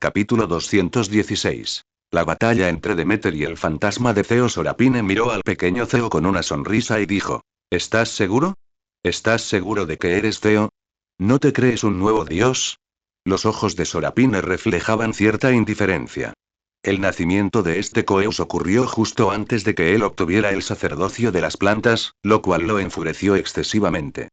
Capítulo 216. La batalla entre Demeter y el fantasma de Theo. Sorapine miró al pequeño Theo con una sonrisa y dijo: ¿Estás seguro? ¿Estás seguro de que eres Theo? ¿No te crees un nuevo dios? Los ojos de Sorapine reflejaban cierta indiferencia. El nacimiento de este Coeus ocurrió justo antes de que él obtuviera el sacerdocio de las plantas, lo cual lo enfureció excesivamente.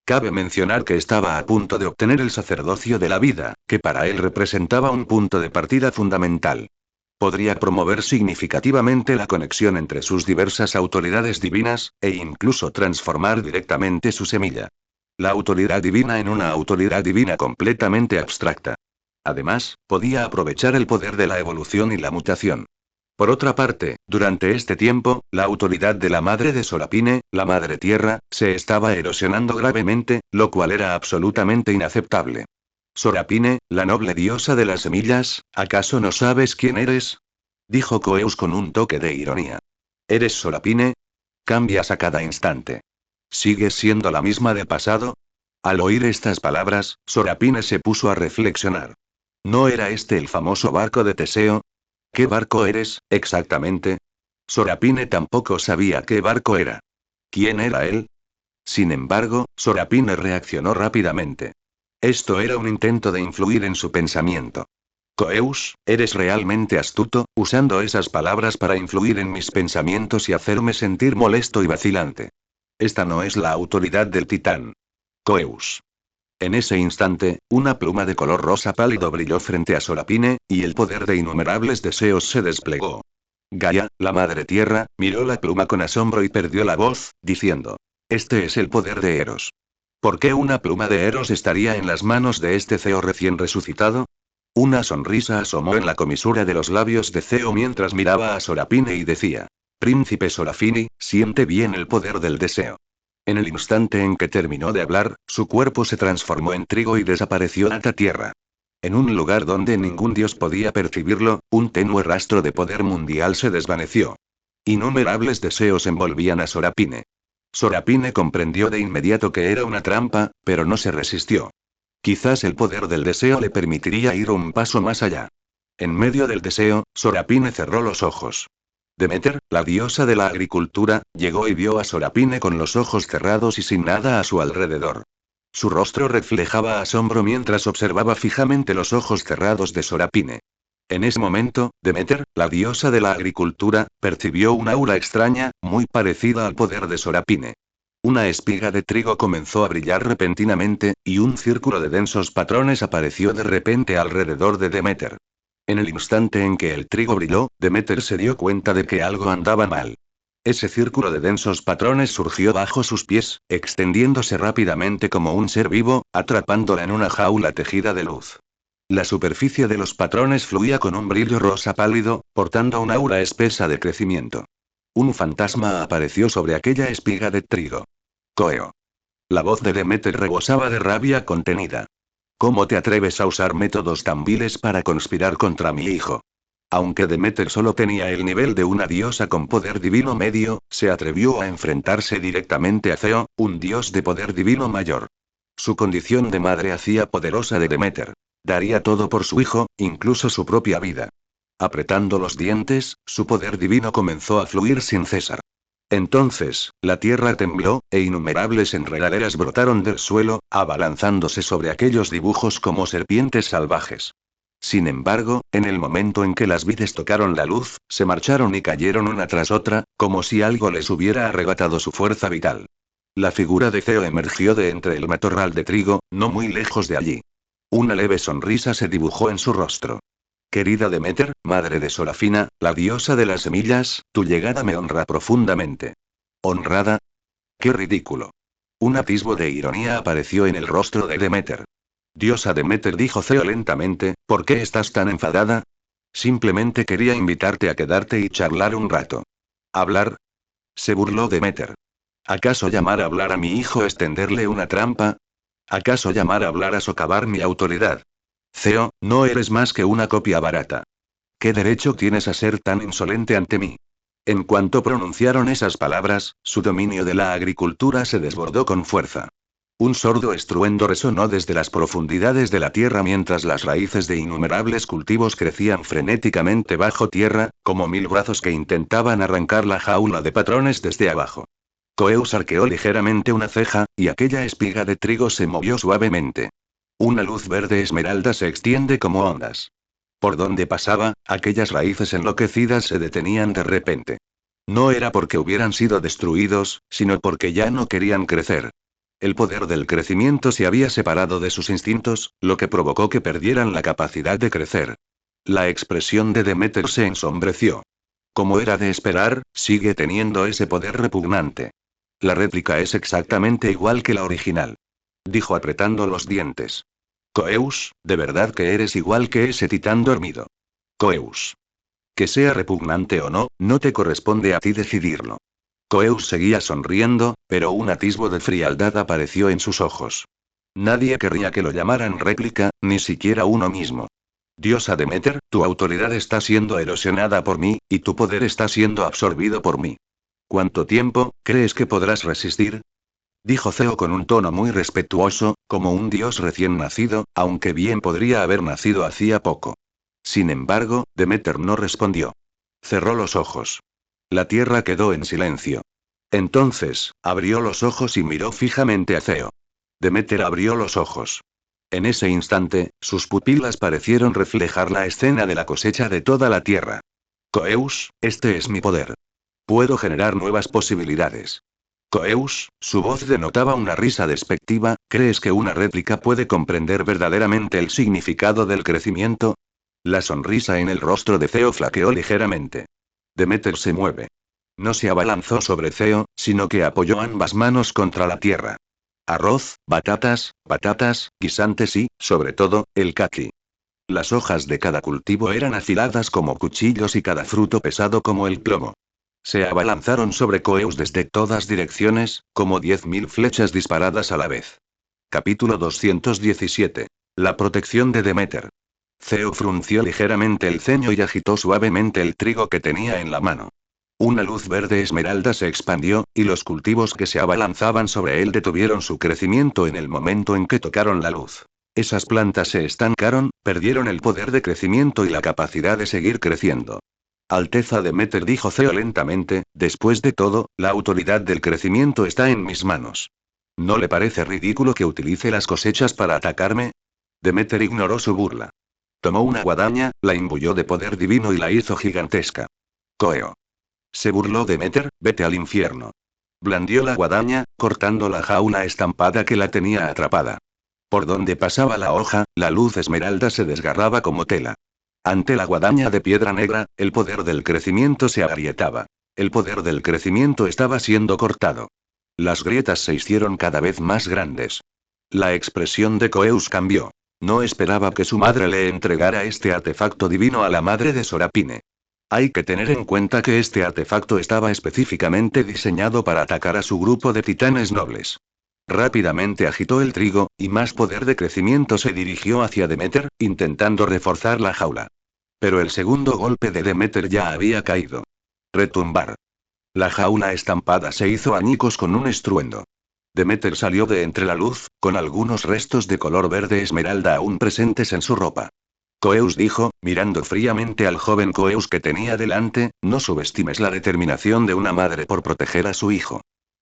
Cabe mencionar que estaba a punto de obtener el sacerdocio de la vida, que para él representaba un punto de partida fundamental. Podría promover significativamente la conexión entre sus diversas autoridades divinas, e incluso transformar directamente su semilla. La autoridad divina en una autoridad divina completamente abstracta. Además, podía aprovechar el poder de la evolución y la mutación. Por otra parte, durante este tiempo, la autoridad de la madre de Sorapine, la madre tierra, se estaba erosionando gravemente, lo cual era absolutamente inaceptable. Sorapine, la noble diosa de las semillas, ¿acaso no sabes quién eres? Dijo Coeus con un toque de ironía. ¿Eres Sorapine? Cambias a cada instante. ¿Sigues siendo la misma de pasado? Al oír estas palabras, Sorapine se puso a reflexionar. ¿No era este el famoso barco de Teseo? ¿Qué barco eres, exactamente? Sorapine tampoco sabía qué barco era. ¿Quién era él? Sin embargo, Sorapine reaccionó rápidamente. Esto era un intento de influir en su pensamiento. Coeus, eres realmente astuto, usando esas palabras para influir en mis pensamientos y hacerme sentir molesto y vacilante. Esta no es la autoridad del titán. Coeus. En ese instante, una pluma de color rosa pálido brilló frente a Sorapine, y el poder de innumerables deseos se desplegó. Gaia, la madre tierra, miró la pluma con asombro y perdió la voz, diciendo: Este es el poder de Eros. ¿Por qué una pluma de Eros estaría en las manos de este Theo recién resucitado? Una sonrisa asomó en la comisura de los labios de Theo mientras miraba a Sorapine y decía: Príncipe Sorafini, siente bien el poder del deseo. En el instante en que terminó de hablar, su cuerpo se transformó en trigo y desapareció hasta tierra. En un lugar donde ningún dios podía percibirlo, un tenue rastro de poder mundial se desvaneció. Innumerables deseos envolvían a Sorapine. Sorapine comprendió de inmediato que era una trampa, pero no se resistió. Quizás el poder del deseo le permitiría ir un paso más allá. En medio del deseo, Sorapine cerró los ojos. Demeter, la diosa de la agricultura, llegó y vio a Sorapine con los ojos cerrados y sin nada a su alrededor. Su rostro reflejaba asombro mientras observaba fijamente los ojos cerrados de Sorapine. En ese momento, Demeter, la diosa de la agricultura, percibió una aura extraña, muy parecida al poder de Sorapine. Una espiga de trigo comenzó a brillar repentinamente, y un círculo de densos patrones apareció de repente alrededor de Demeter. En el instante en que el trigo brilló, Demeter se dio cuenta de que algo andaba mal. Ese círculo de densos patrones surgió bajo sus pies, extendiéndose rápidamente como un ser vivo, atrapándola en una jaula tejida de luz. La superficie de los patrones fluía con un brillo rosa pálido, portando una aura espesa de crecimiento. Un fantasma apareció sobre aquella espiga de trigo. Coeo. La voz de Demeter rebosaba de rabia contenida. ¿Cómo te atreves a usar métodos tan viles para conspirar contra mi hijo? Aunque Demeter solo tenía el nivel de una diosa con poder divino medio, se atrevió a enfrentarse directamente a Theo, un dios de poder divino mayor. Su condición de madre hacía poderosa de Demeter. Daría todo por su hijo, incluso su propia vida. Apretando los dientes, su poder divino comenzó a fluir sin cesar. Entonces, la tierra tembló, e innumerables enredaderas brotaron del suelo, abalanzándose sobre aquellos dibujos como serpientes salvajes. Sin embargo, en el momento en que las vides tocaron la luz, se marcharon y cayeron una tras otra, como si algo les hubiera arrebatado su fuerza vital. La figura de Theo emergió de entre el matorral de trigo, no muy lejos de allí. Una leve sonrisa se dibujó en su rostro. Querida Demeter, madre de Sorafina, la diosa de las semillas, tu llegada me honra profundamente. ¿Honrada? ¡Qué ridículo! Un atisbo de ironía apareció en el rostro de Demeter. Diosa Demeter, dijo Theo lentamente, ¿por qué estás tan enfadada? Simplemente quería invitarte a quedarte y charlar un rato. ¿Hablar? Se burló Demeter. ¿Acaso llamar a hablar a mi hijo es tenderle una trampa? ¿Acaso llamar a hablar a socavar mi autoridad? Theo, no eres más que una copia barata. ¿Qué derecho tienes a ser tan insolente ante mí? En cuanto pronunciaron esas palabras, su dominio de la agricultura se desbordó con fuerza. Un sordo estruendo resonó desde las profundidades de la tierra mientras las raíces de innumerables cultivos crecían frenéticamente bajo tierra, como 1000 brazos que intentaban arrancar la jaula de patrones desde abajo. Coeus arqueó ligeramente una ceja, y aquella espiga de trigo se movió suavemente. Una luz verde esmeralda se extiende como ondas. Por donde pasaba, aquellas raíces enloquecidas se detenían de repente. No era porque hubieran sido destruidos, sino porque ya no querían crecer. El poder del crecimiento se había separado de sus instintos, lo que provocó que perdieran la capacidad de crecer. La expresión de Demeter se ensombreció. Como era de esperar, sigue teniendo ese poder repugnante. La réplica es exactamente igual que la original. Dijo apretando los dientes. Coeus, de verdad que eres igual que ese titán dormido. Coeus. Que sea repugnante o no, no te corresponde a ti decidirlo. Coeus seguía sonriendo, pero un atisbo de frialdad apareció en sus ojos. Nadie querría que lo llamaran réplica, ni siquiera uno mismo. Diosa Demeter, tu autoridad está siendo erosionada por mí, y tu poder está siendo absorbido por mí. ¿Cuánto tiempo crees que podrás resistir? Dijo Ceo con un tono muy respetuoso, como un dios recién nacido, aunque bien podría haber nacido hacía poco. Sin embargo, Demeter no respondió. Cerró los ojos. La tierra quedó en silencio. Entonces, abrió los ojos y miró fijamente a Ceo. Demeter abrió los ojos. En ese instante, sus pupilas parecieron reflejar la escena de la cosecha de toda la tierra. Coeus, este es mi poder. Puedo generar nuevas posibilidades. Coeus, su voz denotaba una risa despectiva, ¿crees que una réplica puede comprender verdaderamente el significado del crecimiento? La sonrisa en el rostro de Ceo flaqueó ligeramente. Demeter se mueve. No se abalanzó sobre Ceo, sino que apoyó ambas manos contra la tierra. Arroz, patatas, guisantes y, sobre todo, el caqui. Las hojas de cada cultivo eran afiladas como cuchillos y cada fruto pesado como el plomo. Se abalanzaron sobre Coeus desde todas direcciones, como 10.000 flechas disparadas a la vez. Capítulo 217. La protección de Demeter. Ceo frunció ligeramente el ceño y agitó suavemente el trigo que tenía en la mano. Una luz verde esmeralda se expandió, y los cultivos que se abalanzaban sobre él detuvieron su crecimiento en el momento en que tocaron la luz. Esas plantas se estancaron, perdieron el poder de crecimiento y la capacidad de seguir creciendo. Alteza Demeter, dijo Ceo lentamente, después de todo, la autoridad del crecimiento está en mis manos. ¿No le parece ridículo que utilice las cosechas para atacarme? Demeter ignoró su burla. Tomó una guadaña, la imbuyó de poder divino y la hizo gigantesca. Coeo. Se burló Demeter, vete al infierno. Blandió la guadaña, cortando la jaula estampada que la tenía atrapada. Por donde pasaba la hoja, la luz esmeralda se desgarraba como tela. Ante la guadaña de piedra negra, el poder del crecimiento se agrietaba. El poder del crecimiento estaba siendo cortado. Las grietas se hicieron cada vez más grandes. La expresión de Coeus cambió. No esperaba que su madre le entregara este artefacto divino a la madre de Sorapine. Hay que tener en cuenta que este artefacto estaba específicamente diseñado para atacar a su grupo de titanes nobles. Rápidamente agitó el trigo, y más poder de crecimiento se dirigió hacia Demeter, intentando reforzar la jaula. Pero el segundo golpe de Demeter ya había caído. Retumbar. La jaula estampada se hizo añicos con un estruendo. Demeter salió de entre la luz, con algunos restos de color verde esmeralda aún presentes en su ropa. Coeus dijo, mirando fríamente al joven Coeus que tenía delante, no subestimes la determinación de una madre por proteger a su hijo.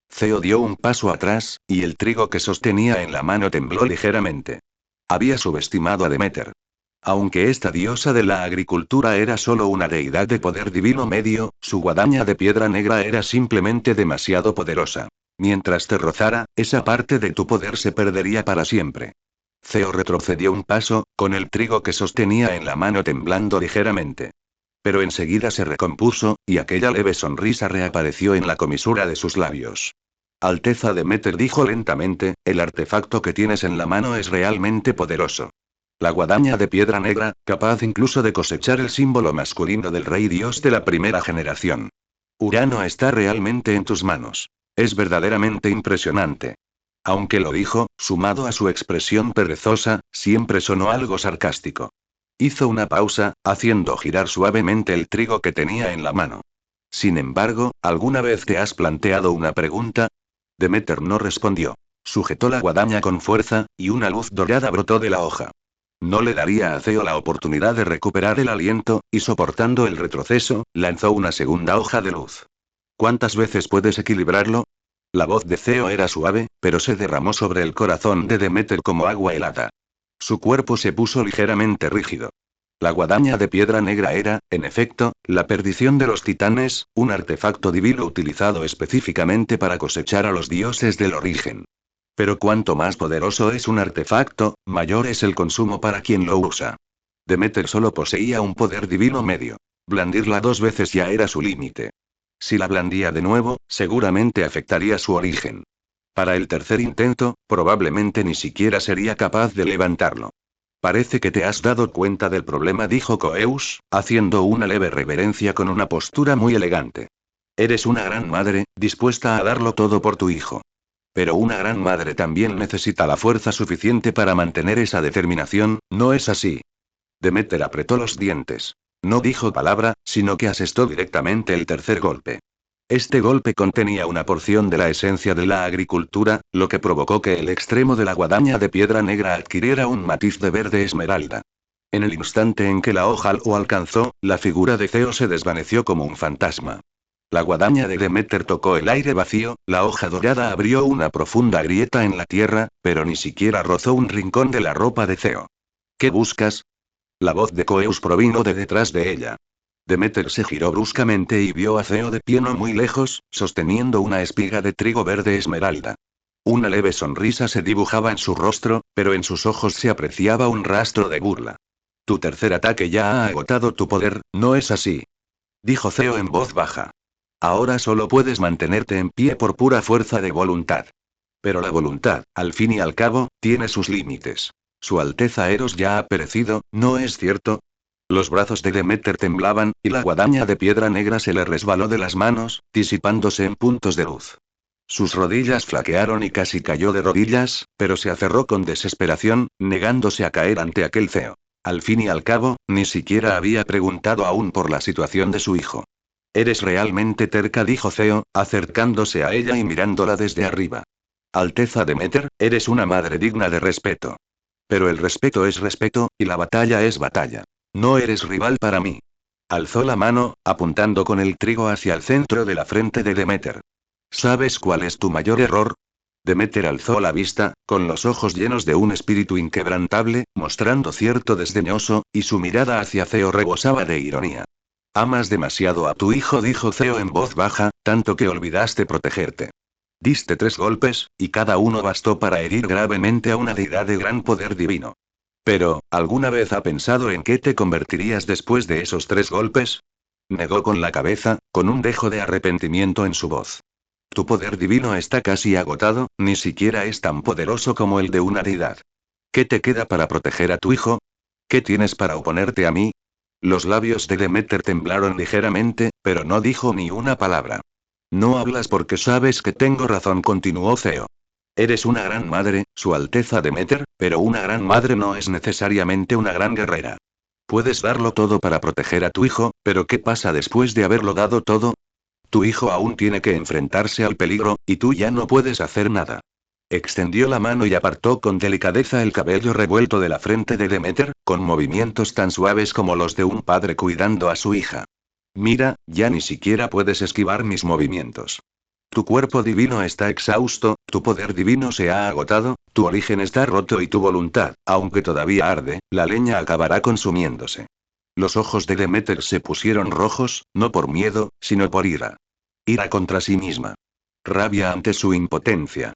Ceo dio un paso atrás, y el trigo que sostenía en la mano tembló ligeramente. Había subestimado a Demeter. Aunque esta diosa de la agricultura era solo una deidad de poder divino medio, su guadaña de piedra negra era simplemente demasiado poderosa. Mientras te rozara, esa parte de tu poder se perdería para siempre. Ceo retrocedió un paso, con el trigo que sostenía en la mano temblando ligeramente. Pero enseguida se recompuso, y aquella leve sonrisa reapareció en la comisura de sus labios. Alteza Demeter, dijo lentamente, el artefacto que tienes en la mano es realmente poderoso. La guadaña de piedra negra, capaz incluso de cosechar el símbolo masculino del rey dios de la primera generación. Urano está realmente en tus manos. Es verdaderamente impresionante. Aunque lo dijo, sumado a su expresión perezosa, siempre sonó algo sarcástico. Hizo una pausa, haciendo girar suavemente el trigo que tenía en la mano. Sin embargo, ¿alguna vez te has planteado una pregunta? Demeter no respondió. Sujetó la guadaña con fuerza, y una luz dorada brotó de la hoja. No le daría a Theo la oportunidad de recuperar el aliento, y soportando el retroceso, lanzó una segunda hoja de luz. ¿Cuántas veces puedes equilibrarlo? La voz de Theo era suave, pero se derramó sobre el corazón de Demeter como agua helada. Su cuerpo se puso ligeramente rígido. La guadaña de piedra negra era, en efecto, la perdición de los titanes, un artefacto divino utilizado específicamente para cosechar a los dioses del origen. Pero cuanto más poderoso es un artefacto, mayor es el consumo para quien lo usa. Demeter solo poseía un poder divino medio. Blandirla 2 veces ya era su límite. Si la blandía de nuevo, seguramente afectaría su origen. Para el tercer intento, probablemente ni siquiera sería capaz de levantarlo. Parece que te has dado cuenta del problema, dijo Coeus, haciendo una leve reverencia con una postura muy elegante. Eres una gran madre, dispuesta a darlo todo por tu hijo. Pero una gran madre también necesita la fuerza suficiente para mantener esa determinación, ¿no es así? Demeter apretó los dientes. No dijo palabra, sino que asestó directamente el tercer golpe. Este golpe contenía una porción de la esencia de la agricultura, lo que provocó que el extremo de la guadaña de piedra negra adquiriera un matiz de verde esmeralda. En el instante en que la hoja lo alcanzó, la figura de Theo se desvaneció como un fantasma. La guadaña de Demeter tocó el aire vacío, la hoja dorada abrió una profunda grieta en la tierra, pero ni siquiera rozó un rincón de la ropa de Theo. ¿Qué buscas? La voz de Coeus provino de detrás de ella. Demeter se giró bruscamente y vio a Theo de pie no muy lejos, sosteniendo una espiga de trigo verde esmeralda. Una leve sonrisa se dibujaba en su rostro, pero en sus ojos se apreciaba un rastro de burla. Tu tercer ataque ya ha agotado tu poder, ¿no es así? Dijo Theo en voz baja. Ahora solo puedes mantenerte en pie por pura fuerza de voluntad. Pero la voluntad, al fin y al cabo, tiene sus límites. Su Alteza Eros ya ha perecido, ¿no es cierto? Los brazos de Demeter temblaban, y la guadaña de piedra negra se le resbaló de las manos, disipándose en puntos de luz. Sus rodillas flaquearon y casi cayó de rodillas, pero se aferró con desesperación, negándose a caer ante aquel Theo. Al fin y al cabo, ni siquiera había preguntado aún por la situación de su hijo. Eres realmente terca, dijo Theo, acercándose a ella y mirándola desde arriba. Alteza Demeter, eres una madre digna de respeto. Pero el respeto es respeto, y la batalla es batalla. No eres rival para mí. Alzó la mano, apuntando con el trigo hacia el centro de la frente de Demeter. ¿Sabes cuál es tu mayor error? Demeter alzó la vista, con los ojos llenos de un espíritu inquebrantable, mostrando cierto desdeñoso, y su mirada hacia Theo rebosaba de ironía. Amas demasiado a tu hijo, dijo Theo en voz baja, tanto que olvidaste protegerte. Diste 3 golpes, y cada uno bastó para herir gravemente a una deidad de gran poder divino. Pero, ¿alguna vez ha pensado en qué te convertirías después de esos 3 golpes? Negó con la cabeza, con un dejo de arrepentimiento en su voz. Tu poder divino está casi agotado, ni siquiera es tan poderoso como el de una deidad. ¿Qué te queda para proteger a tu hijo? ¿Qué tienes para oponerte a mí? Los labios de Demeter temblaron ligeramente, pero no dijo ni una palabra. No hablas porque sabes que tengo razón, continuó Theo. Eres una gran madre, Su Alteza Demeter, pero una gran madre no es necesariamente una gran guerrera. Puedes darlo todo para proteger a tu hijo, pero ¿qué pasa después de haberlo dado todo? Tu hijo aún tiene que enfrentarse al peligro, y tú ya no puedes hacer nada. Extendió la mano y apartó con delicadeza el cabello revuelto de la frente de Demeter, con movimientos tan suaves como los de un padre cuidando a su hija. Mira, ya ni siquiera puedes esquivar mis movimientos. Tu cuerpo divino está exhausto, tu poder divino se ha agotado, tu origen está roto y tu voluntad, aunque todavía arde, la leña acabará consumiéndose. Los ojos de Demeter se pusieron rojos, no por miedo, sino por ira. Ira contra sí misma. Rabia ante su impotencia.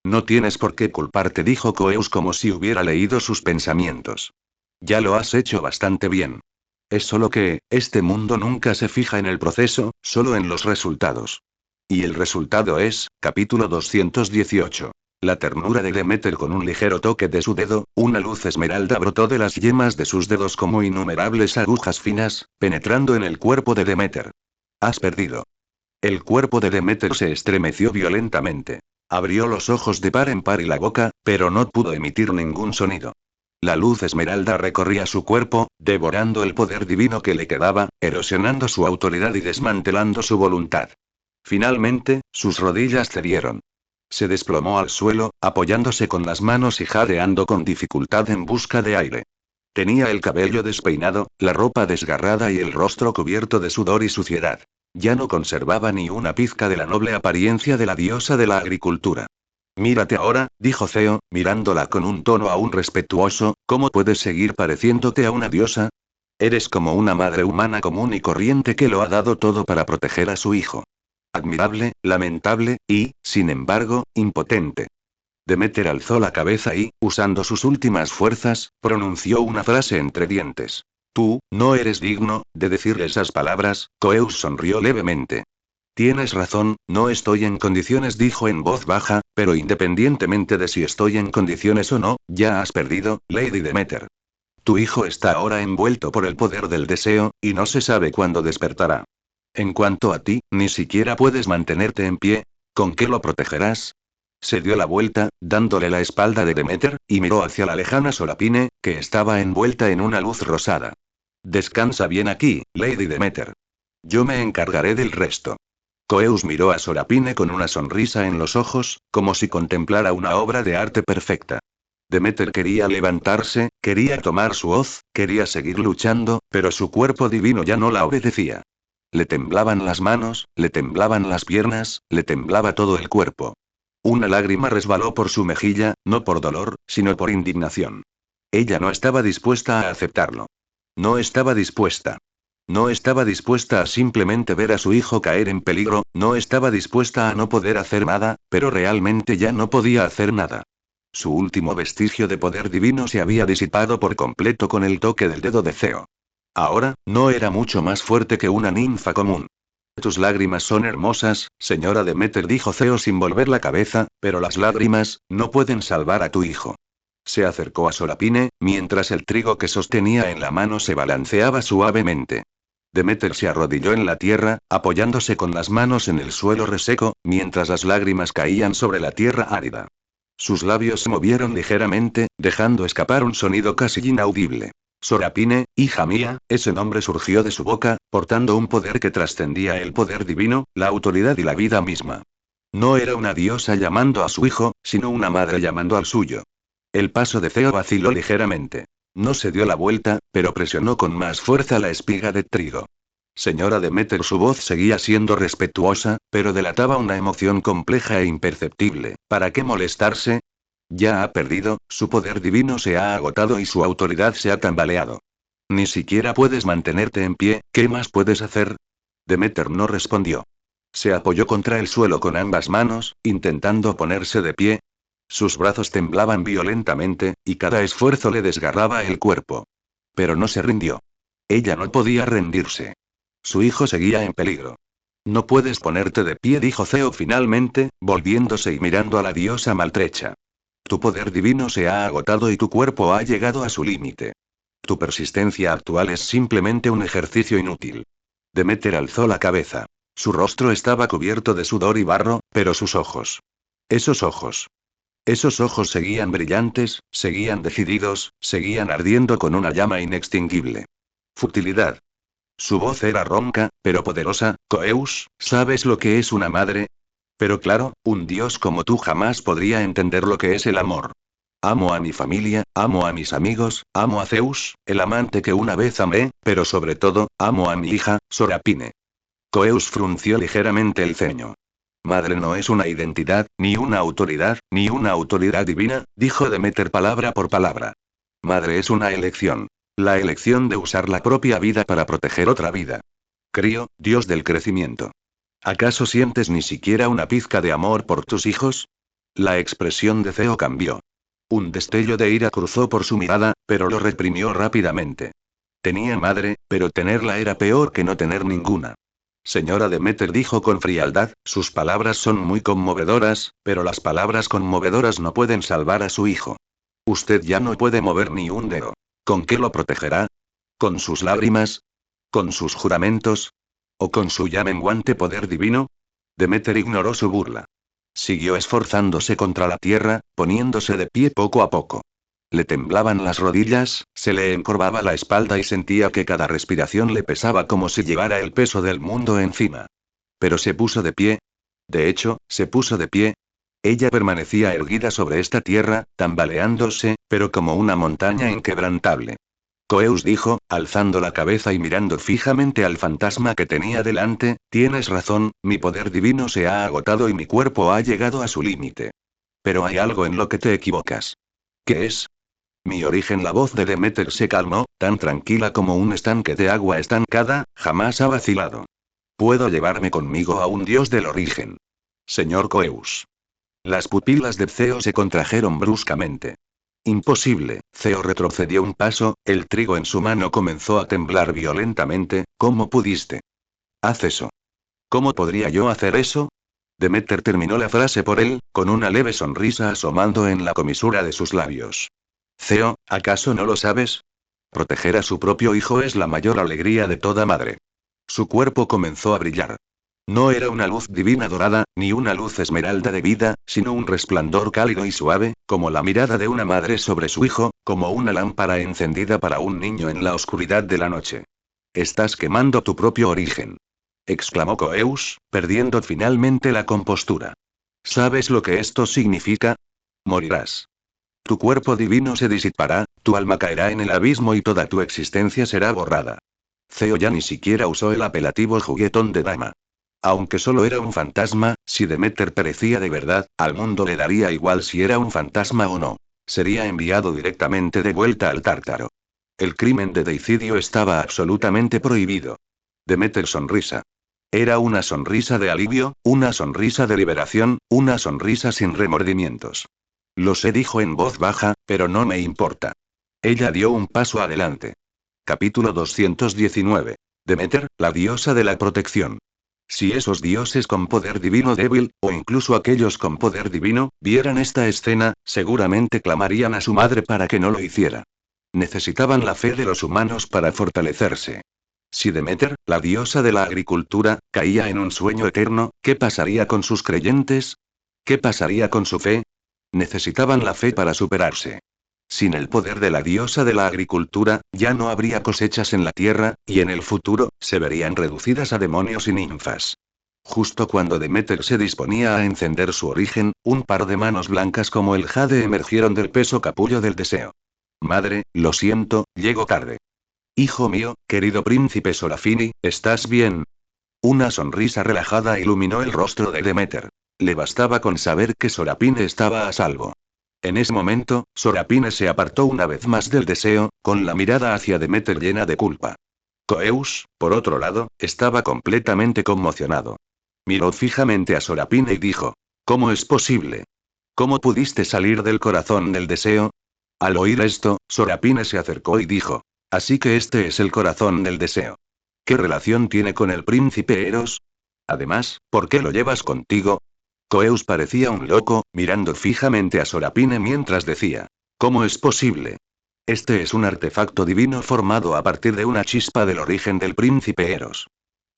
No tienes por qué culparte, dijo Coeus como si hubiera leído sus pensamientos. Ya lo has hecho bastante bien. Es solo que, este mundo nunca se fija en el proceso, solo en los resultados. Y el resultado es, capítulo 218. La ternura de Demeter. Con un ligero toque de su dedo, una luz esmeralda brotó de las yemas de sus dedos como innumerables agujas finas, penetrando en el cuerpo de Demeter. Has perdido. El cuerpo de Demeter se estremeció violentamente. Abrió los ojos de par en par y la boca, pero no pudo emitir ningún sonido. La luz esmeralda recorría su cuerpo, devorando el poder divino que le quedaba, erosionando su autoridad y desmantelando su voluntad. Finalmente, sus rodillas cedieron. Se desplomó al suelo, apoyándose con las manos y jadeando con dificultad en busca de aire. Tenía el cabello despeinado, la ropa desgarrada y el rostro cubierto de sudor y suciedad. Ya no conservaba ni una pizca de la noble apariencia de la diosa de la agricultura. Mírate ahora, dijo Theo, mirándola con un tono aún respetuoso, ¿cómo puedes seguir pareciéndote a una diosa? Eres como una madre humana común y corriente que lo ha dado todo para proteger a su hijo. Admirable, lamentable, y, sin embargo, impotente. Demeter alzó la cabeza y, usando sus últimas fuerzas, pronunció una frase entre dientes. Tú, no eres digno, de decir esas palabras. Coeus sonrió levemente. Tienes razón, no estoy en condiciones, dijo en voz baja, pero independientemente de si estoy en condiciones o no, ya has perdido, Lady Demeter. Tu hijo está ahora envuelto por el poder del deseo, y no se sabe cuándo despertará. En cuanto a ti, ni siquiera puedes mantenerte en pie. ¿Con qué lo protegerás? Se dio la vuelta, dándole la espalda de Demeter, y miró hacia la lejana Sorapine, que estaba envuelta en una luz rosada. Descansa bien aquí, Lady Demeter. Yo me encargaré del resto. Coeus miró a Sorapine con una sonrisa en los ojos, como si contemplara una obra de arte perfecta. Demeter quería levantarse, quería tomar su hoz, quería seguir luchando, pero su cuerpo divino ya no la obedecía. Le temblaban las manos, le temblaban las piernas, le temblaba todo el cuerpo. Una lágrima resbaló por su mejilla, no por dolor, sino por indignación. Ella no estaba dispuesta a aceptarlo. No estaba dispuesta. No estaba dispuesta a simplemente ver a su hijo caer en peligro, no estaba dispuesta a no poder hacer nada, pero realmente ya no podía hacer nada. Su último vestigio de poder divino se había disipado por completo con el toque del dedo de Theo. Ahora, no era mucho más fuerte que una ninfa común. Tus lágrimas son hermosas, señora Demeter, dijo Theo sin volver la cabeza, pero las lágrimas, no pueden salvar a tu hijo. Se acercó a Sorapine, mientras el trigo que sostenía en la mano se balanceaba suavemente. Demeter se arrodilló en la tierra, apoyándose con las manos en el suelo reseco, mientras las lágrimas caían sobre la tierra árida. Sus labios se movieron ligeramente, dejando escapar un sonido casi inaudible. Sorapine, hija mía, ese nombre surgió de su boca, portando un poder que trascendía el poder divino, la autoridad y la vida misma. No era una diosa llamando a su hijo, sino una madre llamando al suyo. El paso de Theo vaciló ligeramente. No se dio la vuelta, pero presionó con más fuerza la espiga de trigo. Señora Demeter, su voz seguía siendo respetuosa, pero delataba una emoción compleja e imperceptible. ¿Para qué molestarse? Ya ha perdido, su poder divino se ha agotado y su autoridad se ha tambaleado. Ni siquiera puedes mantenerte en pie, ¿qué más puedes hacer? Demeter no respondió. Se apoyó contra el suelo con ambas manos, intentando ponerse de pie. Sus brazos temblaban violentamente, y cada esfuerzo le desgarraba el cuerpo. Pero no se rindió. Ella no podía rendirse. Su hijo seguía en peligro. No puedes ponerte de pie, dijo Theo finalmente, volviéndose y mirando a la diosa maltrecha. Tu poder divino se ha agotado y tu cuerpo ha llegado a su límite. Tu persistencia actual es simplemente un ejercicio inútil. Demeter alzó la cabeza. Su rostro estaba cubierto de sudor y barro, pero sus ojos. Esos ojos. Esos ojos seguían brillantes, seguían decididos, seguían ardiendo con una llama inextinguible. Futilidad. Su voz era ronca, pero poderosa. Coeus, ¿sabes lo que es una madre? Pero claro, un dios como tú jamás podría entender lo que es el amor. Amo a mi familia, amo a mis amigos, amo a Zeus, el amante que una vez amé, pero sobre todo, amo a mi hija, Sorapine. Coeus frunció ligeramente el ceño. Madre no es una identidad, ni una autoridad divina, dijo Demeter palabra por palabra. Madre es una elección. La elección de usar la propia vida para proteger otra vida. Crío, dios del crecimiento. ¿Acaso sientes ni siquiera una pizca de amor por tus hijos? La expresión de Theo cambió. Un destello de ira cruzó por su mirada, pero lo reprimió rápidamente. Tenía madre, pero tenerla era peor que no tener ninguna. Señora Demeter, dijo con frialdad, sus palabras son muy conmovedoras, pero las palabras conmovedoras no pueden salvar a su hijo. Usted ya no puede mover ni un dedo. ¿Con qué lo protegerá? ¿Con sus lágrimas? ¿Con sus juramentos? ¿O con su ya menguante poder divino? Demeter ignoró su burla. Siguió esforzándose contra la tierra, poniéndose de pie poco a poco. Le temblaban las rodillas, se le encorvaba la espalda y sentía que cada respiración le pesaba como si llevara el peso del mundo encima. Pero se puso de pie. De hecho, se puso de pie. Ella permanecía erguida sobre esta tierra, tambaleándose, pero como una montaña inquebrantable. Coeus dijo, alzando la cabeza y mirando fijamente al fantasma que tenía delante, tienes razón, mi poder divino se ha agotado y mi cuerpo ha llegado a su límite. Pero hay algo en lo que te equivocas. ¿Qué es? Mi origen. La voz de Demeter se calmó, tan tranquila como un estanque de agua estancada, jamás ha vacilado. Puedo llevarme conmigo a un dios del origen. Señor Coeus. Las pupilas de Ceo se contrajeron bruscamente. Imposible. Ceo retrocedió un paso, el trigo en su mano comenzó a temblar violentamente. ¿Cómo pudiste? Haz eso. ¿Cómo podría yo hacer eso? Demeter terminó la frase por él, con una leve sonrisa asomando en la comisura de sus labios. Ceo, ¿acaso no lo sabes? Proteger a su propio hijo es la mayor alegría de toda madre. Su cuerpo comenzó a brillar. No era una luz divina dorada, ni una luz esmeralda de vida, sino un resplandor cálido y suave, como la mirada de una madre sobre su hijo, como una lámpara encendida para un niño en la oscuridad de la noche. Estás quemando tu propio origen. Exclamó Coeus, perdiendo finalmente la compostura. ¿Sabes lo que esto significa? Morirás. Tu cuerpo divino se disipará, tu alma caerá en el abismo y toda tu existencia será borrada. Ceo ya ni siquiera usó el apelativo juguetón de dama. Aunque solo era un fantasma, si Demeter perecía de verdad, al mundo le daría igual si era un fantasma o no. Sería enviado directamente de vuelta al Tártaro. El crimen de deicidio estaba absolutamente prohibido. Demeter sonrisa. Era una sonrisa de alivio, una sonrisa de liberación, una sonrisa sin remordimientos. Lo sé, dijo en voz baja, pero no me importa. Ella dio un paso adelante. Capítulo 219. Demeter, la diosa de la protección. Si esos dioses con poder divino débil, o incluso aquellos con poder divino, vieran esta escena, seguramente clamarían a su madre para que no lo hiciera. Necesitaban la fe de los humanos para fortalecerse. Si Demeter, la diosa de la agricultura, caía en un sueño eterno, ¿qué pasaría con sus creyentes? ¿Qué pasaría con su fe? Necesitaban la fe para superarse. Sin el poder de la diosa de la agricultura, ya no habría cosechas en la tierra, y en el futuro, se verían reducidas a demonios y ninfas. Justo cuando Demeter se disponía a encender su origen, un par de manos blancas como el jade emergieron del peso capullo del deseo. Madre, lo siento, llego tarde. Hijo mío, querido príncipe Sorafini, ¿estás bien? Una sonrisa relajada iluminó el rostro de Demeter. Le bastaba con saber que Sorapine estaba a salvo. En ese momento, Sorapine se apartó una vez más del deseo, con la mirada hacia Demeter llena de culpa. Coeus, por otro lado, estaba completamente conmocionado. Miró fijamente a Sorapine y dijo: ¿Cómo es posible? ¿Cómo pudiste salir del corazón del deseo? Al oír esto, Sorapine se acercó y dijo: Así que este es el corazón del deseo. ¿Qué relación tiene con el príncipe Eros? Además, ¿por qué lo llevas contigo? Coeus parecía un loco, mirando fijamente a Sorapine mientras decía: ¿Cómo es posible? Este es un artefacto divino formado a partir de una chispa del origen del príncipe Eros.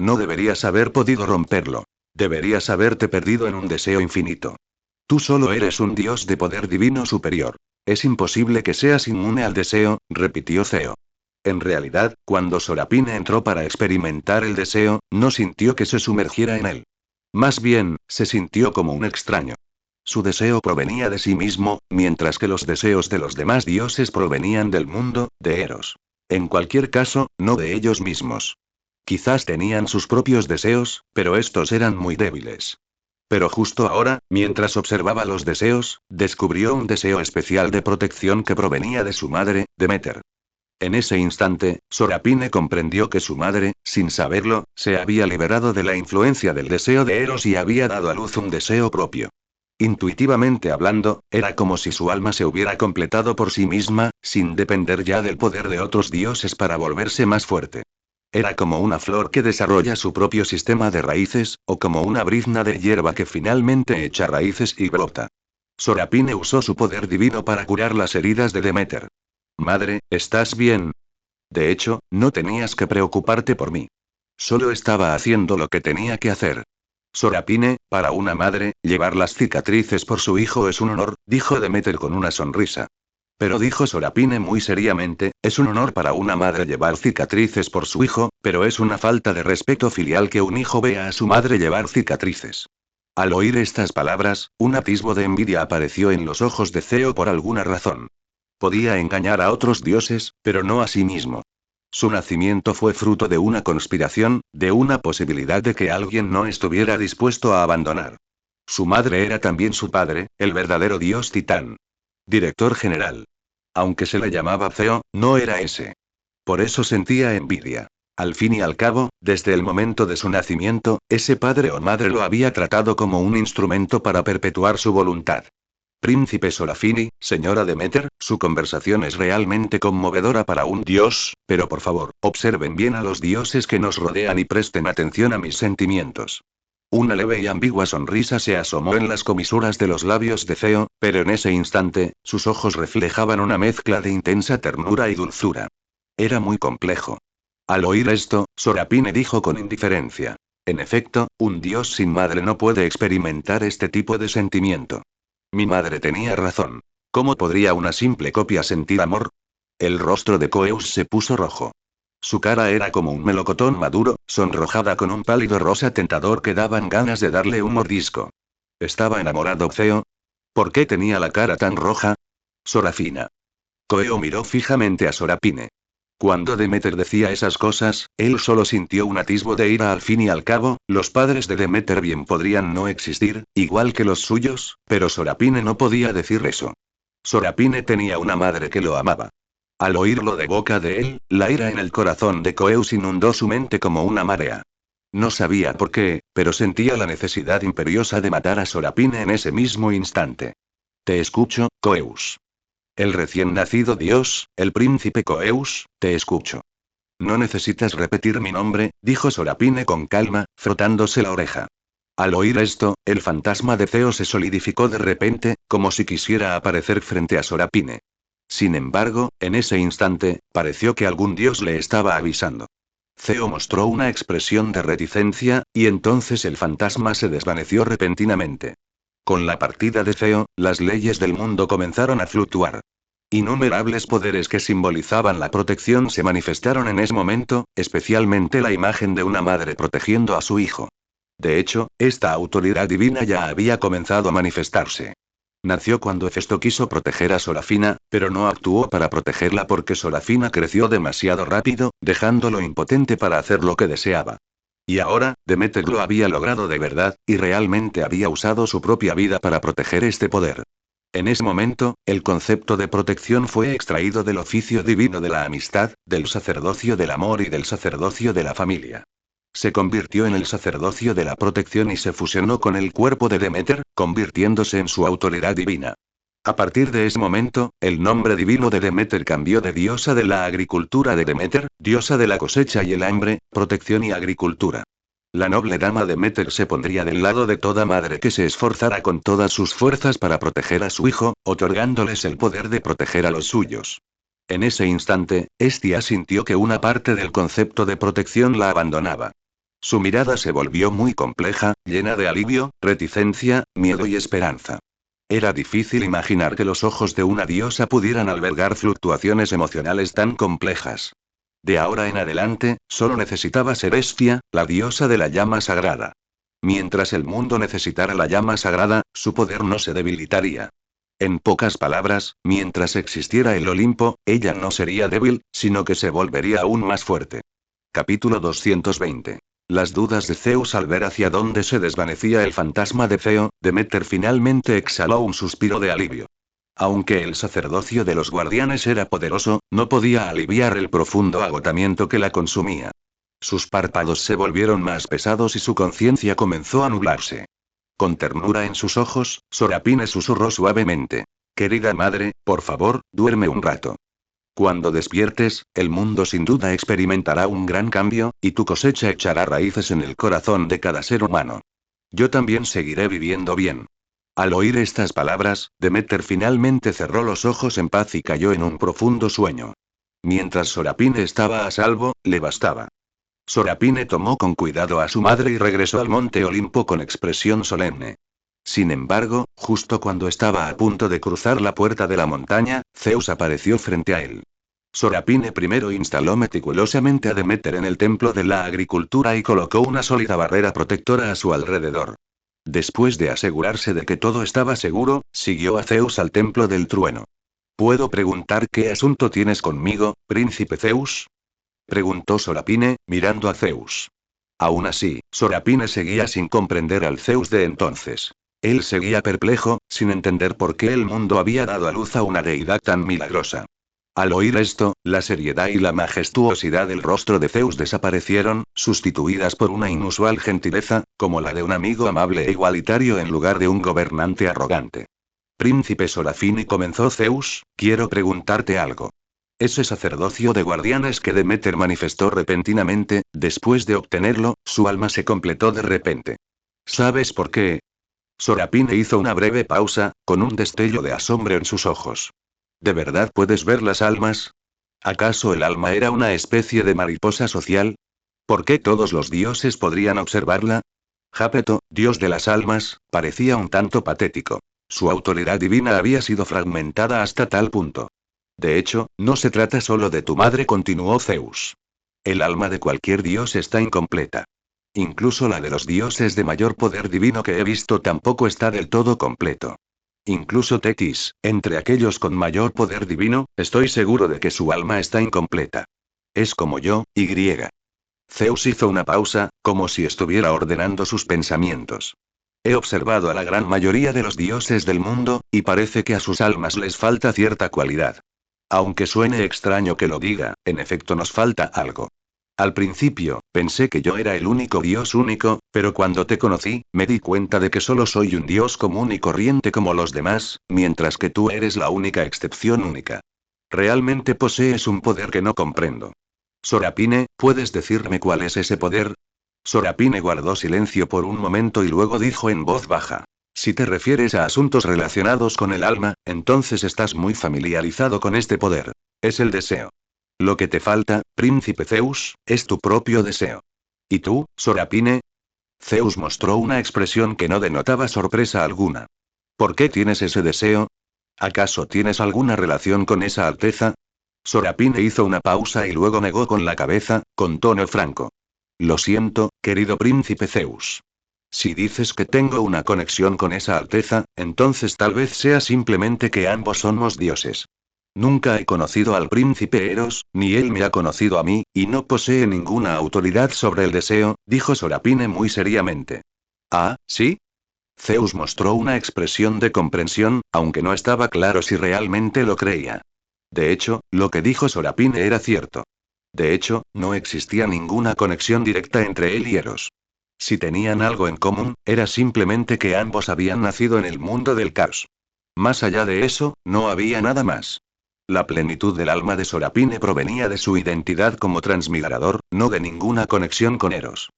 No deberías haber podido romperlo. Deberías haberte perdido en un deseo infinito. Tú solo eres un dios de poder divino superior. Es imposible que seas inmune al deseo, repitió Ceo. En realidad, cuando Sorapine entró para experimentar el deseo, no sintió que se sumergiera en él. Más bien, se sintió como un extraño. Su deseo provenía de sí mismo, mientras que los deseos de los demás dioses provenían del mundo, de Eros. En cualquier caso, no de ellos mismos. Quizás tenían sus propios deseos, pero estos eran muy débiles. Pero justo ahora, mientras observaba los deseos, descubrió un deseo especial de protección que provenía de su madre, Demeter. En ese instante, Sorapine comprendió que su madre, sin saberlo, se había liberado de la influencia del deseo de Eros y había dado a luz un deseo propio. Intuitivamente hablando, era como si su alma se hubiera completado por sí misma, sin depender ya del poder de otros dioses para volverse más fuerte. Era como una flor que desarrolla su propio sistema de raíces, o como una brizna de hierba que finalmente echa raíces y brota. Sorapine usó su poder divino para curar las heridas de Demeter. Madre, ¿estás bien? De hecho, no tenías que preocuparte por mí. Solo estaba haciendo lo que tenía que hacer. Sorapine, para una madre, llevar las cicatrices por su hijo es un honor, dijo Demeter con una sonrisa. Pero dijo Sorapine muy seriamente, es un honor para una madre llevar cicatrices por su hijo, pero es una falta de respeto filial que un hijo vea a su madre llevar cicatrices. Al oír estas palabras, un atisbo de envidia apareció en los ojos de Theo por alguna razón. Podía engañar a otros dioses, pero no a sí mismo. Su nacimiento fue fruto de una conspiración, de una posibilidad de que alguien no estuviera dispuesto a abandonar. Su madre era también su padre, el verdadero dios Titán. Director general. Aunque se le llamaba Theo, no era ese. Por eso sentía envidia. Al fin y al cabo, desde el momento de su nacimiento, ese padre o madre lo había tratado como un instrumento para perpetuar su voluntad. Príncipe Sorafini, señora Demeter, su conversación es realmente conmovedora para un dios, pero por favor, observen bien a los dioses que nos rodean y presten atención a mis sentimientos. Una leve y ambigua sonrisa se asomó en las comisuras de los labios de Theo, pero en ese instante, sus ojos reflejaban una mezcla de intensa ternura y dulzura. Era muy complejo. Al oír esto, Sorapine dijo con indiferencia. En efecto, un dios sin madre no puede experimentar este tipo de sentimiento. Mi madre tenía razón. ¿Cómo podría una simple copia sentir amor? El rostro de Coeus se puso rojo. Su cara era como un melocotón maduro, sonrojada con un pálido rosa tentador que daban ganas de darle un mordisco. ¿Estaba enamorado Theo? ¿Por qué tenía la cara tan roja? Sorafina. Coeo miró fijamente a Sorapine. Cuando Demeter decía esas cosas, él solo sintió un atisbo de ira. Al fin y al cabo, los padres de Demeter bien podrían no existir, igual que los suyos, pero Sorapine no podía decir eso. Sorapine tenía una madre que lo amaba. Al oírlo de boca de él, la ira en el corazón de Coeus inundó su mente como una marea. No sabía por qué, pero sentía la necesidad imperiosa de matar a Sorapine en ese mismo instante. Te escucho, Coeus. El recién nacido dios, el príncipe Coeus, te escucho. No necesitas repetir mi nombre, dijo Sorapine con calma, frotándose la oreja. Al oír esto, el fantasma de Theo se solidificó de repente, como si quisiera aparecer frente a Sorapine. Sin embargo, en ese instante, pareció que algún dios le estaba avisando. Theo mostró una expresión de reticencia, y entonces el fantasma se desvaneció repentinamente. Con la partida de Theo, las leyes del mundo comenzaron a fluctuar. Innumerables poderes que simbolizaban la protección se manifestaron en ese momento, especialmente la imagen de una madre protegiendo a su hijo. De hecho, esta autoridad divina ya había comenzado a manifestarse. Nació cuando Hefesto quiso proteger a Sorafina, pero no actuó para protegerla porque Sorafina creció demasiado rápido, dejándolo impotente para hacer lo que deseaba. Y ahora, Demeter lo había logrado de verdad, y realmente había usado su propia vida para proteger este poder. En ese momento, el concepto de protección fue extraído del oficio divino de la amistad, del sacerdocio del amor y del sacerdocio de la familia. Se convirtió en el sacerdocio de la protección y se fusionó con el cuerpo de Demeter, convirtiéndose en su autoridad divina. A partir de ese momento, el nombre divino de Demeter cambió de diosa de la agricultura de Demeter, diosa de la cosecha y el hambre, protección y agricultura. La noble dama Demeter se pondría del lado de toda madre que se esforzara con todas sus fuerzas para proteger a su hijo, otorgándoles el poder de proteger a los suyos. En ese instante, Hestia sintió que una parte del concepto de protección la abandonaba. Su mirada se volvió muy compleja, llena de alivio, reticencia, miedo y esperanza. Era difícil imaginar que los ojos de una diosa pudieran albergar fluctuaciones emocionales tan complejas. De ahora en adelante, solo necesitaba ser Hestia, la diosa de la llama sagrada. Mientras el mundo necesitara la llama sagrada, su poder no se debilitaría. En pocas palabras, mientras existiera el Olimpo, ella no sería débil, sino que se volvería aún más fuerte. Capítulo 220. Las dudas de Zeus al ver hacia dónde se desvanecía el fantasma de Theo, Demeter finalmente exhaló un suspiro de alivio. Aunque el sacerdocio de los guardianes era poderoso, no podía aliviar el profundo agotamiento que la consumía. Sus párpados se volvieron más pesados y su conciencia comenzó a nublarse. Con ternura en sus ojos, Sorapine susurró suavemente. Querida madre, por favor, duerme un rato. Cuando despiertes, el mundo sin duda experimentará un gran cambio, y tu cosecha echará raíces en el corazón de cada ser humano. Yo también seguiré viviendo bien. Al oír estas palabras, Demeter finalmente cerró los ojos en paz y cayó en un profundo sueño. Mientras Sorapine estaba a salvo, le bastaba. Sorapine tomó con cuidado a su madre y regresó al monte Olimpo con expresión solemne. Sin embargo, justo cuando estaba a punto de cruzar la puerta de la montaña, Zeus apareció frente a él. Sorapine primero instaló meticulosamente a Demeter en el templo de la agricultura y colocó una sólida barrera protectora a su alrededor. Después de asegurarse de que todo estaba seguro, siguió a Zeus al templo del trueno. ¿Puedo preguntar qué asunto tienes conmigo, príncipe Zeus? Preguntó Sorapine, mirando a Zeus. Aún así, Sorapine seguía sin comprender al Zeus de entonces. Él seguía perplejo, sin entender por qué el mundo había dado a luz a una deidad tan milagrosa. Al oír esto, la seriedad y la majestuosidad del rostro de Zeus desaparecieron, sustituidas por una inusual gentileza, como la de un amigo amable e igualitario en lugar de un gobernante arrogante. Príncipe Sorafini, comenzó Zeus, quiero preguntarte algo. Ese sacerdocio de guardianes que Demeter manifestó repentinamente, después de obtenerlo, su alma se completó de repente. ¿Sabes por qué? Sorapine hizo una breve pausa, con un destello de asombro en sus ojos. ¿De verdad puedes ver las almas? ¿Acaso el alma era una especie de mariposa social? ¿Por qué todos los dioses podrían observarla? Jápeto, dios de las almas, parecía un tanto patético. Su autoridad divina había sido fragmentada hasta tal punto. De hecho, no se trata solo de tu madre, continuó Zeus. El alma de cualquier dios está incompleta. Incluso la de los dioses de mayor poder divino que he visto tampoco está del todo completo. Incluso Tetis, entre aquellos con mayor poder divino, estoy seguro de que su alma está incompleta. Es como yo, y. Zeus hizo una pausa, como si estuviera ordenando sus pensamientos. He observado a la gran mayoría de los dioses del mundo, y parece que a sus almas les falta cierta cualidad. Aunque suene extraño que lo diga, en efecto nos falta algo. Al principio, pensé que yo era el único dios único, pero cuando te conocí, me di cuenta de que solo soy un dios común y corriente como los demás, mientras que tú eres la única excepción única. Realmente posees un poder que no comprendo. Sorapine, ¿puedes decirme cuál es ese poder? Sorapine guardó silencio por un momento y luego dijo en voz baja. Si te refieres a asuntos relacionados con el alma, entonces estás muy familiarizado con este poder. Es el deseo. Lo que te falta, príncipe Zeus, es tu propio deseo. ¿Y tú, Sorapine? Zeus mostró una expresión que no denotaba sorpresa alguna. ¿Por qué tienes ese deseo? ¿Acaso tienes alguna relación con esa alteza? Sorapine hizo una pausa y luego negó con la cabeza, con tono franco. Lo siento, querido príncipe Zeus. Si dices que tengo una conexión con esa alteza, entonces tal vez sea simplemente que ambos somos dioses. Nunca he conocido al príncipe Eros, ni él me ha conocido a mí, y no posee ninguna autoridad sobre el deseo, dijo Sorapine muy seriamente. Ah, ¿sí? Zeus mostró una expresión de comprensión, aunque no estaba claro si realmente lo creía. De hecho, lo que dijo Sorapine era cierto. De hecho, no existía ninguna conexión directa entre él y Eros. Si tenían algo en común, era simplemente que ambos habían nacido en el mundo del caos. Más allá de eso, no había nada más. La plenitud del alma de Sorapine provenía de su identidad como transmigrador, no de ninguna conexión con Eros.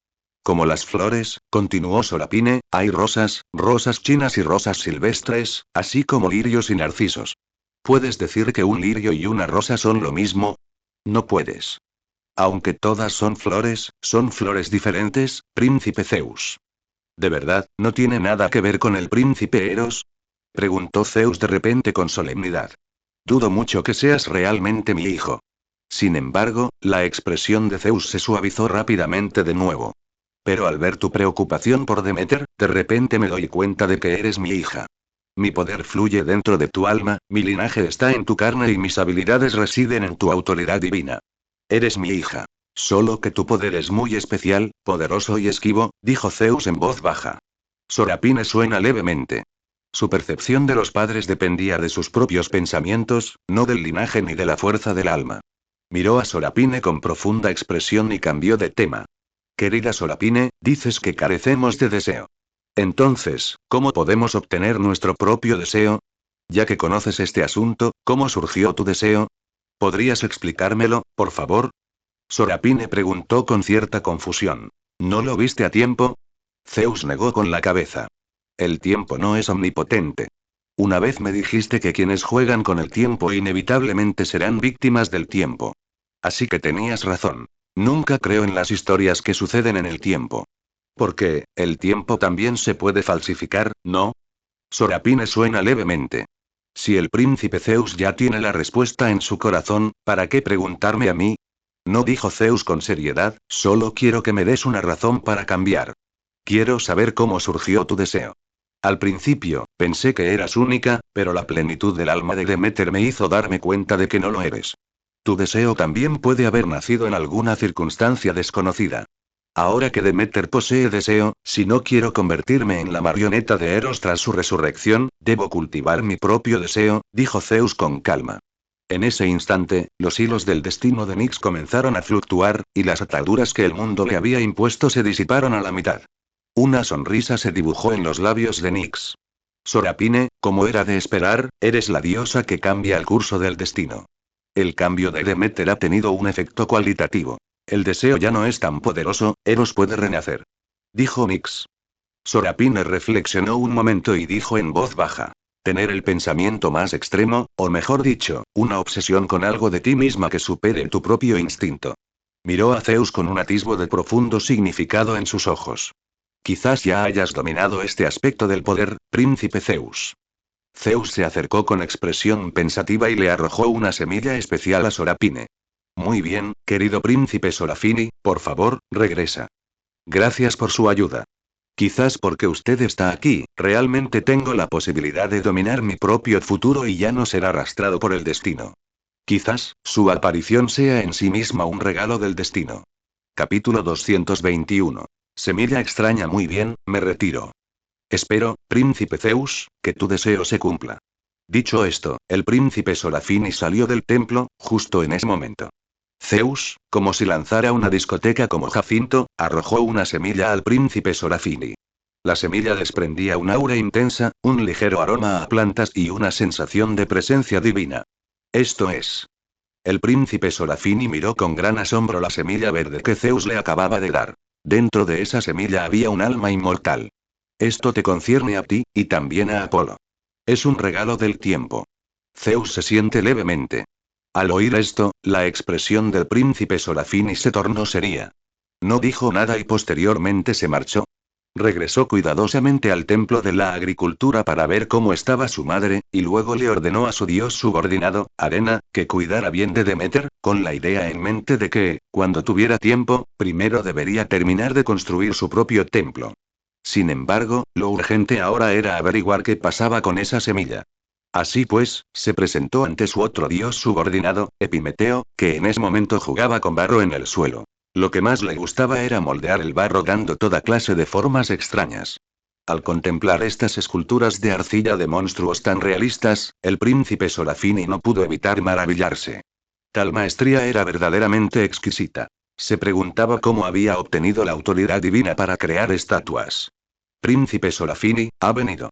Como las flores, continuó Sorapine, hay rosas, rosas chinas y rosas silvestres, así como lirios y narcisos. ¿Puedes decir que un lirio y una rosa son lo mismo? No puedes. Aunque todas son flores diferentes, príncipe Zeus. ¿De verdad, no tiene nada que ver con el príncipe Eros? Preguntó Zeus de repente con solemnidad. Dudo mucho que seas realmente mi hijo. Sin embargo, la expresión de Zeus se suavizó rápidamente de nuevo. Pero al ver tu preocupación por Demeter, de repente me doy cuenta de que eres mi hija. Mi poder fluye dentro de tu alma, mi linaje está en tu carne y mis habilidades residen en tu autoridad divina. Eres mi hija. Solo que tu poder es muy especial, poderoso y esquivo, dijo Zeus en voz baja. Sorapine suena levemente. Su percepción de los padres dependía de sus propios pensamientos, no del linaje ni de la fuerza del alma. Miró a Sorapine con profunda expresión y cambió de tema. Querida Sorapine, dices que carecemos de deseo. Entonces, ¿cómo podemos obtener nuestro propio deseo? Ya que conoces este asunto, ¿cómo surgió tu deseo? ¿Podrías explicármelo, por favor? Sorapine preguntó con cierta confusión. ¿No lo viste a tiempo? Zeus negó con la cabeza. El tiempo no es omnipotente. Una vez me dijiste que quienes juegan con el tiempo inevitablemente serán víctimas del tiempo. Así que tenías razón. Nunca creo en las historias que suceden en el tiempo. Porque, el tiempo también se puede falsificar, ¿no? Sorapine suena levemente. Si el príncipe Zeus ya tiene la respuesta en su corazón, ¿para qué preguntarme a mí? No, dijo Zeus con seriedad, solo quiero que me des una razón para cambiar. Quiero saber cómo surgió tu deseo. Al principio, pensé que eras única, pero la plenitud del alma de Demeter me hizo darme cuenta de que no lo eres. Tu deseo también puede haber nacido en alguna circunstancia desconocida. Ahora que Demeter posee deseo, si no quiero convertirme en la marioneta de Eros tras su resurrección, debo cultivar mi propio deseo, dijo Zeus con calma. En ese instante, los hilos del destino de Nyx comenzaron a fluctuar, y las ataduras que el mundo le había impuesto se disiparon a la mitad. Una sonrisa se dibujó en los labios de Nyx. Sorapine, como era de esperar, eres la diosa que cambia el curso del destino. El cambio de Demeter ha tenido un efecto cualitativo. El deseo ya no es tan poderoso, Eros puede renacer. Dijo Nyx. Sorapine reflexionó un momento y dijo en voz baja. Tener el pensamiento más extremo, o mejor dicho, una obsesión con algo de ti misma que supere tu propio instinto. Miró a Zeus con un atisbo de profundo significado en sus ojos. Quizás ya hayas dominado este aspecto del poder, príncipe Zeus. Zeus se acercó con expresión pensativa y le arrojó una semilla especial a Sorapine. Muy bien, querido príncipe Sorafini, por favor, regresa. Gracias por su ayuda. Quizás porque usted está aquí, realmente tengo la posibilidad de dominar mi propio futuro y ya no ser arrastrado por el destino. Quizás, su aparición sea en sí misma un regalo del destino. Capítulo 221. Semilla extraña. Muy bien, me retiro. Espero, príncipe Zeus, que tu deseo se cumpla. Dicho esto, el príncipe Sorafini salió del templo, justo en ese momento. Zeus, como si lanzara una discoteca como Jacinto, arrojó una semilla al príncipe Sorafini. La semilla desprendía un aura intensa, un ligero aroma a plantas y una sensación de presencia divina. Esto es. El príncipe Sorafini miró con gran asombro la semilla verde que Zeus le acababa de dar. Dentro de esa semilla había un alma inmortal. Esto te concierne a ti, y también a Apolo. Es un regalo del tiempo. Zeus se siente levemente. Al oír esto, la expresión del príncipe Sorafini se tornó seria. No dijo nada y posteriormente se marchó. Regresó cuidadosamente al templo de la agricultura para ver cómo estaba su madre, y luego le ordenó a su dios subordinado, Arena, que cuidara bien de Demeter, con la idea en mente de que, cuando tuviera tiempo, primero debería terminar de construir su propio templo. Sin embargo, lo urgente ahora era averiguar qué pasaba con esa semilla. Así pues, se presentó ante su otro dios subordinado, Epimeteo, que en ese momento jugaba con barro en el suelo. Lo que más le gustaba era moldear el barro dando toda clase de formas extrañas. Al contemplar estas esculturas de arcilla de monstruos tan realistas, el príncipe Sorafini no pudo evitar maravillarse. Tal maestría era verdaderamente exquisita. Se preguntaba cómo había obtenido la autoridad divina para crear estatuas. Príncipe Sorafini, ha venido.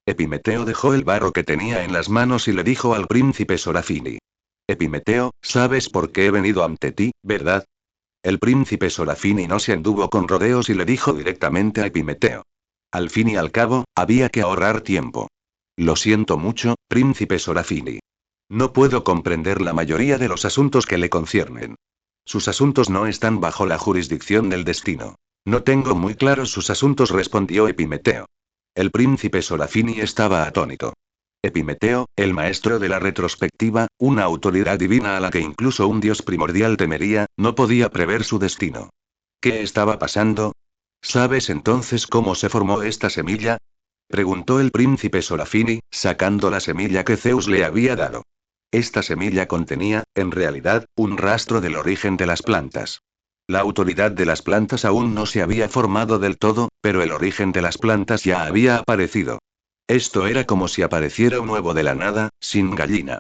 Epimeteo dejó el barro que tenía en las manos y le dijo al príncipe Sorafini. Epimeteo, sabes por qué he venido ante ti, ¿verdad? El príncipe Sorafini no se anduvo con rodeos y le dijo directamente a Epimeteo. Al fin y al cabo, había que ahorrar tiempo. Lo siento mucho, príncipe Sorafini. No puedo comprender la mayoría de los asuntos que le conciernen. Sus asuntos no están bajo la jurisdicción del destino. No tengo muy claros sus asuntos, respondió Epimeteo. El príncipe Sorafini estaba atónito. Epimeteo, el maestro de la retrospectiva, una autoridad divina a la que incluso un dios primordial temería, no podía prever su destino. ¿Qué estaba pasando? ¿Sabes entonces cómo se formó esta semilla? Preguntó el príncipe Sorafini, sacando la semilla que Zeus le había dado. Esta semilla contenía, en realidad, un rastro del origen de las plantas. La autoridad de las plantas aún no se había formado del todo, pero el origen de las plantas ya había aparecido. Esto era como si apareciera un huevo de la nada, sin gallina.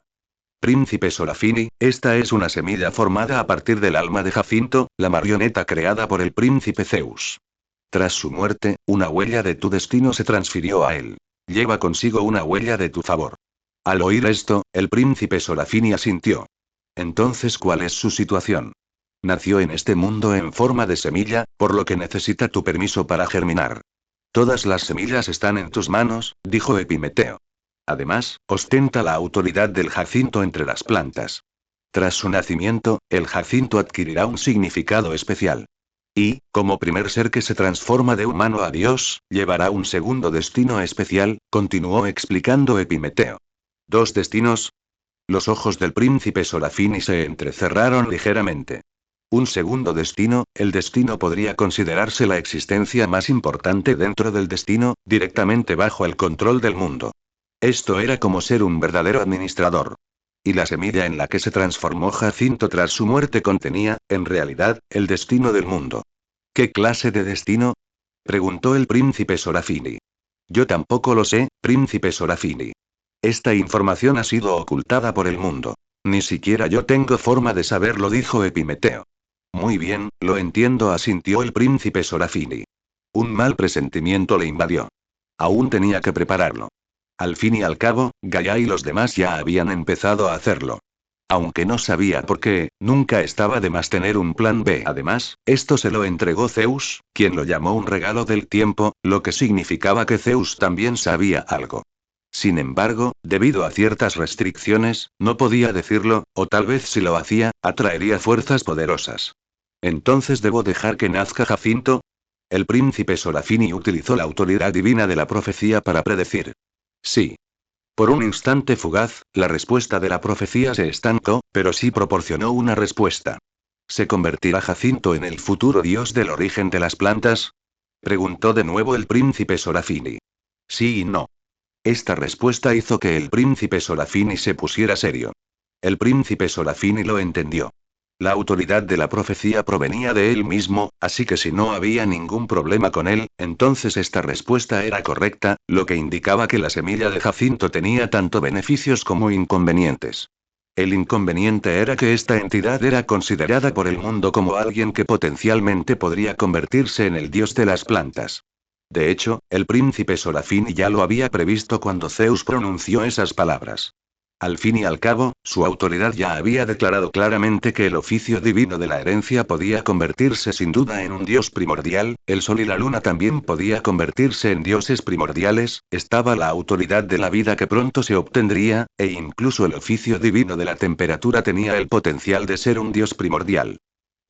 Príncipe Sorafini, esta es una semilla formada a partir del alma de Jacinto, la marioneta creada por el príncipe Zeus. Tras su muerte, una huella de tu destino se transfirió a él. Lleva consigo una huella de tu favor. Al oír esto, el príncipe Sorafini asintió. Entonces, ¿cuál es su situación? Nació en este mundo en forma de semilla, por lo que necesita tu permiso para germinar. Todas las semillas están en tus manos, dijo Epimeteo. Además, ostenta la autoridad del Jacinto entre las plantas. Tras su nacimiento, el Jacinto adquirirá un significado especial. Y, como primer ser que se transforma de humano a Dios, llevará un segundo destino especial, continuó explicando Epimeteo. ¿Dos destinos? Los ojos del príncipe Sorafini se entrecerraron ligeramente. Un segundo destino, el destino podría considerarse la existencia más importante dentro del destino, directamente bajo el control del mundo. Esto era como ser un verdadero administrador. Y la semilla en la que se transformó Jacinto tras su muerte contenía, en realidad, el destino del mundo. ¿Qué clase de destino? Preguntó el príncipe Sorafini. Yo tampoco lo sé, príncipe Sorafini. Esta información ha sido ocultada por el mundo. Ni siquiera yo tengo forma de saberlo, dijo Epimeteo. Muy bien, lo entiendo, asintió el príncipe Sorafini. Un mal presentimiento le invadió. Aún tenía que prepararlo. Al fin y al cabo, Gaia y los demás ya habían empezado a hacerlo. Aunque no sabía por qué, nunca estaba de más tener un plan B. Además, esto se lo entregó Zeus, quien lo llamó un regalo del tiempo, lo que significaba que Zeus también sabía algo. Sin embargo, debido a ciertas restricciones, no podía decirlo, o tal vez si lo hacía, atraería fuerzas poderosas. ¿Entonces debo dejar que nazca Jacinto? El príncipe Sorafini utilizó la autoridad divina de la profecía para predecir. Sí. Por un instante fugaz, la respuesta de la profecía se estancó, pero sí proporcionó una respuesta. ¿Se convertirá Jacinto en el futuro dios del origen de las plantas? Preguntó de nuevo el príncipe Sorafini. Sí y no. Esta respuesta hizo que el príncipe Sorafini se pusiera serio. El príncipe Sorafini lo entendió. La autoridad de la profecía provenía de él mismo, así que si no había ningún problema con él, entonces esta respuesta era correcta, lo que indicaba que la semilla de Jacinto tenía tanto beneficios como inconvenientes. El inconveniente era que esta entidad era considerada por el mundo como alguien que potencialmente podría convertirse en el dios de las plantas. De hecho, el príncipe Sorafini ya lo había previsto cuando Zeus pronunció esas palabras. Al fin y al cabo, su autoridad ya había declarado claramente que el oficio divino de la herencia podía convertirse sin duda en un dios primordial, el sol y la luna también podía convertirse en dioses primordiales, estaba la autoridad de la vida que pronto se obtendría, e incluso el oficio divino de la temperatura tenía el potencial de ser un dios primordial.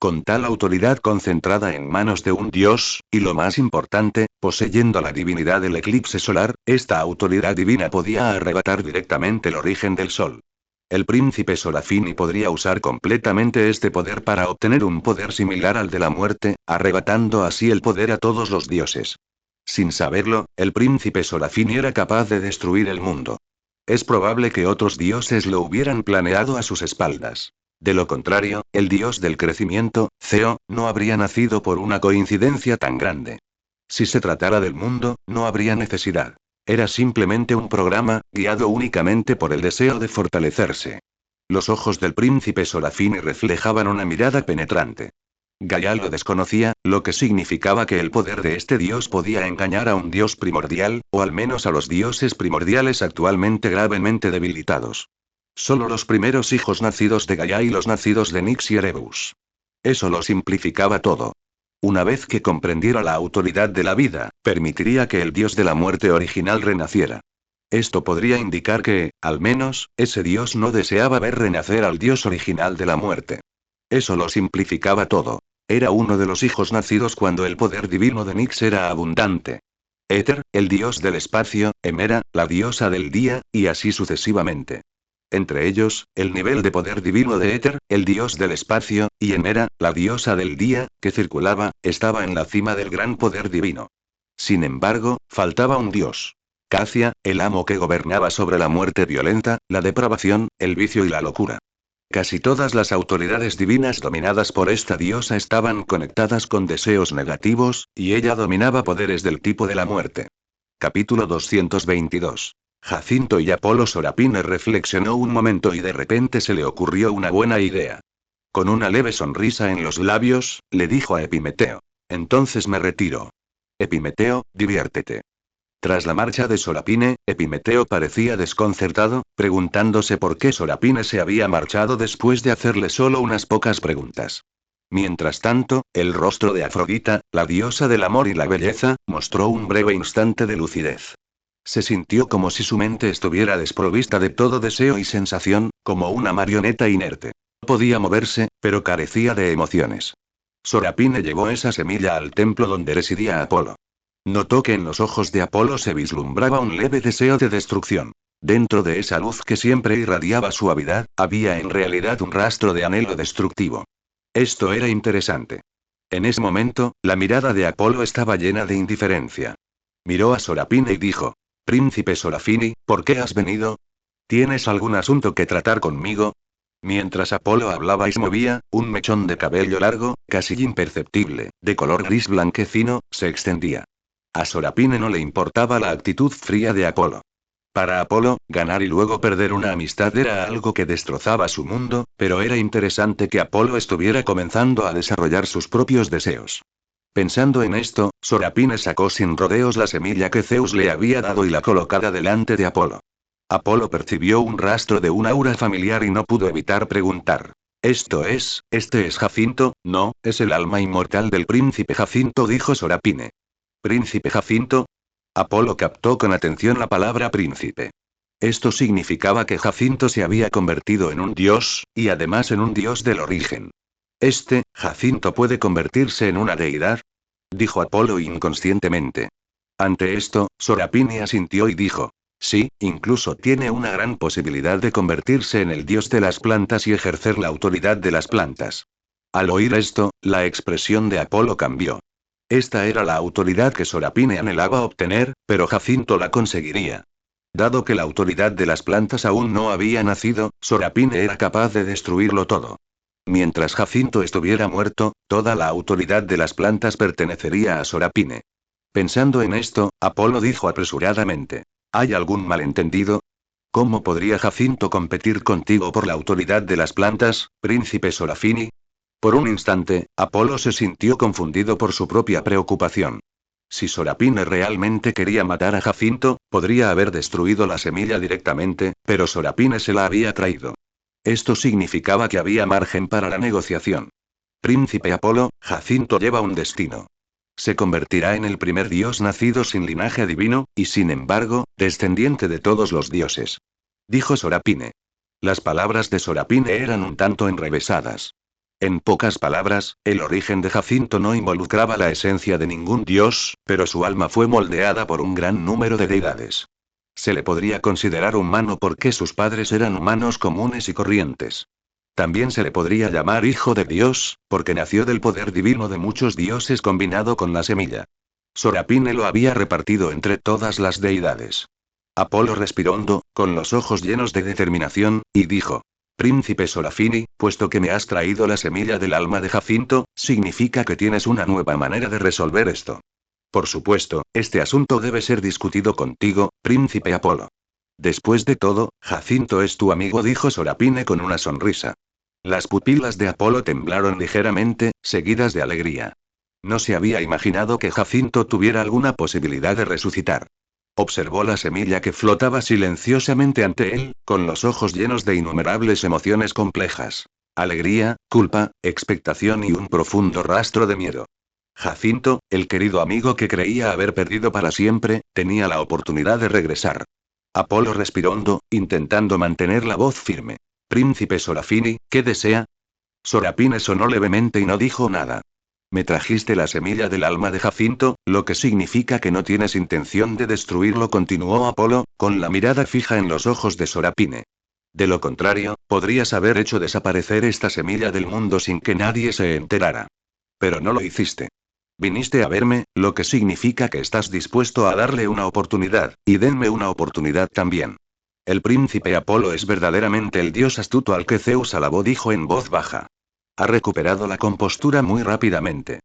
Con tal autoridad concentrada en manos de un dios, y lo más importante, poseyendo la divinidad del eclipse solar, esta autoridad divina podía arrebatar directamente el origen del sol. El príncipe Sorafini podría usar completamente este poder para obtener un poder similar al de la muerte, arrebatando así el poder a todos los dioses. Sin saberlo, el príncipe Sorafini era capaz de destruir el mundo. Es probable que otros dioses lo hubieran planeado a sus espaldas. De lo contrario, el dios del crecimiento, Zeo, no habría nacido por una coincidencia tan grande. Si se tratara del mundo, no habría necesidad. Era simplemente un programa, guiado únicamente por el deseo de fortalecerse. Los ojos del príncipe Sorafini reflejaban una mirada penetrante. Gaia lo desconocía, lo que significaba que el poder de este dios podía engañar a un dios primordial, o al menos a los dioses primordiales actualmente gravemente debilitados. Solo los primeros hijos nacidos de Gaia y los nacidos de Nix y Erebus. Eso lo simplificaba todo. Una vez que comprendiera la autoridad de la vida, permitiría que el dios de la muerte original renaciera. Esto podría indicar que, al menos, ese dios no deseaba ver renacer al dios original de la muerte. Eso lo simplificaba todo. Era uno de los hijos nacidos cuando el poder divino de Nix era abundante. Éter, el dios del espacio, Hemera, la diosa del día, y así sucesivamente. Entre ellos, el nivel de poder divino de Éter, el dios del espacio, y Hemera, la diosa del día, que circulaba, estaba en la cima del gran poder divino. Sin embargo, faltaba un dios. Cacia, el amo que gobernaba sobre la muerte violenta, la depravación, el vicio y la locura. Casi todas las autoridades divinas dominadas por esta diosa estaban conectadas con deseos negativos, y ella dominaba poderes del tipo de la muerte. Capítulo 222. Jacinto y Apolo. Sorapine reflexionó un momento y de repente se le ocurrió una buena idea. Con una leve sonrisa en los labios, le dijo a Epimeteo. Entonces me retiro. Epimeteo, diviértete. Tras la marcha de Sorapine, Epimeteo parecía desconcertado, preguntándose por qué Sorapine se había marchado después de hacerle solo unas pocas preguntas. Mientras tanto, el rostro de Afrodita, la diosa del amor y la belleza, mostró un breve instante de lucidez. Se sintió como si su mente estuviera desprovista de todo deseo y sensación, como una marioneta inerte. No podía moverse, pero carecía de emociones. Sorapine llevó esa semilla al templo donde residía Apolo. Notó que en los ojos de Apolo se vislumbraba un leve deseo de destrucción. Dentro de esa luz que siempre irradiaba suavidad, había en realidad un rastro de anhelo destructivo. Esto era interesante. En ese momento, la mirada de Apolo estaba llena de indiferencia. Miró a Sorapine y dijo: Príncipe Sorafini, ¿por qué has venido? ¿Tienes algún asunto que tratar conmigo? Mientras Apolo hablaba y se movía, un mechón de cabello largo, casi imperceptible, de color gris blanquecino, se extendía. A Sorapine no le importaba la actitud fría de Apolo. Para Apolo, ganar y luego perder una amistad era algo que destrozaba su mundo, pero era interesante que Apolo estuviera comenzando a desarrollar sus propios deseos. Pensando en esto, Sorapine sacó sin rodeos la semilla que Zeus le había dado y la colocada delante de Apolo. Apolo percibió un rastro de un aura familiar y no pudo evitar preguntar. Este es Jacinto, no, es el alma inmortal del príncipe Jacinto, dijo Sorapine. ¿Príncipe Jacinto? Apolo captó con atención la palabra príncipe. Esto significaba que Jacinto se había convertido en un dios, y además en un dios del origen. ¿Jacinto puede convertirse en una deidad? Dijo Apolo inconscientemente. Ante esto, Sorapine asintió y dijo: sí, incluso tiene una gran posibilidad de convertirse en el dios de las plantas y ejercer la autoridad de las plantas. Al oír esto, la expresión de Apolo cambió. Esta era la autoridad que Sorapine anhelaba obtener, pero Jacinto la conseguiría. Dado que la autoridad de las plantas aún no había nacido, Sorapine era capaz de destruirlo todo. Mientras Jacinto estuviera muerto, toda la autoridad de las plantas pertenecería a Sorapine. Pensando en esto, Apolo dijo apresuradamente: ¿hay algún malentendido? ¿Cómo podría Jacinto competir contigo por la autoridad de las plantas, príncipe Sorafini? Por un instante, Apolo se sintió confundido por su propia preocupación. Si Sorapine realmente quería matar a Jacinto, podría haber destruido la semilla directamente, pero Sorapine se la había traído. Esto significaba que había margen para la negociación. Príncipe Apolo, Jacinto lleva un destino. Se convertirá en el primer dios nacido sin linaje divino, y sin embargo, descendiente de todos los dioses. Dijo Sorapine. Las palabras de Sorapine eran un tanto enrevesadas. En pocas palabras, el origen de Jacinto no involucraba la esencia de ningún dios, pero su alma fue moldeada por un gran número de deidades. Se le podría considerar humano porque sus padres eran humanos comunes y corrientes. También se le podría llamar hijo de Dios, porque nació del poder divino de muchos dioses combinado con la semilla. Sorapine lo había repartido entre todas las deidades. Apolo respiró hondo, con los ojos llenos de determinación, y dijo: Príncipe Sorafini, puesto que me has traído la semilla del alma de Jacinto, significa que tienes una nueva manera de resolver esto. Por supuesto, este asunto debe ser discutido contigo, príncipe Apolo. Después de todo, Jacinto es tu amigo, dijo Sorapine con una sonrisa. Las pupilas de Apolo temblaron ligeramente, seguidas de alegría. No se había imaginado que Jacinto tuviera alguna posibilidad de resucitar. Observó la semilla que flotaba silenciosamente ante él, con los ojos llenos de innumerables emociones complejas. Alegría, culpa, expectación y un profundo rastro de miedo. Jacinto, el querido amigo que creía haber perdido para siempre, tenía la oportunidad de regresar. Apolo respiró hondo, intentando mantener la voz firme. Príncipe Sorafini, ¿qué desea? Sorapine sonó levemente y no dijo nada. Me trajiste la semilla del alma de Jacinto, lo que significa que no tienes intención de destruirlo, continuó Apolo, con la mirada fija en los ojos de Sorapine. De lo contrario, podrías haber hecho desaparecer esta semilla del mundo sin que nadie se enterara. Pero no lo hiciste. Viniste a verme, lo que significa que estás dispuesto a darle una oportunidad, y denme una oportunidad también. El príncipe Apolo es verdaderamente el dios astuto al que Zeus alabó, dijo en voz baja. Ha recuperado la compostura muy rápidamente.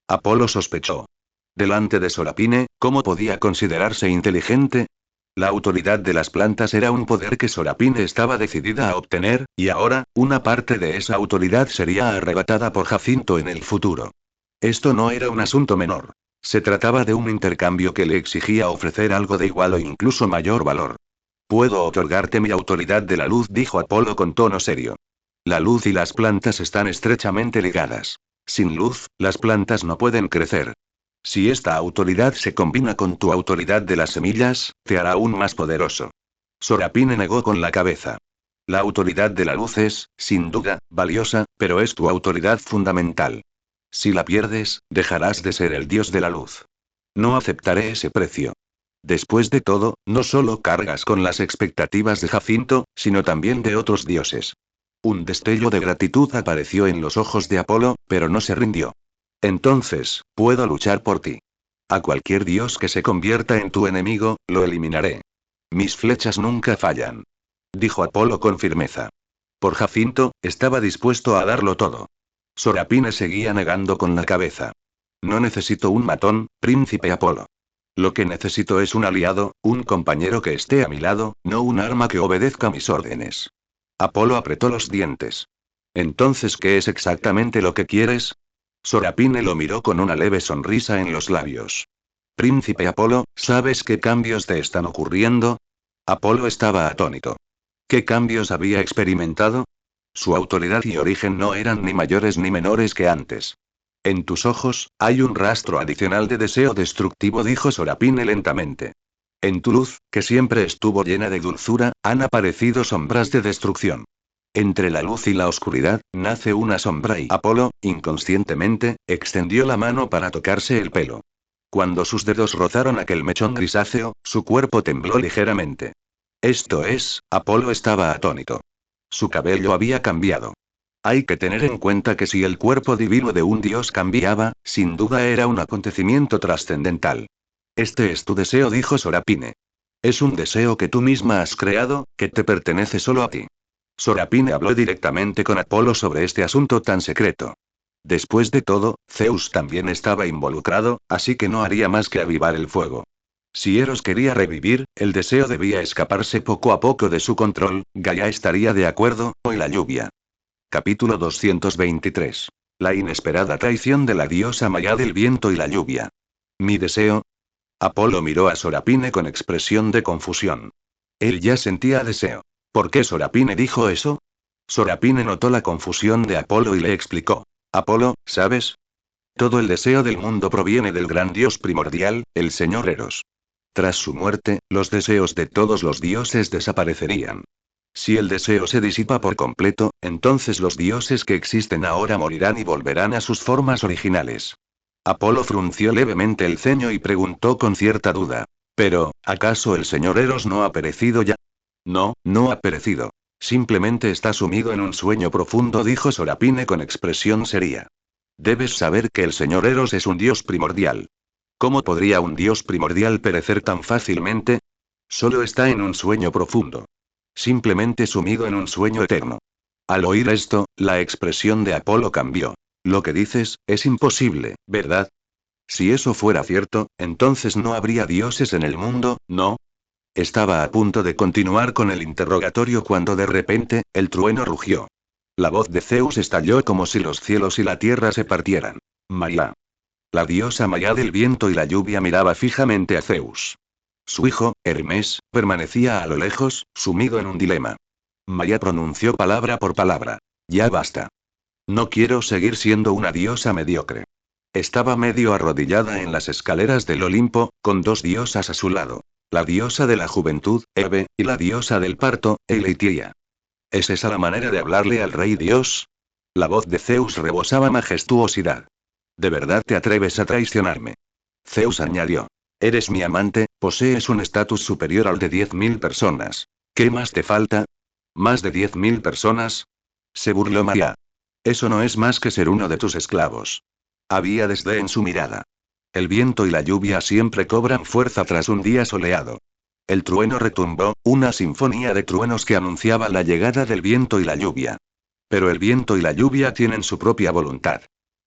Apolo sospechó. Delante de Sorapine, ¿cómo podía considerarse inteligente? La autoridad de las plantas era un poder que Sorapine estaba decidida a obtener, y ahora, una parte de esa autoridad sería arrebatada por Jacinto en el futuro. Esto no era un asunto menor. Se trataba de un intercambio que le exigía ofrecer algo de igual o incluso mayor valor. Puedo otorgarte mi autoridad de la luz, dijo Apolo con tono serio. La luz y las plantas están estrechamente ligadas. Sin luz, las plantas no pueden crecer. Si esta autoridad se combina con tu autoridad de las semillas, te hará aún más poderoso. Sorapine negó con la cabeza. La autoridad de la luz es, sin duda, valiosa, pero es tu autoridad fundamental. Si la pierdes, dejarás de ser el dios de la luz. No aceptaré ese precio. Después de todo, no solo cargas con las expectativas de Jacinto, sino también de otros dioses. Un destello de gratitud apareció en los ojos de Apolo, pero no se rindió. Entonces, puedo luchar por ti. A cualquier dios que se convierta en tu enemigo, lo eliminaré. Mis flechas nunca fallan. Dijo Apolo con firmeza. Por Jacinto, estaba dispuesto a darlo todo. Sorapine seguía negando con la cabeza. No necesito un matón, príncipe Apolo. Lo que necesito es un aliado, un compañero que esté a mi lado, no un arma que obedezca mis órdenes. Apolo apretó los dientes. Entonces, ¿qué es exactamente lo que quieres? Sorapine lo miró con una leve sonrisa en los labios. Príncipe Apolo, ¿sabes qué cambios te están ocurriendo? Apolo estaba atónito. ¿Qué cambios había experimentado? Su autoridad y origen no eran ni mayores ni menores que antes. En tus ojos, hay un rastro adicional de deseo destructivo, dijo Sorapine lentamente. En tu luz, que siempre estuvo llena de dulzura, han aparecido sombras de destrucción. Entre la luz y la oscuridad, nace una sombra y Apolo, inconscientemente, extendió la mano para tocarse el pelo. Cuando sus dedos rozaron aquel mechón grisáceo, su cuerpo tembló ligeramente. Esto es, Apolo estaba atónito. Su cabello había cambiado. Hay que tener en cuenta que si el cuerpo divino de un dios cambiaba, sin duda era un acontecimiento trascendental. Este es tu deseo, dijo Sorapine. Es un deseo que tú misma has creado, que te pertenece solo a ti. Sorapine habló directamente con Apolo sobre este asunto tan secreto. Después de todo, Zeus también estaba involucrado, así que no haría más que avivar el fuego. Si Eros quería revivir, el deseo debía escaparse poco a poco de su control, Gaia estaría de acuerdo, y la lluvia. Capítulo 223. La inesperada traición de la diosa Maya del viento y la lluvia. Mi deseo. Apolo miró a Sorapine con expresión de confusión. Él ya sentía deseo. ¿Por qué Sorapine dijo eso? Sorapine notó la confusión de Apolo y le explicó. Apolo, ¿sabes? Todo el deseo del mundo proviene del gran dios primordial, el señor Eros. Tras su muerte, los deseos de todos los dioses desaparecerían. Si el deseo se disipa por completo, entonces los dioses que existen ahora morirán y volverán a sus formas originales. Apolo frunció levemente el ceño y preguntó con cierta duda. Pero, ¿acaso el señor Eros no ha perecido ya? No, no ha perecido. Simplemente está sumido en un sueño profundo, dijo Sorapine con expresión seria. Debes saber que el señor Eros es un dios primordial. ¿Cómo podría un dios primordial perecer tan fácilmente? Solo está en un sueño profundo. Simplemente sumido en un sueño eterno. Al oír esto, la expresión de Apolo cambió. Lo que dices, es imposible, ¿verdad? Si eso fuera cierto, entonces no habría dioses en el mundo, ¿no? Estaba a punto de continuar con el interrogatorio cuando de repente, el trueno rugió. La voz de Zeus estalló como si los cielos y la tierra se partieran. Maya. La diosa Maya del viento y la lluvia miraba fijamente a Zeus. Su hijo, Hermes, permanecía a lo lejos, sumido en un dilema. Maya pronunció palabra por palabra. Ya basta. No quiero seguir siendo una diosa mediocre. Estaba medio arrodillada en las escaleras del Olimpo, con dos diosas a su lado. La diosa de la juventud, Hebe, y la diosa del parto, Eileithyia. ¿Es esa la manera de hablarle al rey dios? La voz de Zeus rebosaba majestuosidad. ¿De verdad te atreves a traicionarme? Zeus añadió. Eres mi amante, posees un estatus superior al de 10.000 personas. ¿Qué más te falta? ¿Más de 10.000 personas? Se burló Maya. Eso no es más que ser uno de tus esclavos. Había desdén en su mirada. El viento y la lluvia siempre cobran fuerza tras un día soleado. El trueno retumbó, una sinfonía de truenos que anunciaba la llegada del viento y la lluvia. Pero el viento y la lluvia tienen su propia voluntad.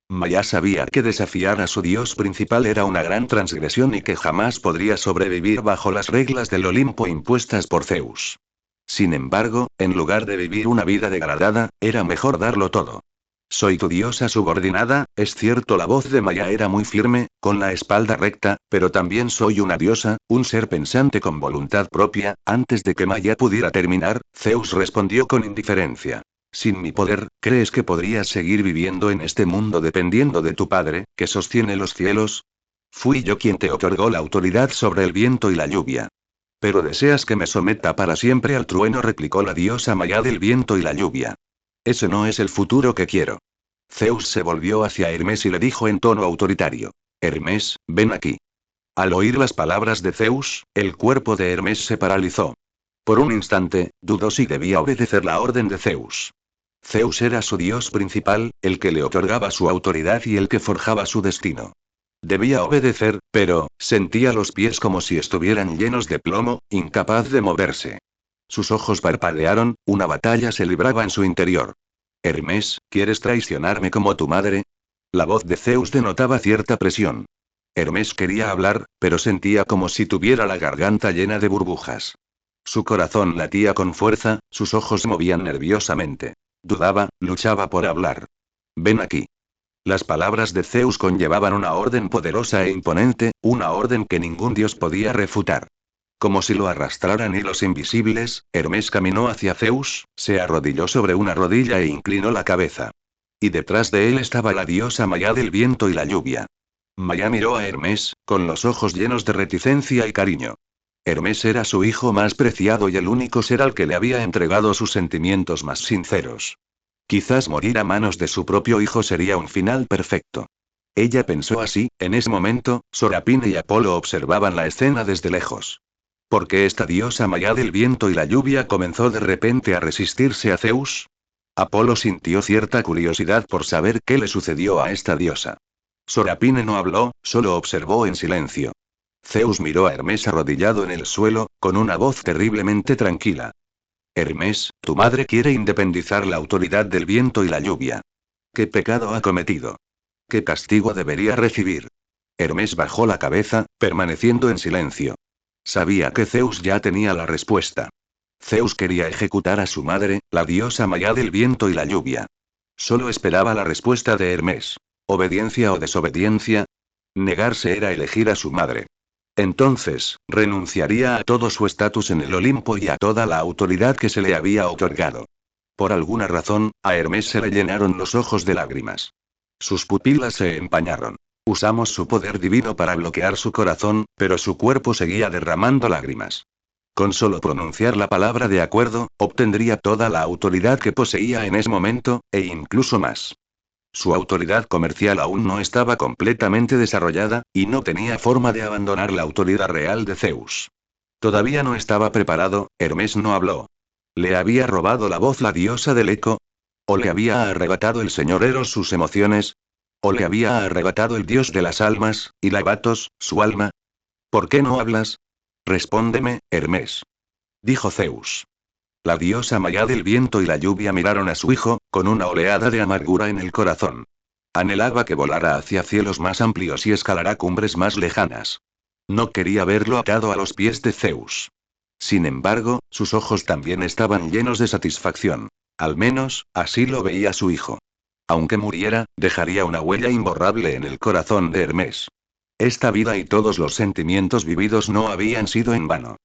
Maya sabía que desafiar a su dios principal era una gran transgresión y que jamás podría sobrevivir bajo las reglas del Olimpo impuestas por Zeus. Sin embargo, en lugar de vivir una vida degradada, era mejor darlo todo. Soy tu diosa subordinada, es cierto, la voz de Maya era muy firme, con la espalda recta, pero también soy una diosa, un ser pensante con voluntad propia. Antes de que Maya pudiera terminar, Zeus respondió con indiferencia. Sin mi poder, ¿crees que podrías seguir viviendo en este mundo dependiendo de tu padre, que sostiene los cielos? Fui yo quien te otorgó la autoridad sobre el viento y la lluvia. Pero deseas que me someta para siempre al trueno, replicó la diosa Maya del viento y la lluvia. Ese no es el futuro que quiero. Zeus se volvió hacia Hermes y le dijo en tono autoritario. Hermes, ven aquí. Al oír las palabras de Zeus, el cuerpo de Hermes se paralizó. Por un instante, dudó si debía obedecer la orden de Zeus. Zeus era su dios principal, el que le otorgaba su autoridad y el que forjaba su destino. Debía obedecer, pero, sentía los pies como si estuvieran llenos de plomo, incapaz de moverse. Sus ojos parpadearon, una batalla se libraba en su interior. Hermes, ¿quieres traicionarme como tu madre? La voz de Zeus denotaba cierta presión. Hermes quería hablar, pero sentía como si tuviera la garganta llena de burbujas. Su corazón latía con fuerza, sus ojos se movían nerviosamente. Dudaba, luchaba por hablar. Ven aquí. Las palabras de Zeus conllevaban una orden poderosa e imponente, una orden que ningún dios podía refutar. Como si lo arrastraran hilos invisibles, Hermes caminó hacia Zeus, se arrodilló sobre una rodilla e inclinó la cabeza. Y detrás de él estaba la diosa Maya del viento y la lluvia. Maya miró a Hermes, con los ojos llenos de reticencia y cariño. Hermes era su hijo más preciado y el único ser al que le había entregado sus sentimientos más sinceros. Quizás morir a manos de su propio hijo sería un final perfecto. Ella pensó así, en ese momento, Sorapine y Apolo observaban la escena desde lejos. ¿Por qué esta diosa Maya del viento y la lluvia comenzó de repente a resistirse a Zeus? Apolo sintió cierta curiosidad por saber qué le sucedió a esta diosa. Sorapine no habló, solo observó en silencio. Zeus miró a Hermes arrodillado en el suelo, con una voz terriblemente tranquila. Hermes, tu madre quiere independizar la autoridad del viento y la lluvia. ¿Qué pecado ha cometido? ¿Qué castigo debería recibir? Hermes bajó la cabeza, permaneciendo en silencio. Sabía que Zeus ya tenía la respuesta. Zeus quería ejecutar a su madre, la diosa Maya del viento y la lluvia. Solo esperaba la respuesta de Hermes. ¿Obediencia o desobediencia? Negarse era elegir a su madre. Entonces, renunciaría a todo su estatus en el Olimpo y a toda la autoridad que se le había otorgado. Por alguna razón, a Hermes se le llenaron los ojos de lágrimas. Sus pupilas se empañaron. Usamos su poder divino para bloquear su corazón, pero su cuerpo seguía derramando lágrimas. Con solo pronunciar la palabra de acuerdo, obtendría toda la autoridad que poseía en ese momento, e incluso más. Su autoridad comercial aún no estaba completamente desarrollada, y no tenía forma de abandonar la autoridad real de Zeus. Todavía no estaba preparado, Hermes no habló. ¿Le había robado la voz la diosa del eco? ¿O le había arrebatado el señor Eros sus emociones? ¿O le había arrebatado el dios de las almas, y Lavatos, su alma? ¿Por qué no hablas? Respóndeme, Hermes. Dijo Zeus. La diosa Maya del viento y la lluvia miraron a su hijo, con una oleada de amargura en el corazón. Anhelaba que volara hacia cielos más amplios y escalara cumbres más lejanas. No quería verlo atado a los pies de Zeus. Sin embargo, sus ojos también estaban llenos de satisfacción. Al menos, así lo veía su hijo. Aunque muriera, dejaría una huella imborrable en el corazón de Hermes. Esta vida y todos los sentimientos vividos no habían sido en vano.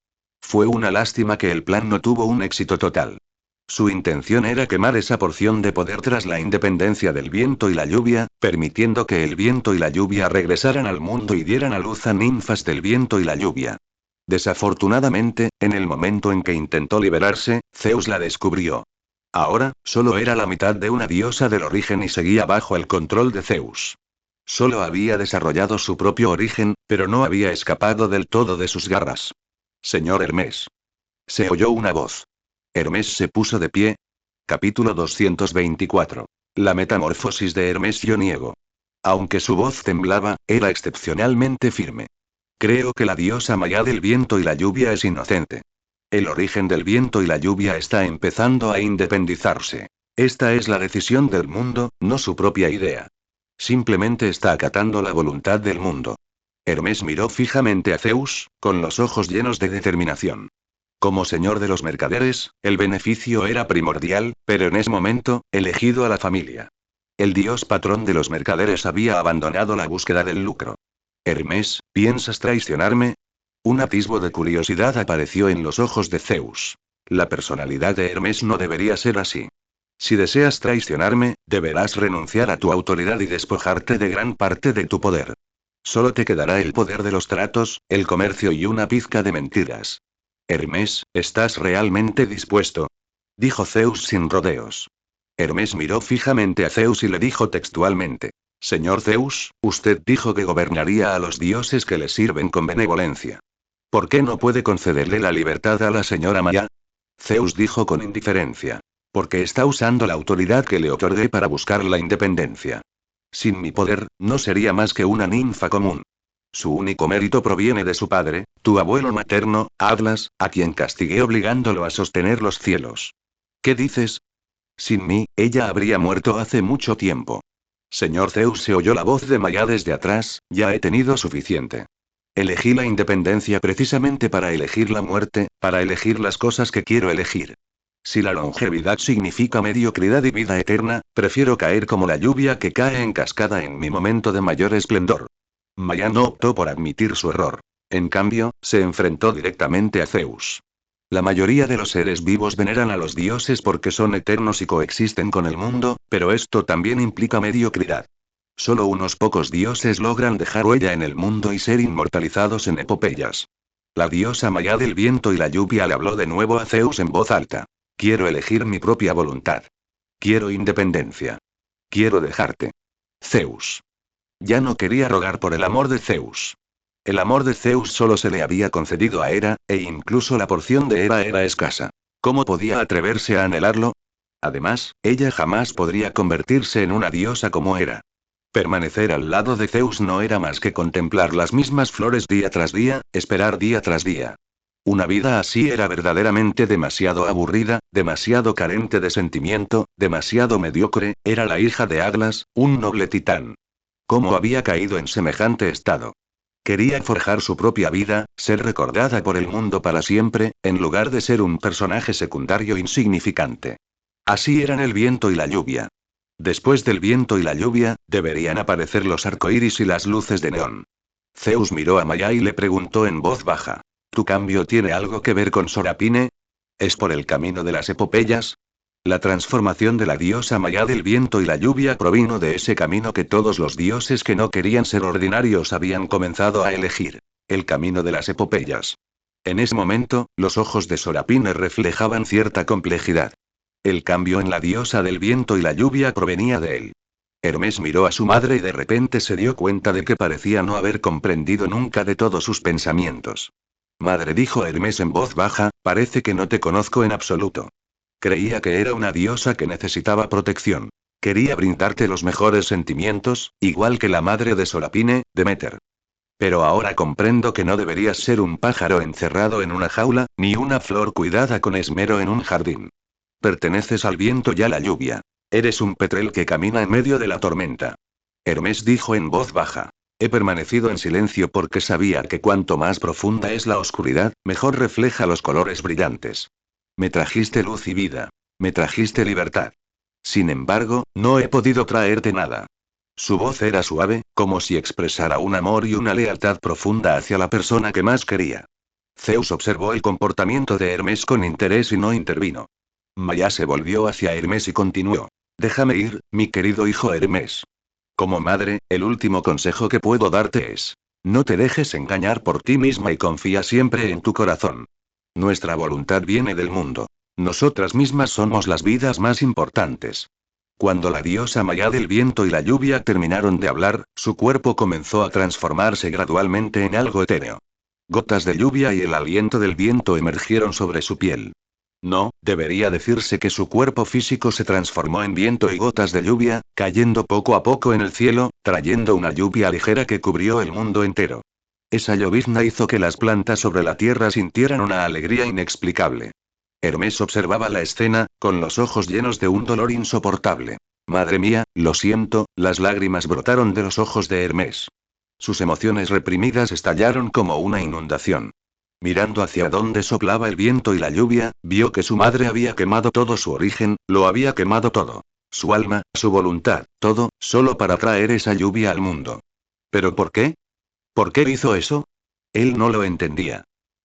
Fue una lástima que el plan no tuvo un éxito total. Su intención era quemar esa porción de poder tras la independencia del viento y la lluvia, permitiendo que el viento y la lluvia regresaran al mundo y dieran a luz a ninfas del viento y la lluvia. Desafortunadamente, en el momento en que intentó liberarse, Zeus la descubrió. Ahora, solo era la mitad de una diosa del origen y seguía bajo el control de Zeus. Solo había desarrollado su propio origen, pero no había escapado del todo de sus garras. Señor Hermes. Se oyó una voz. Hermes se puso de pie. Capítulo 224. La metamorfosis de Hermes Ioniego. Aunque su voz temblaba, era excepcionalmente firme. Creo que la diosa Maya del viento y la lluvia es inocente. El origen del viento y la lluvia está empezando a independizarse. Esta es la decisión del mundo, no su propia idea. Simplemente está acatando la voluntad del mundo. Hermes miró fijamente a Zeus, con los ojos llenos de determinación. Como señor de los mercaderes, el beneficio era primordial, pero en ese momento, elegido a la familia. El dios patrón de los mercaderes había abandonado la búsqueda del lucro. Hermes, ¿piensas traicionarme? Un atisbo de curiosidad apareció en los ojos de Zeus. La personalidad de Hermes no debería ser así. Si deseas traicionarme, deberás renunciar a tu autoridad y despojarte de gran parte de tu poder. Solo te quedará el poder de los tratos, el comercio y una pizca de mentiras. Hermes, ¿estás realmente dispuesto? Dijo Zeus sin rodeos. Hermes miró fijamente a Zeus y le dijo textualmente. Señor Zeus, usted dijo que gobernaría a los dioses que le sirven con benevolencia. ¿Por qué no puede concederle la libertad a la señora Maya? Zeus dijo con indiferencia. Porque está usando la autoridad que le otorgué para buscar la independencia. Sin mi poder, no sería más que una ninfa común. Su único mérito proviene de su padre, tu abuelo materno, Atlas, a quien castigué obligándolo a sostener los cielos. ¿Qué dices? Sin mí, ella habría muerto hace mucho tiempo. Señor Zeus, se oyó la voz de Maya desde atrás, ya he tenido suficiente. Elegí la independencia precisamente para elegir la muerte, para elegir las cosas que quiero elegir. Si la longevidad significa mediocridad y vida eterna, prefiero caer como la lluvia que cae en cascada en mi momento de mayor esplendor. Maya no optó por admitir su error. En cambio, se enfrentó directamente a Zeus. La mayoría de los seres vivos veneran a los dioses porque son eternos y coexisten con el mundo, pero esto también implica mediocridad. Solo unos pocos dioses logran dejar huella en el mundo y ser inmortalizados en epopeyas. La diosa Maya del viento y la lluvia le habló de nuevo a Zeus en voz alta. Quiero elegir mi propia voluntad. Quiero independencia. Quiero dejarte. Zeus. Ya no quería rogar por el amor de Zeus. El amor de Zeus solo se le había concedido a Hera, e incluso la porción de Hera era escasa. ¿Cómo podía atreverse a anhelarlo? Además, ella jamás podría convertirse en una diosa como Hera. Permanecer al lado de Zeus no era más que contemplar las mismas flores día tras día, esperar día tras día. Una vida así era verdaderamente demasiado aburrida, demasiado carente de sentimiento, demasiado mediocre. Era la hija de Atlas, un noble titán. ¿Cómo había caído en semejante estado? Quería forjar su propia vida, ser recordada por el mundo para siempre, en lugar de ser un personaje secundario insignificante. Así eran el viento y la lluvia. Después del viento y la lluvia, deberían aparecer los arcoíris y las luces de neón. Zeus miró a Maya y le preguntó en voz baja. ¿Tu cambio tiene algo que ver con Sorapine? ¿Es por el camino de las epopeyas? La transformación de la diosa Maya del viento y la lluvia provino de ese camino que todos los dioses que no querían ser ordinarios habían comenzado a elegir. El camino de las epopeyas. En ese momento, los ojos de Sorapine reflejaban cierta complejidad. El cambio en la diosa del viento y la lluvia provenía de él. Hermes miró a su madre y de repente se dio cuenta de que parecía no haber comprendido nunca de todos sus pensamientos. Madre, dijo Hermes en voz baja, parece que no te conozco en absoluto. Creía que era una diosa que necesitaba protección. Quería brindarte los mejores sentimientos, igual que la madre de Sorapine, Demeter. Pero ahora comprendo que no deberías ser un pájaro encerrado en una jaula, ni una flor cuidada con esmero en un jardín. Perteneces al viento y a la lluvia. Eres un petrel que camina en medio de la tormenta. Hermes dijo en voz baja. He permanecido en silencio porque sabía que cuanto más profunda es la oscuridad, mejor refleja los colores brillantes. Me trajiste luz y vida. Me trajiste libertad. Sin embargo, no he podido traerte nada. Su voz era suave, como si expresara un amor y una lealtad profunda hacia la persona que más quería. Zeus observó el comportamiento de Hermes con interés y no intervino. Maya se volvió hacia Hermes y continuó. Déjame ir, mi querido hijo Hermes. Como madre, el último consejo que puedo darte es: no te dejes engañar por ti misma y confía siempre en tu corazón. Nuestra voluntad viene del mundo. Nosotras mismas somos las vidas más importantes. Cuando la diosa Maya del viento y la lluvia terminaron de hablar, su cuerpo comenzó a transformarse gradualmente en algo etéreo. Gotas de lluvia y el aliento del viento emergieron sobre su piel. No, debería decirse que su cuerpo físico se transformó en viento y gotas de lluvia, cayendo poco a poco en el cielo, trayendo una lluvia ligera que cubrió el mundo entero. Esa llovizna hizo que las plantas sobre la tierra sintieran una alegría inexplicable. Hermes observaba la escena, con los ojos llenos de un dolor insoportable. Madre mía, lo siento, las lágrimas brotaron de los ojos de Hermes. Sus emociones reprimidas estallaron como una inundación. Mirando hacia donde soplaba el viento y la lluvia, vio que su madre había quemado todo su origen, lo había quemado todo. Su alma, su voluntad, todo, solo para traer esa lluvia al mundo. ¿Pero por qué? ¿Por qué hizo eso? Él no lo entendía.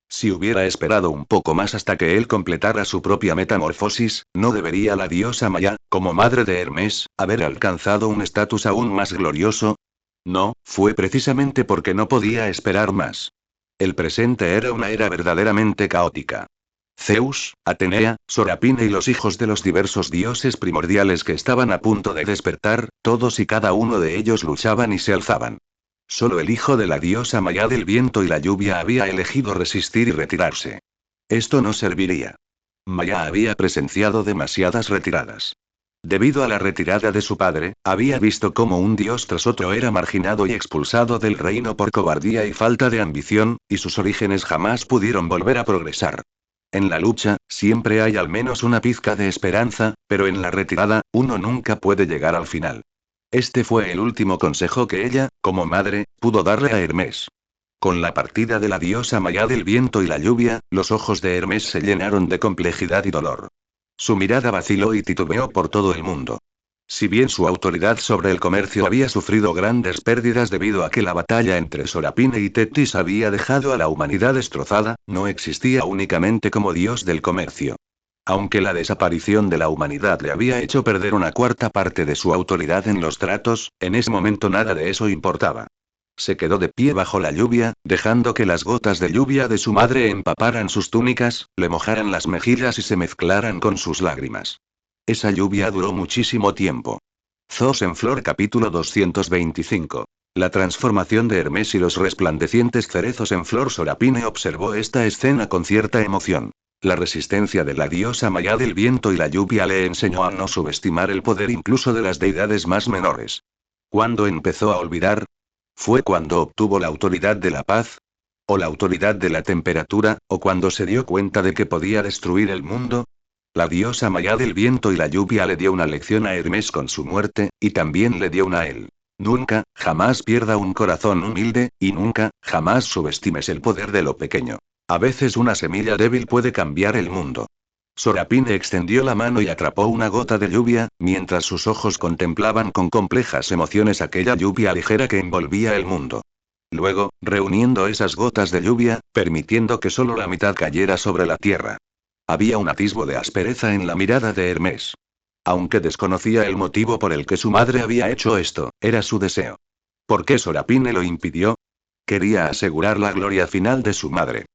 Si hubiera esperado un poco más hasta que él completara su propia metamorfosis, ¿no debería la diosa Maya, como madre de Hermes, haber alcanzado un estatus aún más glorioso? No, fue precisamente porque no podía esperar más. El presente era una era verdaderamente caótica. Zeus, Atenea, Sorapine y los hijos de los diversos dioses primordiales que estaban a punto de despertar, todos y cada uno de ellos luchaban y se alzaban. Solo el hijo de la diosa Maya del viento y la lluvia había elegido resistir y retirarse. Esto no serviría. Maya había presenciado demasiadas retiradas. Debido a la retirada de su padre, había visto cómo un dios tras otro era marginado y expulsado del reino por cobardía y falta de ambición, y sus orígenes jamás pudieron volver a progresar. En la lucha, siempre hay al menos una pizca de esperanza, pero en la retirada, uno nunca puede llegar al final. Este fue el último consejo que ella, como madre, pudo darle a Hermes. Con la partida de la diosa Maya del viento y la lluvia, los ojos de Hermes se llenaron de complejidad y dolor. Su mirada vaciló y titubeó por todo el mundo. Si bien su autoridad sobre el comercio había sufrido grandes pérdidas debido a que la batalla entre Sorapine y Tetis había dejado a la humanidad destrozada, no existía únicamente como dios del comercio. Aunque la desaparición de la humanidad le había hecho perder una cuarta parte de su autoridad en los tratos, en ese momento nada de eso importaba. Se quedó de pie bajo la lluvia, dejando que las gotas de lluvia de su madre empaparan sus túnicas, le mojaran las mejillas y se mezclaran con sus lágrimas. Esa lluvia duró muchísimo tiempo. Zoos en Flor capítulo 225. La transformación de Hermes y los resplandecientes cerezos en flor. Sorapine observó esta escena con cierta emoción. La resistencia de la diosa Maya del viento y la lluvia le enseñó a no subestimar el poder incluso de las deidades más menores. ¿Cuándo empezó a olvidar? ¿Fue cuando obtuvo la autoridad de la paz? ¿O la autoridad de la temperatura? ¿O cuando se dio cuenta de que podía destruir el mundo? La diosa Maya del viento y la lluvia le dio una lección a Hermes con su muerte, y también le dio una a él. Nunca, jamás pierda un corazón humilde, y nunca, jamás subestimes el poder de lo pequeño. A veces una semilla débil puede cambiar el mundo. Sorapine extendió la mano y atrapó una gota de lluvia, mientras sus ojos contemplaban con complejas emociones aquella lluvia ligera que envolvía el mundo. Luego, reuniendo esas gotas de lluvia, permitiendo que solo la mitad cayera sobre la tierra. Había un atisbo de aspereza en la mirada de Hermes. Aunque desconocía el motivo por el que su madre había hecho esto, era su deseo. ¿Por qué Sorapine lo impidió? Quería asegurar la gloria final de su madre.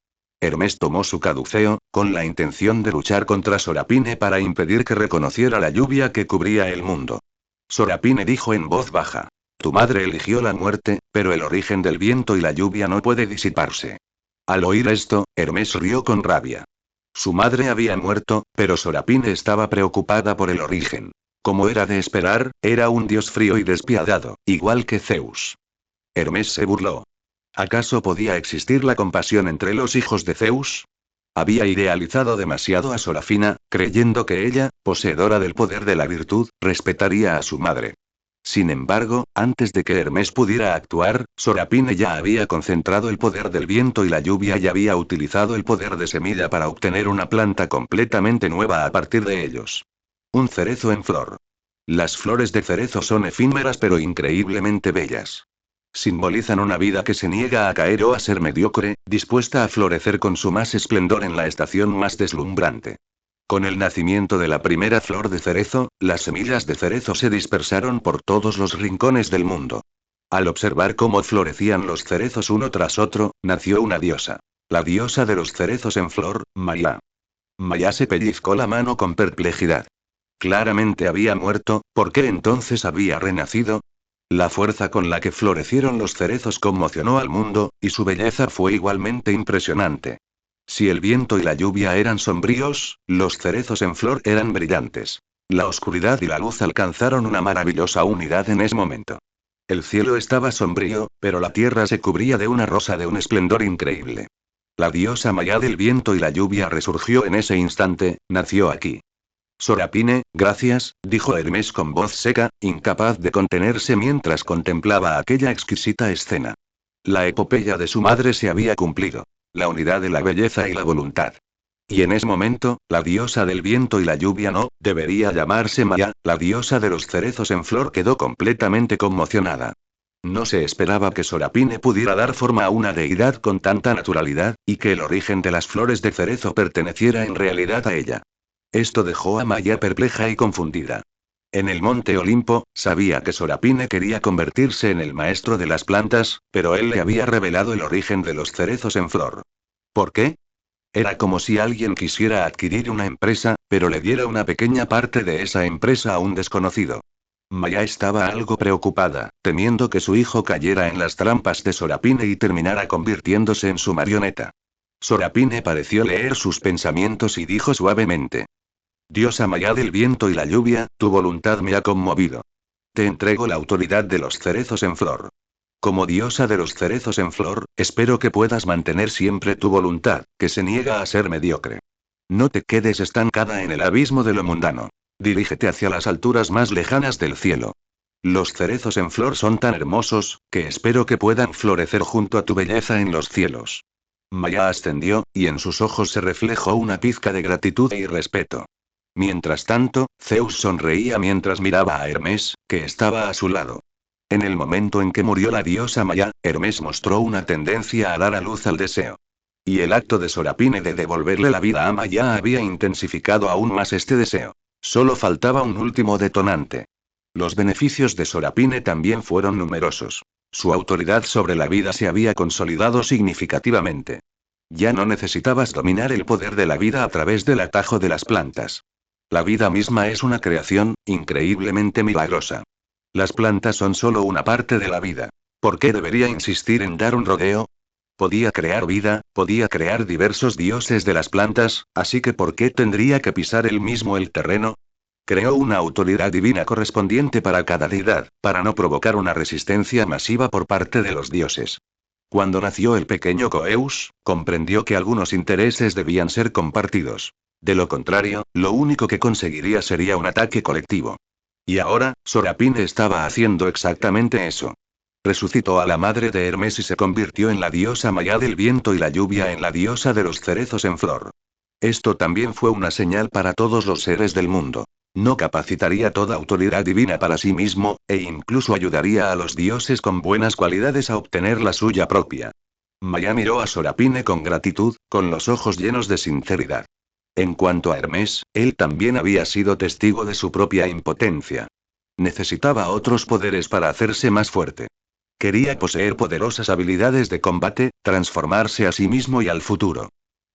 Hermes tomó su caduceo, con la intención de luchar contra Sorapine para impedir que reconociera la lluvia que cubría el mundo. Sorapine dijo en voz baja. Tu madre eligió la muerte, pero el origen del viento y la lluvia no puede disiparse. Al oír esto, Hermes rió con rabia. Su madre había muerto, pero Sorapine estaba preocupada por el origen. Como era de esperar, era un dios frío y despiadado, igual que Zeus. Hermes se burló. ¿Acaso podía existir la compasión entre los hijos de Zeus? Había idealizado demasiado a Sorafina, creyendo que ella, poseedora del poder de la virtud, respetaría a su madre. Sin embargo, antes de que Hermes pudiera actuar, Sorapine ya había concentrado el poder del viento y la lluvia y había utilizado el poder de semilla para obtener una planta completamente nueva a partir de ellos. Un cerezo en flor. Las flores de cerezo son efímeras pero increíblemente bellas. Simbolizan una vida que se niega a caer o a ser mediocre, dispuesta a florecer con su más esplendor en la estación más deslumbrante. Con el nacimiento de la primera flor de cerezo, las semillas de cerezo se dispersaron por todos los rincones del mundo. Al observar cómo florecían los cerezos uno tras otro, nació una diosa. La diosa de los cerezos en flor, Maya. Maya se pellizcó la mano con perplejidad. Claramente había muerto, ¿por qué entonces había renacido? La fuerza con la que florecieron los cerezos conmocionó al mundo, y su belleza fue igualmente impresionante. Si el viento y la lluvia eran sombríos, los cerezos en flor eran brillantes. La oscuridad y la luz alcanzaron una maravillosa unidad en ese momento. El cielo estaba sombrío, pero la tierra se cubría de una rosa de un esplendor increíble. La diosa Maya del viento y la lluvia resurgió en ese instante, nació aquí. Sorapine, gracias, dijo Hermes con voz seca, incapaz de contenerse mientras contemplaba aquella exquisita escena. La epopeya de su madre se había cumplido. La unidad de la belleza y la voluntad. Y en ese momento, la diosa del viento y la lluvia no, debería llamarse Maya, la diosa de los cerezos en flor quedó completamente conmocionada. No se esperaba que Sorapine pudiera dar forma a una deidad con tanta naturalidad, y que el origen de las flores de cerezo perteneciera en realidad a ella. Esto dejó a Maya perpleja y confundida. En el monte Olimpo, sabía que Sorapine quería convertirse en el maestro de las plantas, pero él le había revelado el origen de los cerezos en flor. ¿Por qué? Era como si alguien quisiera adquirir una empresa, pero le diera una pequeña parte de esa empresa a un desconocido. Maya estaba algo preocupada, temiendo que su hijo cayera en las trampas de Sorapine y terminara convirtiéndose en su marioneta. Sorapine pareció leer sus pensamientos y dijo suavemente. Diosa Maya del viento y la lluvia, tu voluntad me ha conmovido. Te entrego la autoridad de los cerezos en flor. Como diosa de los cerezos en flor, espero que puedas mantener siempre tu voluntad, que se niega a ser mediocre. No te quedes estancada en el abismo de lo mundano. Dirígete hacia las alturas más lejanas del cielo. Los cerezos en flor son tan hermosos, que espero que puedan florecer junto a tu belleza en los cielos. Maya ascendió, y en sus ojos se reflejó una pizca de gratitud y respeto. Mientras tanto, Zeus sonreía mientras miraba a Hermes, que estaba a su lado. En el momento en que murió la diosa Maya, Hermes mostró una tendencia a dar a luz al deseo. Y el acto de Sorapine de devolverle la vida a Maya había intensificado aún más este deseo. Solo faltaba un último detonante. Los beneficios de Sorapine también fueron numerosos. Su autoridad sobre la vida se había consolidado significativamente. Ya no necesitabas dominar el poder de la vida a través del atajo de las plantas. La vida misma es una creación, increíblemente milagrosa. Las plantas son solo una parte de la vida. ¿Por qué debería insistir en dar un rodeo? Podía crear vida, podía crear diversos dioses de las plantas, así que ¿por qué tendría que pisar él mismo el terreno? Creó una autoridad divina correspondiente para cada deidad, para no provocar una resistencia masiva por parte de los dioses. Cuando nació el pequeño Coeus, comprendió que algunos intereses debían ser compartidos. De lo contrario, lo único que conseguiría sería un ataque colectivo. Y ahora, Sorapine estaba haciendo exactamente eso. Resucitó a la madre de Hermes y se convirtió en la diosa Maya del viento y la lluvia en la diosa de los cerezos en flor. Esto también fue una señal para todos los seres del mundo. No capacitaría toda autoridad divina para sí mismo, e incluso ayudaría a los dioses con buenas cualidades a obtener la suya propia. Maya miró a Sorapine con gratitud, con los ojos llenos de sinceridad. En cuanto a Hermes, él también había sido testigo de su propia impotencia. Necesitaba otros poderes para hacerse más fuerte. Quería poseer poderosas habilidades de combate, transformarse a sí mismo y al futuro.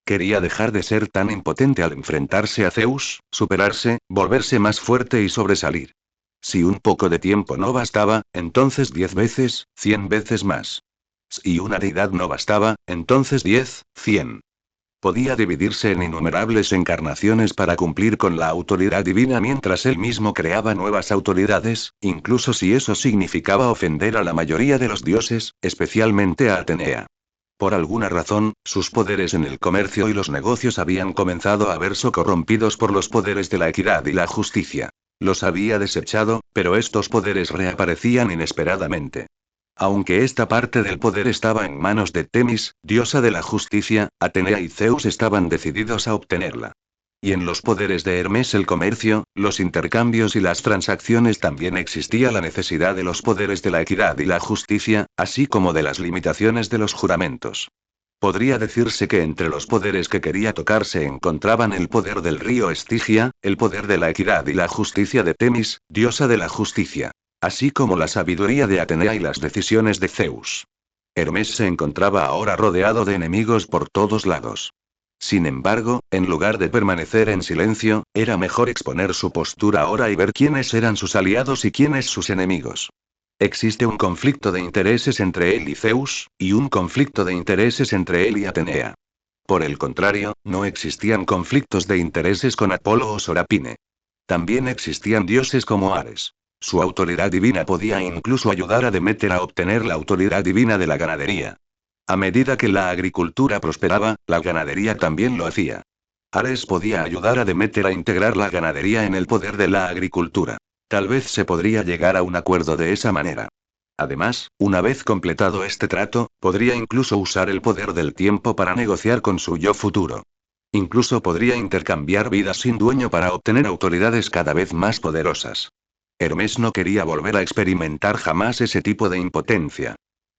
Quería dejar de ser tan impotente al enfrentarse a Zeus, superarse, volverse más fuerte y sobresalir. Si un poco de tiempo no bastaba, entonces 10 veces, 100 veces más. Si una deidad no bastaba, entonces 10, 100. Podía dividirse en innumerables encarnaciones para cumplir con la autoridad divina mientras él mismo creaba nuevas autoridades, incluso si eso significaba ofender a la mayoría de los dioses, especialmente a Atenea. Por alguna razón, sus poderes en el comercio y los negocios habían comenzado a verse corrompidos por los poderes de la equidad y la justicia. Los había desechado, pero estos poderes reaparecían inesperadamente. Aunque esta parte del poder estaba en manos de Temis, diosa de la justicia, Atenea y Zeus estaban decididos a obtenerla. Y en los poderes de Hermes el comercio, los intercambios y las transacciones también existía la necesidad de los poderes de la equidad y la justicia, así como de las limitaciones de los juramentos. Podría decirse que entre los poderes que quería tocar se encontraban el poder del río Estigia, el poder de la equidad y la justicia de Temis, diosa de la justicia, así como la sabiduría de Atenea y las decisiones de Zeus. Hermes se encontraba ahora rodeado de enemigos por todos lados. Sin embargo, en lugar de permanecer en silencio, era mejor exponer su postura ahora y ver quiénes eran sus aliados y quiénes sus enemigos. Existe un conflicto de intereses entre él y Zeus, y un conflicto de intereses entre él y Atenea. Por el contrario, no existían conflictos de intereses con Apolo o Sorapine. También existían dioses como Ares. Su autoridad divina podía incluso ayudar a Deméter a obtener la autoridad divina de la ganadería. A medida que la agricultura prosperaba, la ganadería también lo hacía. Ares podía ayudar a Deméter a integrar la ganadería en el poder de la agricultura. Tal vez se podría llegar a un acuerdo de esa manera. Además, una vez completado este trato, podría incluso usar el poder del tiempo para negociar con su yo futuro. Incluso podría intercambiar vidas sin dueño para obtener autoridades cada vez más poderosas. Hermes no quería volver a experimentar jamás ese tipo de impotencia.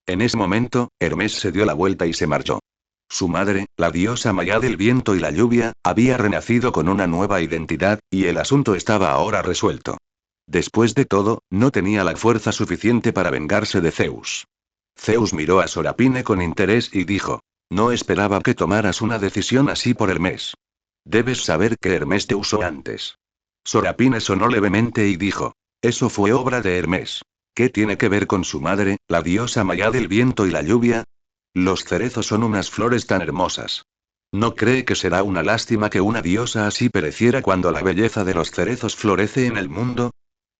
En ese momento, Hermes se dio la vuelta y se marchó. Su madre, la diosa Maya del viento y la lluvia, había renacido con una nueva identidad, y el asunto estaba ahora resuelto. Después de todo, no tenía la fuerza suficiente para vengarse de Zeus. Zeus miró a Sorapine con interés y dijo: no esperaba que tomaras una decisión así por Hermes. Debes saber que Hermes te usó antes. Sorapine sonó levemente y dijo: eso fue obra de Hermes. ¿Qué tiene que ver con su madre, la diosa Maya del viento y la lluvia? Los cerezos son unas flores tan hermosas. ¿No cree que será una lástima que una diosa así pereciera cuando la belleza de los cerezos florece en el mundo?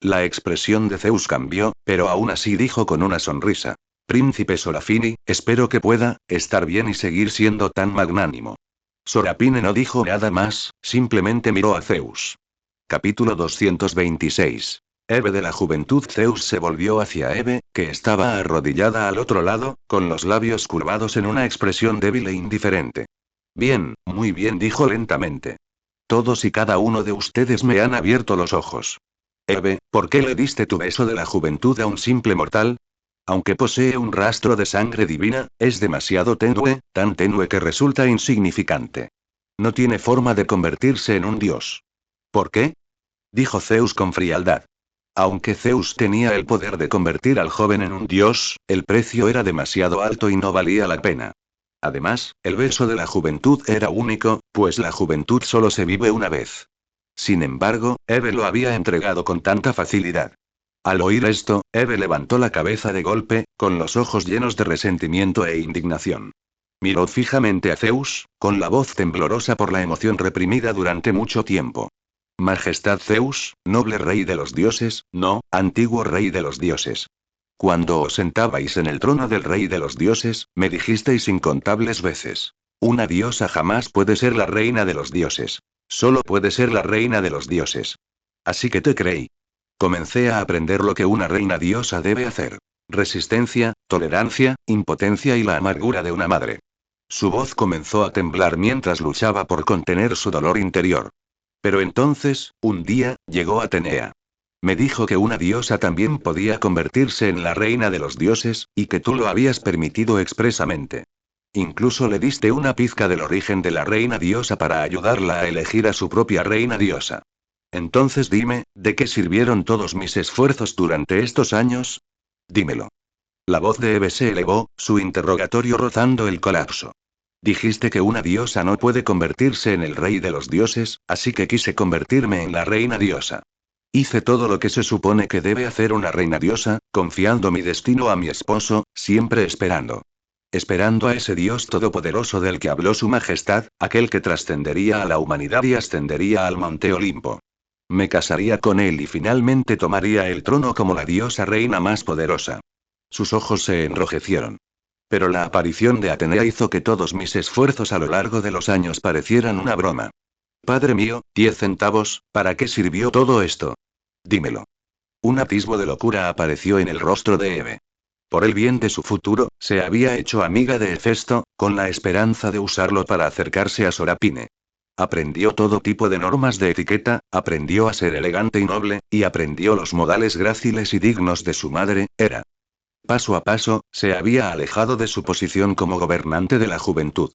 La expresión de Zeus cambió, pero aún así dijo con una sonrisa. Príncipe Sorafini, espero que pueda estar bien y seguir siendo tan magnánimo. Sorapine no dijo nada más, simplemente miró a Zeus. Capítulo 226. Hebe de la juventud. Zeus se volvió hacia Hebe, que estaba arrodillada al otro lado, con los labios curvados en una expresión débil e indiferente. Bien, muy bien, dijo lentamente. Todos y cada uno de ustedes me han abierto los ojos. Hebe, ¿por qué le diste tu beso de la juventud a un simple mortal? Aunque posee un rastro de sangre divina, es demasiado tenue, tan tenue que resulta insignificante. No tiene forma de convertirse en un dios. ¿Por qué? Dijo Zeus con frialdad. Aunque Zeus tenía el poder de convertir al joven en un dios, el precio era demasiado alto y no valía la pena. Además, el beso de la juventud era único, pues la juventud solo se vive una vez. Sin embargo, Hebe lo había entregado con tanta facilidad. Al oír esto, Hebe levantó la cabeza de golpe, con los ojos llenos de resentimiento e indignación. Miró fijamente a Zeus, con la voz temblorosa por la emoción reprimida durante mucho tiempo. Majestad Zeus, noble rey de los dioses, no, antiguo rey de los dioses. Cuando os sentabais en el trono del rey de los dioses, me dijisteis incontables veces. Una diosa jamás puede ser la reina de los dioses. Solo puede ser la reina de los dioses. Así que te creí. Comencé a aprender lo que una reina diosa debe hacer. Resistencia, tolerancia, impotencia y la amargura de una madre. Su voz comenzó a temblar mientras luchaba por contener su dolor interior. Pero entonces, un día, llegó Atenea. Me dijo que una diosa también podía convertirse en la reina de los dioses, y que tú lo habías permitido expresamente. Incluso le diste una pizca del origen de la reina diosa para ayudarla a elegir a su propia reina diosa. Entonces dime, ¿de qué sirvieron todos mis esfuerzos durante estos años? Dímelo. La voz de Hebe se elevó, su interrogatorio rozando el colapso. Dijiste que una diosa no puede convertirse en el rey de los dioses, así que quise convertirme en la reina diosa. Hice todo lo que se supone que debe hacer una reina diosa, confiando mi destino a mi esposo, siempre esperando. Esperando a ese Dios todopoderoso del que habló su majestad, aquel que trascendería a la humanidad y ascendería al monte Olimpo. Me casaría con él y finalmente tomaría el trono como la diosa reina más poderosa. Sus ojos se enrojecieron. Pero la aparición de Atenea hizo que todos mis esfuerzos a lo largo de los años parecieran una broma. Padre mío, 10 centavos, ¿para qué sirvió todo esto? Dímelo. Un atisbo de locura apareció en el rostro de Hebe. Por el bien de su futuro, se había hecho amiga de Hefesto, con la esperanza de usarlo para acercarse a Sorapine. Aprendió todo tipo de normas de etiqueta, aprendió a ser elegante y noble, y aprendió los modales gráciles y dignos de su madre, Hera. Paso a paso, se había alejado de su posición como gobernante de la juventud.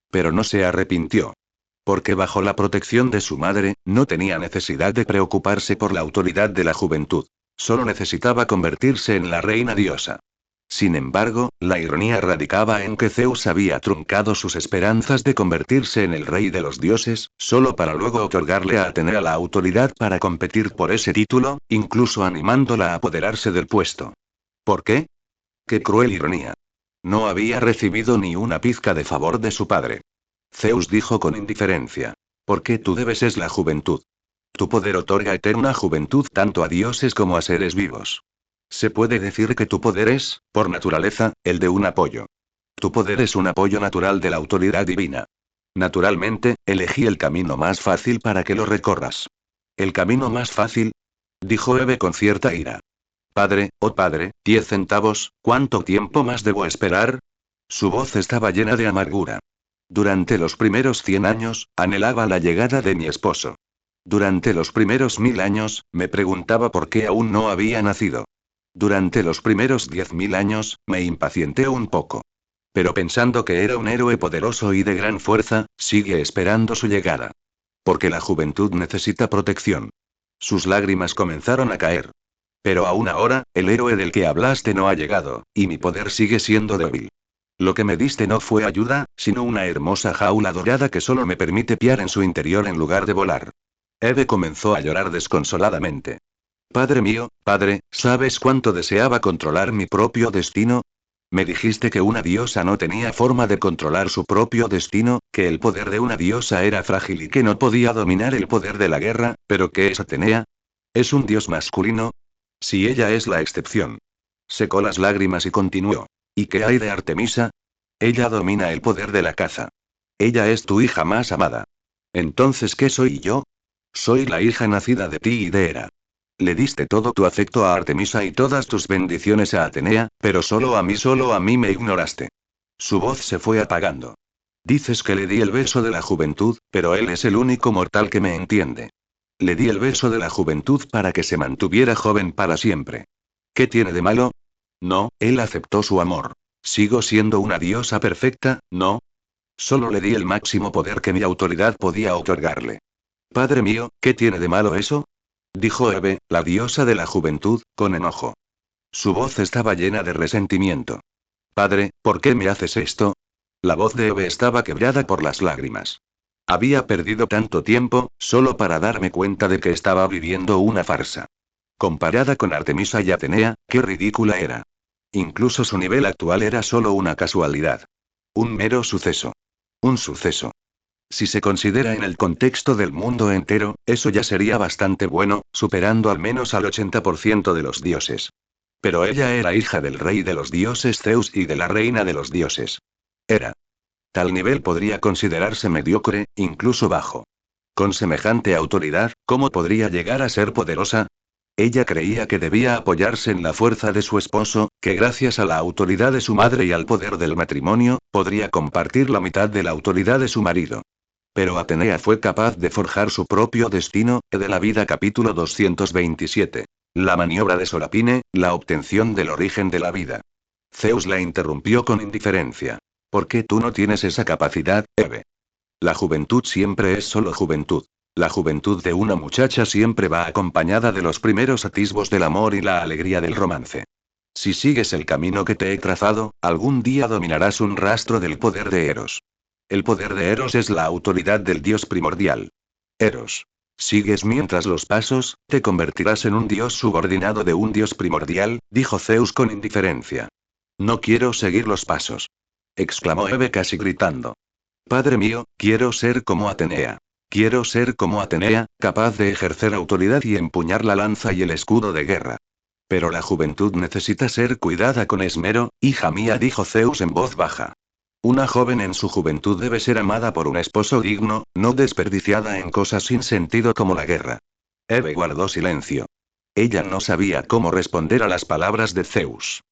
Pero no se arrepintió. Porque bajo la protección de su madre, no tenía necesidad de preocuparse por la autoridad de la juventud. Solo necesitaba convertirse en la reina diosa. Sin embargo, la ironía radicaba en que Zeus había truncado sus esperanzas de convertirse en el rey de los dioses, solo para luego otorgarle a Atenea la autoridad para competir por ese título, incluso animándola a apoderarse del puesto. ¿Por qué? ¡Qué cruel ironía! No había recibido ni una pizca de favor de su padre. Zeus dijo con indiferencia. Porque tú debes es la juventud. Tu poder otorga eterna juventud tanto a dioses como a seres vivos. Se puede decir que tu poder es, por naturaleza, el de un apoyo. Tu poder es un apoyo natural de la autoridad divina. Naturalmente, elegí el camino más fácil para que lo recorras. ¿El camino más fácil? Dijo Hebe con cierta ira. Padre, oh padre, 10 centavos, ¿cuánto tiempo más debo esperar? Su voz estaba llena de amargura. Durante los primeros 100 años, anhelaba la llegada de mi esposo. Durante los primeros 1000 años, me preguntaba por qué aún no había nacido. Durante los primeros 10.000 años, me impacienté un poco. Pero pensando que era un héroe poderoso y de gran fuerza, sigue esperando su llegada. Porque la juventud necesita protección. Sus lágrimas comenzaron a caer. Pero aún ahora, el héroe del que hablaste no ha llegado, y mi poder sigue siendo débil. Lo que me diste no fue ayuda, sino una hermosa jaula dorada que solo me permite piar en su interior en lugar de volar. Hebe comenzó a llorar desconsoladamente. Padre mío, padre, ¿sabes cuánto deseaba controlar mi propio destino? Me dijiste que una diosa no tenía forma de controlar su propio destino, que el poder de una diosa era frágil y que no podía dominar el poder de la guerra, pero ¿qué es Atenea? ¿Es un dios masculino? Si ella es la excepción. Secó las lágrimas y continuó. ¿Y qué hay de Artemisa? Ella domina el poder de la caza. Ella es tu hija más amada. Entonces, ¿qué soy yo? Soy la hija nacida de ti y de Hera. Le diste todo tu afecto a Artemisa y todas tus bendiciones a Atenea, pero solo a mí me ignoraste. Su voz se fue apagando. Dices que le di el beso de la juventud, pero él es el único mortal que me entiende. Le di el beso de la juventud para que se mantuviera joven para siempre. ¿Qué tiene de malo? No, él aceptó su amor. ¿Sigo siendo una diosa perfecta? No. Solo le di el máximo poder que mi autoridad podía otorgarle. Padre mío, ¿qué tiene de malo eso? Dijo Hebe, la diosa de la juventud, con enojo. Su voz estaba llena de resentimiento. Padre, ¿por qué me haces esto? La voz de Hebe estaba quebrada por las lágrimas. Había perdido tanto tiempo, solo para darme cuenta de que estaba viviendo una farsa. Comparada con Artemisa y Atenea, qué ridícula era. Incluso su nivel actual era solo una casualidad. Un mero suceso. Un suceso. Si se considera en el contexto del mundo entero, eso ya sería bastante bueno, superando al menos al 80% de los dioses. Pero ella era hija del rey de los dioses Zeus y de la reina de los dioses. Era. Tal nivel podría considerarse mediocre, incluso bajo. Con semejante autoridad, ¿cómo podría llegar a ser poderosa? Ella creía que debía apoyarse en la fuerza de su esposo, que gracias a la autoridad de su madre y al poder del matrimonio, podría compartir la mitad de la autoridad de su marido. Pero Atenea fue capaz de forjar su propio destino, de la vida capítulo 227. La maniobra de Sorapine, la obtención del origen de la vida. Zeus la interrumpió con indiferencia. ¿Por qué tú no tienes esa capacidad, Hebe? La juventud siempre es solo juventud. La juventud de una muchacha siempre va acompañada de los primeros atisbos del amor y la alegría del romance. Si sigues el camino que te he trazado, algún día dominarás un rastro del poder de Eros. El poder de Eros es la autoridad del dios primordial. Eros. Sigues mientras los pasos, te convertirás en un dios subordinado de un dios primordial, dijo Zeus con indiferencia. No quiero seguir los pasos. Exclamó Hebe casi gritando. Padre mío, quiero ser como Atenea. Quiero ser como Atenea, capaz de ejercer autoridad y empuñar la lanza y el escudo de guerra. Pero la juventud necesita ser cuidada con esmero, hija mía, dijo Zeus en voz baja. Una joven en su juventud debe ser amada por un esposo digno, no desperdiciada en cosas sin sentido como la guerra. Hebe guardó silencio. Ella no sabía cómo responder a las palabras de Zeus.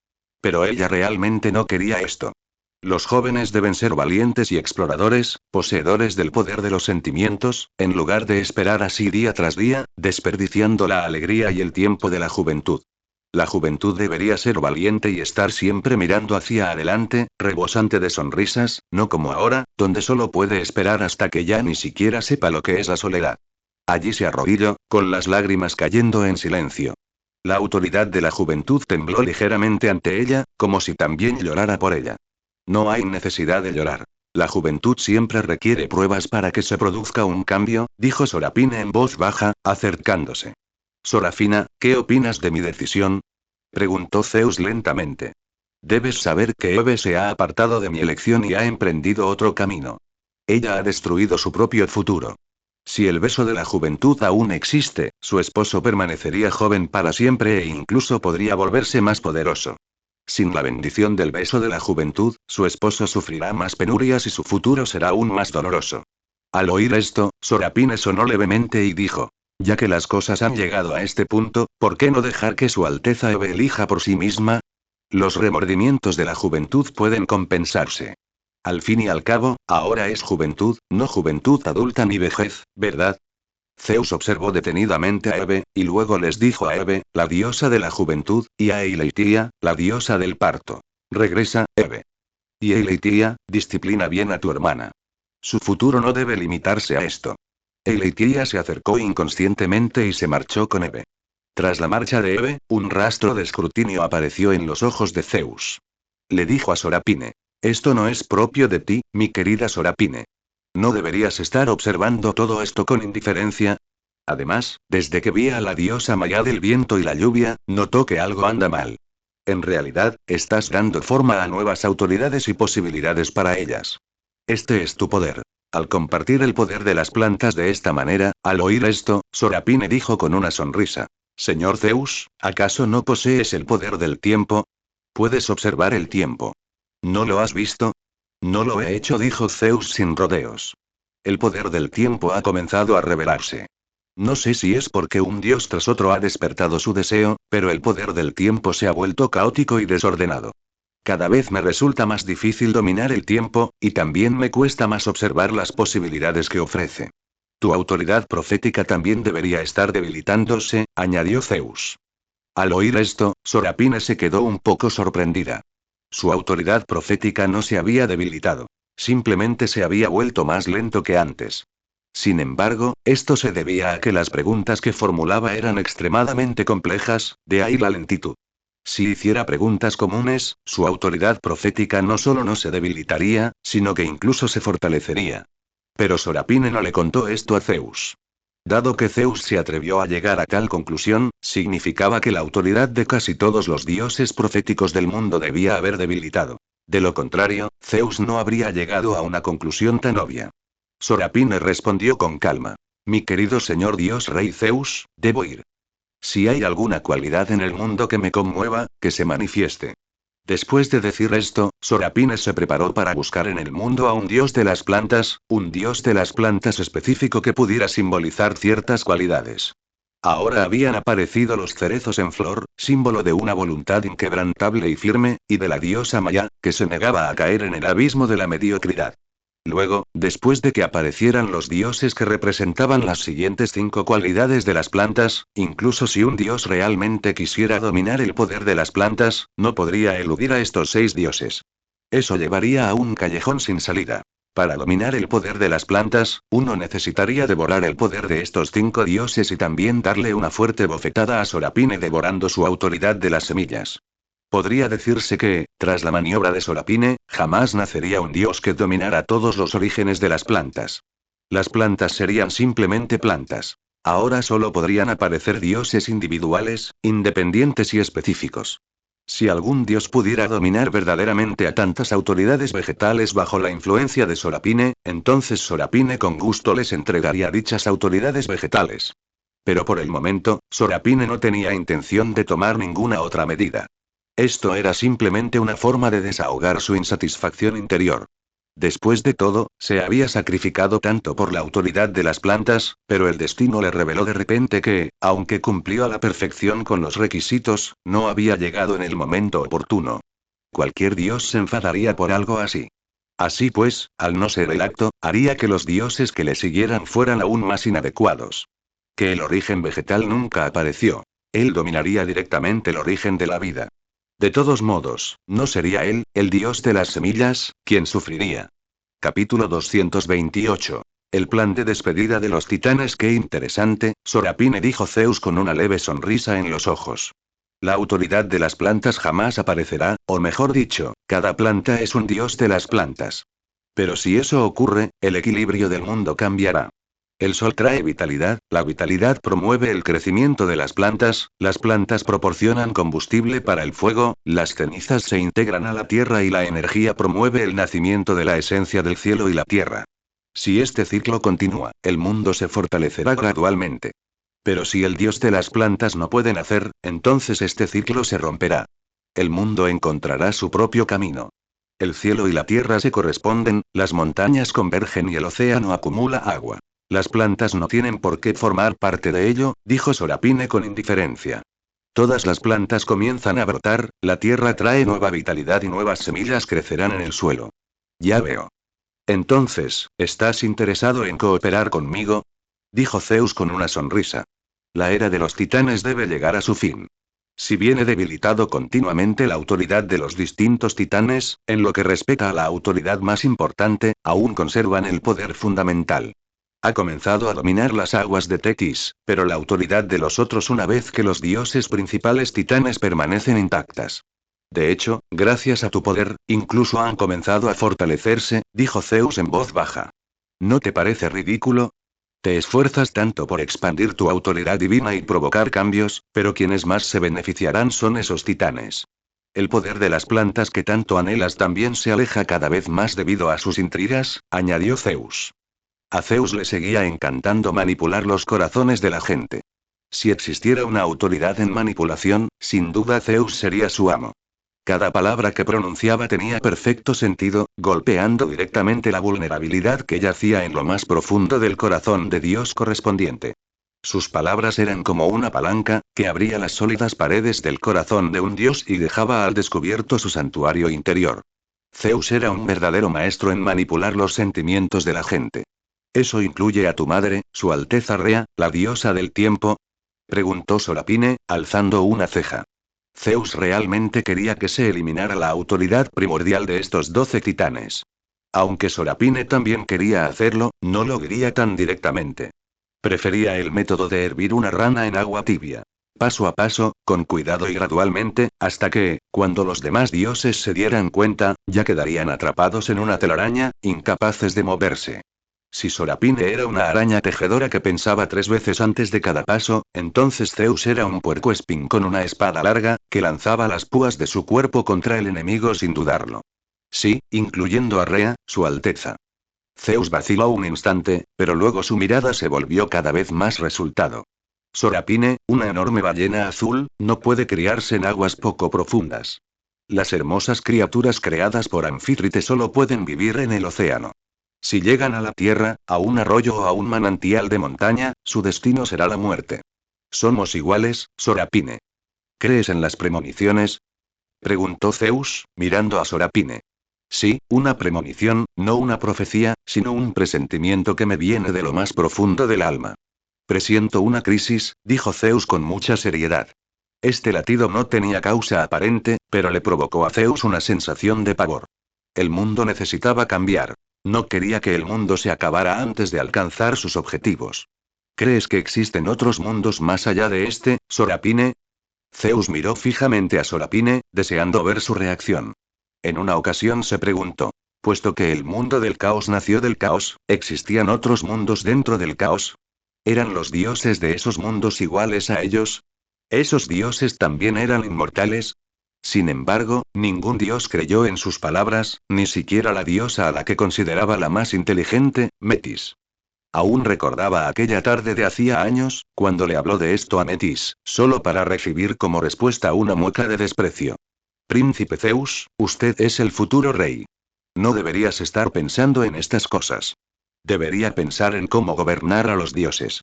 Pero ella realmente no quería esto. Los jóvenes deben ser valientes y exploradores, poseedores del poder de los sentimientos, en lugar de esperar así día tras día, desperdiciando la alegría y el tiempo de la juventud. La juventud debería ser valiente y estar siempre mirando hacia adelante, rebosante de sonrisas, no como ahora, donde solo puede esperar hasta que ya ni siquiera sepa lo que es la soledad. Allí se arrodilló, con las lágrimas cayendo en silencio. La autoridad de la juventud tembló ligeramente ante ella, como si también llorara por ella. No hay necesidad de llorar. La juventud siempre requiere pruebas para que se produzca un cambio, dijo Sorapine en voz baja, acercándose. Sorafina, ¿qué opinas de mi decisión? Preguntó Zeus lentamente. Debes saber que Hebe se ha apartado de mi elección y ha emprendido otro camino. Ella ha destruido su propio futuro. Si el beso de la juventud aún existe, su esposo permanecería joven para siempre e incluso podría volverse más poderoso. Sin la bendición del beso de la juventud, su esposo sufrirá más penurias y su futuro será aún más doloroso. Al oír esto, Sorapine sonó levemente y dijo. Ya que las cosas han llegado a este punto, ¿por qué no dejar que Su Alteza Hebe elija por sí misma? Los remordimientos de la juventud pueden compensarse. Al fin y al cabo, ahora es juventud, no juventud adulta ni vejez, ¿verdad? Zeus observó detenidamente a Hebe, y luego les dijo a Hebe, la diosa de la juventud, y a Eileitía, la diosa del parto. Regresa, Hebe. Y Eileitía, disciplina bien a tu hermana. Su futuro no debe limitarse a esto. Eileitía se acercó inconscientemente y se marchó con Hebe. Tras la marcha de Hebe, un rastro de escrutinio apareció en los ojos de Zeus. Le dijo a Sorapine. Esto no es propio de ti, mi querida Sorapine. ¿No deberías estar observando todo esto con indiferencia? Además, desde que vi a la diosa Maya del viento y la lluvia, notó que algo anda mal. En realidad, estás dando forma a nuevas autoridades y posibilidades para ellas. Este es tu poder. Al compartir el poder de las plantas de esta manera, al oír esto, Sorapine dijo con una sonrisa. Señor Zeus, ¿acaso no posees el poder del tiempo? Puedes observar el tiempo. ¿No lo has visto? No lo he hecho, dijo Zeus sin rodeos. El poder del tiempo ha comenzado a revelarse. No sé si es porque un dios tras otro ha despertado su deseo, pero el poder del tiempo se ha vuelto caótico y desordenado. Cada vez me resulta más difícil dominar el tiempo, y también me cuesta más observar las posibilidades que ofrece. Tu autoridad profética también debería estar debilitándose, añadió Zeus. Al oír esto, Sorapine se quedó un poco sorprendida. Su autoridad profética no se había debilitado. Simplemente se había vuelto más lento que antes. Sin embargo, esto se debía a que las preguntas que formulaba eran extremadamente complejas, de ahí la lentitud. Si hiciera preguntas comunes, su autoridad profética no solo no se debilitaría, sino que incluso se fortalecería. Pero Sorapine no le contó esto a Zeus. Dado que Zeus se atrevió a llegar a tal conclusión, significaba que la autoridad de casi todos los dioses proféticos del mundo debía haber debilitado. De lo contrario, Zeus no habría llegado a una conclusión tan obvia. Sorapine respondió con calma. Mi querido señor Dios Rey Zeus, debo ir. Si hay alguna cualidad en el mundo que me conmueva, que se manifieste. Después de decir esto, Sorapine se preparó para buscar en el mundo a un dios de las plantas, un dios de las plantas específico que pudiera simbolizar ciertas cualidades. Ahora habían aparecido los cerezos en flor, símbolo de una voluntad inquebrantable y firme, y de la diosa Maya, que se negaba a caer en el abismo de la mediocridad. Luego, después de que aparecieran los dioses que representaban las siguientes 5 cualidades de las plantas, incluso si un dios realmente quisiera dominar el poder de las plantas, no podría eludir a estos 6 dioses. Eso llevaría a un callejón sin salida. Para dominar el poder de las plantas, uno necesitaría devorar el poder de estos 5 dioses y también darle una fuerte bofetada a Sorapine devorando su autoridad de las semillas. Podría decirse que, tras la maniobra de Sorapine, jamás nacería un dios que dominara todos los orígenes de las plantas. Las plantas serían simplemente plantas. Ahora solo podrían aparecer dioses individuales, independientes y específicos. Si algún dios pudiera dominar verdaderamente a tantas autoridades vegetales bajo la influencia de Sorapine, entonces Sorapine con gusto les entregaría dichas autoridades vegetales. Pero por el momento, Sorapine no tenía intención de tomar ninguna otra medida. Esto era simplemente una forma de desahogar su insatisfacción interior. Después de todo, se había sacrificado tanto por la autoridad de las plantas, pero el destino le reveló de repente que, aunque cumplió a la perfección con los requisitos, no había llegado en el momento oportuno. Cualquier dios se enfadaría por algo así. Así pues, al no ser el acto, haría que los dioses que le siguieran fueran aún más inadecuados. Que el origen vegetal nunca apareció. Él dominaría directamente el origen de la vida. De todos modos, no sería él, el dios de las semillas, quien sufriría. Capítulo 228. El plan de despedida de los titanes. Qué interesante, Sorapine, dijo Zeus con una leve sonrisa en los ojos. La autoridad de las plantas jamás aparecerá, o mejor dicho, cada planta es un dios de las plantas. Pero si eso ocurre, el equilibrio del mundo cambiará. El sol trae vitalidad, la vitalidad promueve el crecimiento de las plantas proporcionan combustible para el fuego, las cenizas se integran a la tierra y la energía promueve el nacimiento de la esencia del cielo y la tierra. Si este ciclo continúa, el mundo se fortalecerá gradualmente. Pero si el dios de las plantas no puede nacer, entonces este ciclo se romperá. El mundo encontrará su propio camino. El cielo y la tierra se corresponden, las montañas convergen y el océano acumula agua. Las plantas no tienen por qué formar parte de ello, dijo Sorapine con indiferencia. Todas las plantas comienzan a brotar, la tierra trae nueva vitalidad y nuevas semillas crecerán en el suelo. Ya veo. Entonces, ¿estás interesado en cooperar conmigo? Dijo Zeus con una sonrisa. La era de los titanes debe llegar a su fin. Si bien he debilitado continuamente la autoridad de los distintos titanes, en lo que respecta a la autoridad más importante, aún conservan el poder fundamental. Ha comenzado a dominar las aguas de Tetis, pero la autoridad de los otros una vez que los dioses principales titanes permanecen intactas. De hecho, gracias a tu poder, incluso han comenzado a fortalecerse, dijo Zeus en voz baja. ¿No te parece ridículo? Te esfuerzas tanto por expandir tu autoridad divina y provocar cambios, pero quienes más se beneficiarán son esos titanes. El poder de las plantas que tanto anhelas también se aleja cada vez más debido a sus intrigas, añadió Zeus. A Zeus le seguía encantando manipular los corazones de la gente. Si existiera una autoridad en manipulación, sin duda Zeus sería su amo. Cada palabra que pronunciaba tenía perfecto sentido, golpeando directamente la vulnerabilidad que yacía en lo más profundo del corazón de Dios correspondiente. Sus palabras eran como una palanca, que abría las sólidas paredes del corazón de un dios y dejaba al descubierto su santuario interior. Zeus era un verdadero maestro en manipular los sentimientos de la gente. ¿Eso incluye a tu madre, Su Alteza Rea, la diosa del tiempo? Preguntó Sorapine, alzando una ceja. Zeus realmente quería que se eliminara la autoridad primordial de estos 12 titanes. Aunque Sorapine también quería hacerlo, no lo quería tan directamente. Prefería el método de hervir una rana en agua tibia. Paso a paso, con cuidado y gradualmente, hasta que, cuando los demás dioses se dieran cuenta, ya quedarían atrapados en una telaraña, incapaces de moverse. Si Sorapine era una araña tejedora que pensaba 3 veces antes de cada paso, entonces Zeus era un puercoespín con una espada larga, que lanzaba las púas de su cuerpo contra el enemigo sin dudarlo. Sí, incluyendo a Rea, Su Alteza. Zeus vaciló un instante, pero luego su mirada se volvió cada vez más resultado. Sorapine, una enorme ballena azul, no puede criarse en aguas poco profundas. Las hermosas criaturas creadas por Anfítrite solo pueden vivir en el océano. Si llegan a la tierra, a un arroyo o a un manantial de montaña, su destino será la muerte. ¿Somos iguales, Sorapine? ¿Crees en las premoniciones? Preguntó Zeus, mirando a Sorapine. Sí, una premonición, no una profecía, sino un presentimiento que me viene de lo más profundo del alma. Presiento una crisis, dijo Zeus con mucha seriedad. Este latido no tenía causa aparente, pero le provocó a Zeus una sensación de pavor. El mundo necesitaba cambiar. No quería que el mundo se acabara antes de alcanzar sus objetivos. ¿Crees que existen otros mundos más allá de este, Sorapine? Zeus miró fijamente a Sorapine, deseando ver su reacción. En una ocasión se preguntó. Puesto que el mundo del caos nació del caos, ¿existían otros mundos dentro del caos? ¿Eran los dioses de esos mundos iguales a ellos? ¿Esos dioses también eran inmortales? Sin embargo, ningún dios creyó en sus palabras, ni siquiera la diosa a la que consideraba la más inteligente, Metis. Aún recordaba aquella tarde de hacía años, cuando le habló de esto a Metis, solo para recibir como respuesta una mueca de desprecio. Príncipe Zeus, usted es el futuro rey. No deberías estar pensando en estas cosas. Debería pensar en cómo gobernar a los dioses.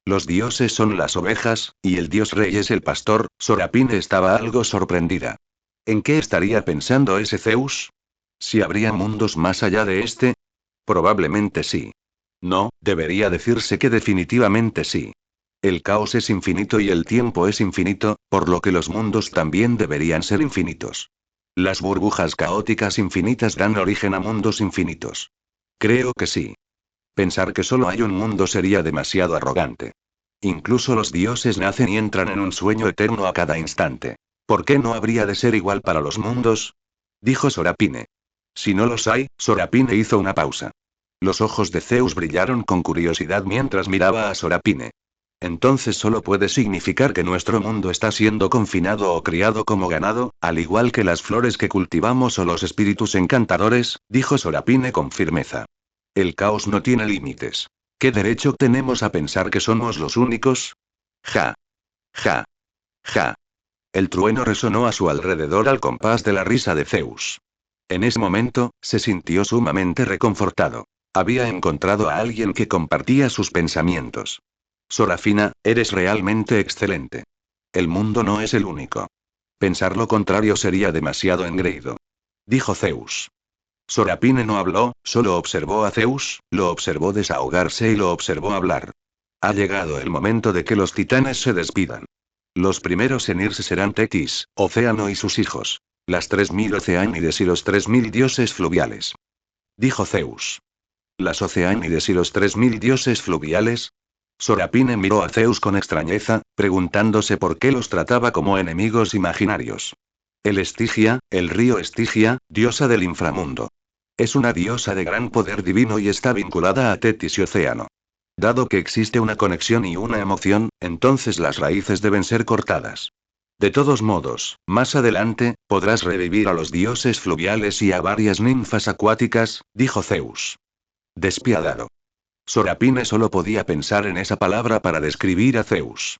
Los dioses son las ovejas, y el dios rey es el pastor. Sorapine estaba algo sorprendida. ¿En qué estaría pensando ese Zeus? ¿Si habría mundos más allá de este? Probablemente sí. No, debería decirse que definitivamente sí. El caos es infinito y el tiempo es infinito, por lo que los mundos también deberían ser infinitos. Las burbujas caóticas infinitas dan origen a mundos infinitos. Creo que sí. Pensar que solo hay un mundo sería demasiado arrogante. Incluso los dioses nacen y entran en un sueño eterno a cada instante. ¿Por qué no habría de ser igual para los mundos? Dijo Sorapine. Si no los hay, Sorapine hizo una pausa. Los ojos de Zeus brillaron con curiosidad mientras miraba a Sorapine. Entonces solo puede significar que nuestro mundo está siendo confinado o criado como ganado, al igual que las flores que cultivamos o los espíritus encantadores, dijo Sorapine con firmeza. El caos no tiene límites. ¿Qué derecho tenemos a pensar que somos los únicos? Ja. Ja. Ja. El trueno resonó a su alrededor al compás de la risa de Zeus. En ese momento, se sintió sumamente reconfortado. Había encontrado a alguien que compartía sus pensamientos. Sorafina, eres realmente excelente. El mundo no es el único. Pensar lo contrario sería demasiado engreído. Dijo Zeus. Sorapine no habló, solo observó a Zeus, lo observó desahogarse y lo observó hablar. Ha llegado el momento de que los titanes se despidan. Los primeros en irse serán Tetis, Océano y sus hijos. Las 3000 Oceánides y los 3000 dioses fluviales. Dijo Zeus. ¿Las Oceánides y los 3000 dioses fluviales? Sorapine miró a Zeus con extrañeza, preguntándose por qué los trataba como enemigos imaginarios. El Estigia, el río Estigia, diosa del inframundo. Es una diosa de gran poder divino y está vinculada a Tetis y Océano. Dado que existe una conexión y una emoción, entonces las raíces deben ser cortadas. De todos modos, más adelante, podrás revivir a los dioses fluviales y a varias ninfas acuáticas, dijo Zeus. Despiadado. Sorapine solo podía pensar en esa palabra para describir a Zeus.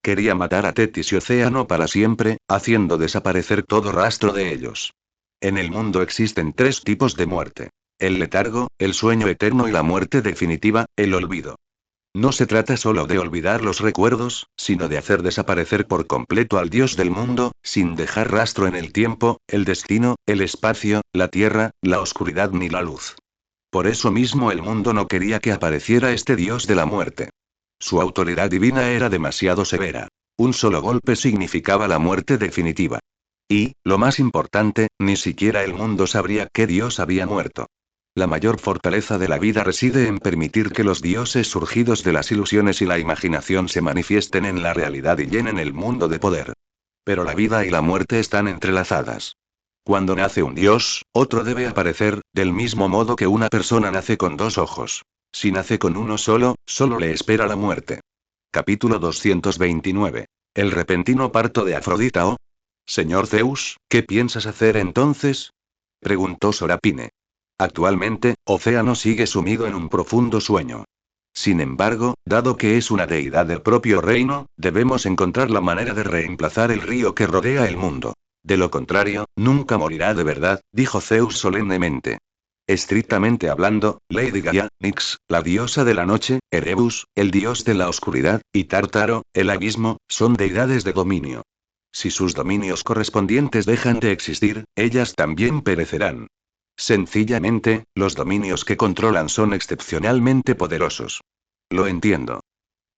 Quería matar a Tetis y Océano para siempre, haciendo desaparecer todo rastro de ellos. En el mundo existen tres tipos de muerte. El letargo, el sueño eterno y la muerte definitiva, el olvido. No se trata solo de olvidar los recuerdos, sino de hacer desaparecer por completo al Dios del mundo, sin dejar rastro en el tiempo, el destino, el espacio, la tierra, la oscuridad ni la luz. Por eso mismo el mundo no quería que apareciera este Dios de la muerte. Su autoridad divina era demasiado severa. Un solo golpe significaba la muerte definitiva. Y, lo más importante, ni siquiera el mundo sabría qué Dios había muerto. La mayor fortaleza de la vida reside en permitir que los dioses surgidos de las ilusiones y la imaginación se manifiesten en la realidad y llenen el mundo de poder. Pero la vida y la muerte están entrelazadas. Cuando nace un dios, otro debe aparecer, del mismo modo que una persona nace con dos ojos. Si nace con uno solo, solo le espera la muerte. Capítulo 229. El repentino parto de Afrodita. Oh, señor Zeus, ¿qué piensas hacer entonces? Preguntó Sorapine. Actualmente, Océano sigue sumido en un profundo sueño. Sin embargo, dado que es una deidad del propio reino, debemos encontrar la manera de reemplazar el río que rodea el mundo. De lo contrario, nunca morirá de verdad, dijo Zeus solemnemente. Estrictamente hablando, Lady Gaia, Nyx, la diosa de la noche, Erebus, el dios de la oscuridad, y Tártaro, el abismo, son deidades de dominio. Si sus dominios correspondientes dejan de existir, ellas también perecerán. Sencillamente, los dominios que controlan son excepcionalmente poderosos. Lo entiendo.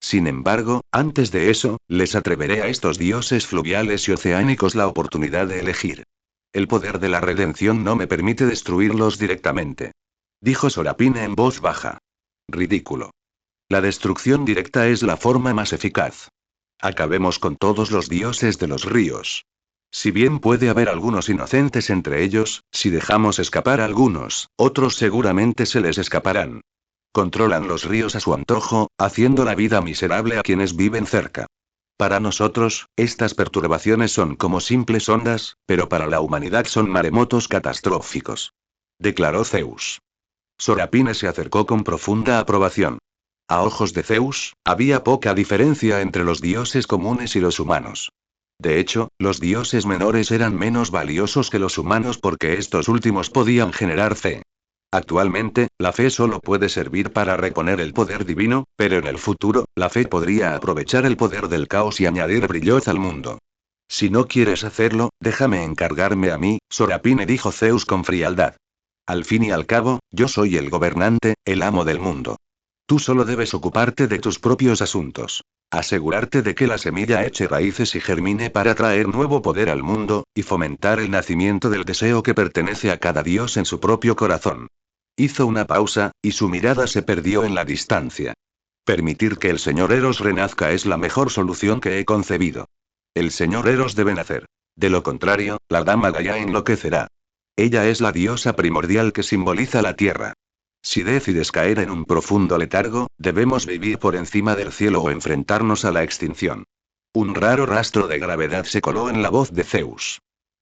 Sin embargo, antes de eso, les atreveré a estos dioses fluviales y oceánicos la oportunidad de elegir. El poder de la redención no me permite destruirlos directamente. Dijo Sorapine en voz baja. Ridículo. La destrucción directa es la forma más eficaz. Acabemos con todos los dioses de los ríos. Si bien puede haber algunos inocentes entre ellos, si dejamos escapar a algunos, otros seguramente se les escaparán. Controlan los ríos a su antojo, haciendo la vida miserable a quienes viven cerca. Para nosotros, estas perturbaciones son como simples ondas, pero para la humanidad son maremotos catastróficos. Declaró Zeus. Sorapine se acercó con profunda aprobación. A ojos de Zeus, había poca diferencia entre los dioses comunes y los humanos. De hecho, los dioses menores eran menos valiosos que los humanos porque estos últimos podían generar fe. Actualmente, la fe solo puede servir para reponer el poder divino, pero en el futuro, la fe podría aprovechar el poder del caos y añadir brilloz al mundo. Si no quieres hacerlo, déjame encargarme a mí, Sorapine, dijo Zeus con frialdad. Al fin y al cabo, yo soy el gobernante, el amo del mundo. Tú solo debes ocuparte de tus propios asuntos. Asegurarte de que la semilla eche raíces y germine para traer nuevo poder al mundo, y fomentar el nacimiento del deseo que pertenece a cada dios en su propio corazón. Hizo una pausa, y su mirada se perdió en la distancia. Permitir que el señor Eros renazca es la mejor solución que he concebido. El señor Eros debe nacer. De lo contrario, la dama Gaia enloquecerá. Ella es la diosa primordial que simboliza la tierra. Si decides caer en un profundo letargo, debemos vivir por encima del cielo o enfrentarnos a la extinción. Un raro rastro de gravedad se coló en la voz de Zeus.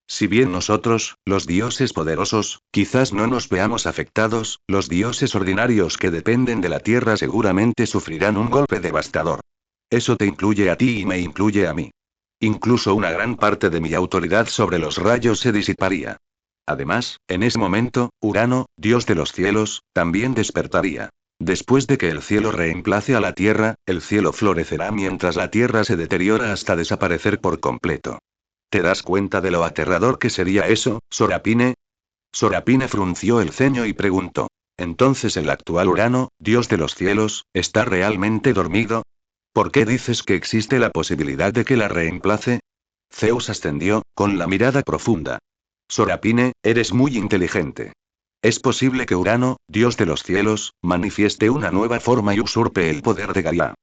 Si bien nosotros, los dioses poderosos, quizás no nos veamos afectados, los dioses ordinarios que dependen de la tierra seguramente sufrirán un golpe devastador. Eso te incluye a ti y me incluye a mí. Incluso una gran parte de mi autoridad sobre los rayos se disiparía. Además, en ese momento, Urano, dios de los cielos, también despertaría. Después de que el cielo reemplace a la tierra, el cielo florecerá mientras la tierra se deteriora hasta desaparecer por completo. ¿Te das cuenta de lo aterrador que sería eso, Sorapine? Sorapine frunció el ceño y preguntó. ¿Entonces el actual Urano, dios de los cielos, está realmente dormido? ¿Por qué dices que existe la posibilidad de que la reemplace? Zeus ascendió, con la mirada profunda. Sorapine, eres muy inteligente. Es posible que Urano, dios de los cielos, manifieste una nueva forma y usurpe el poder de Gaia.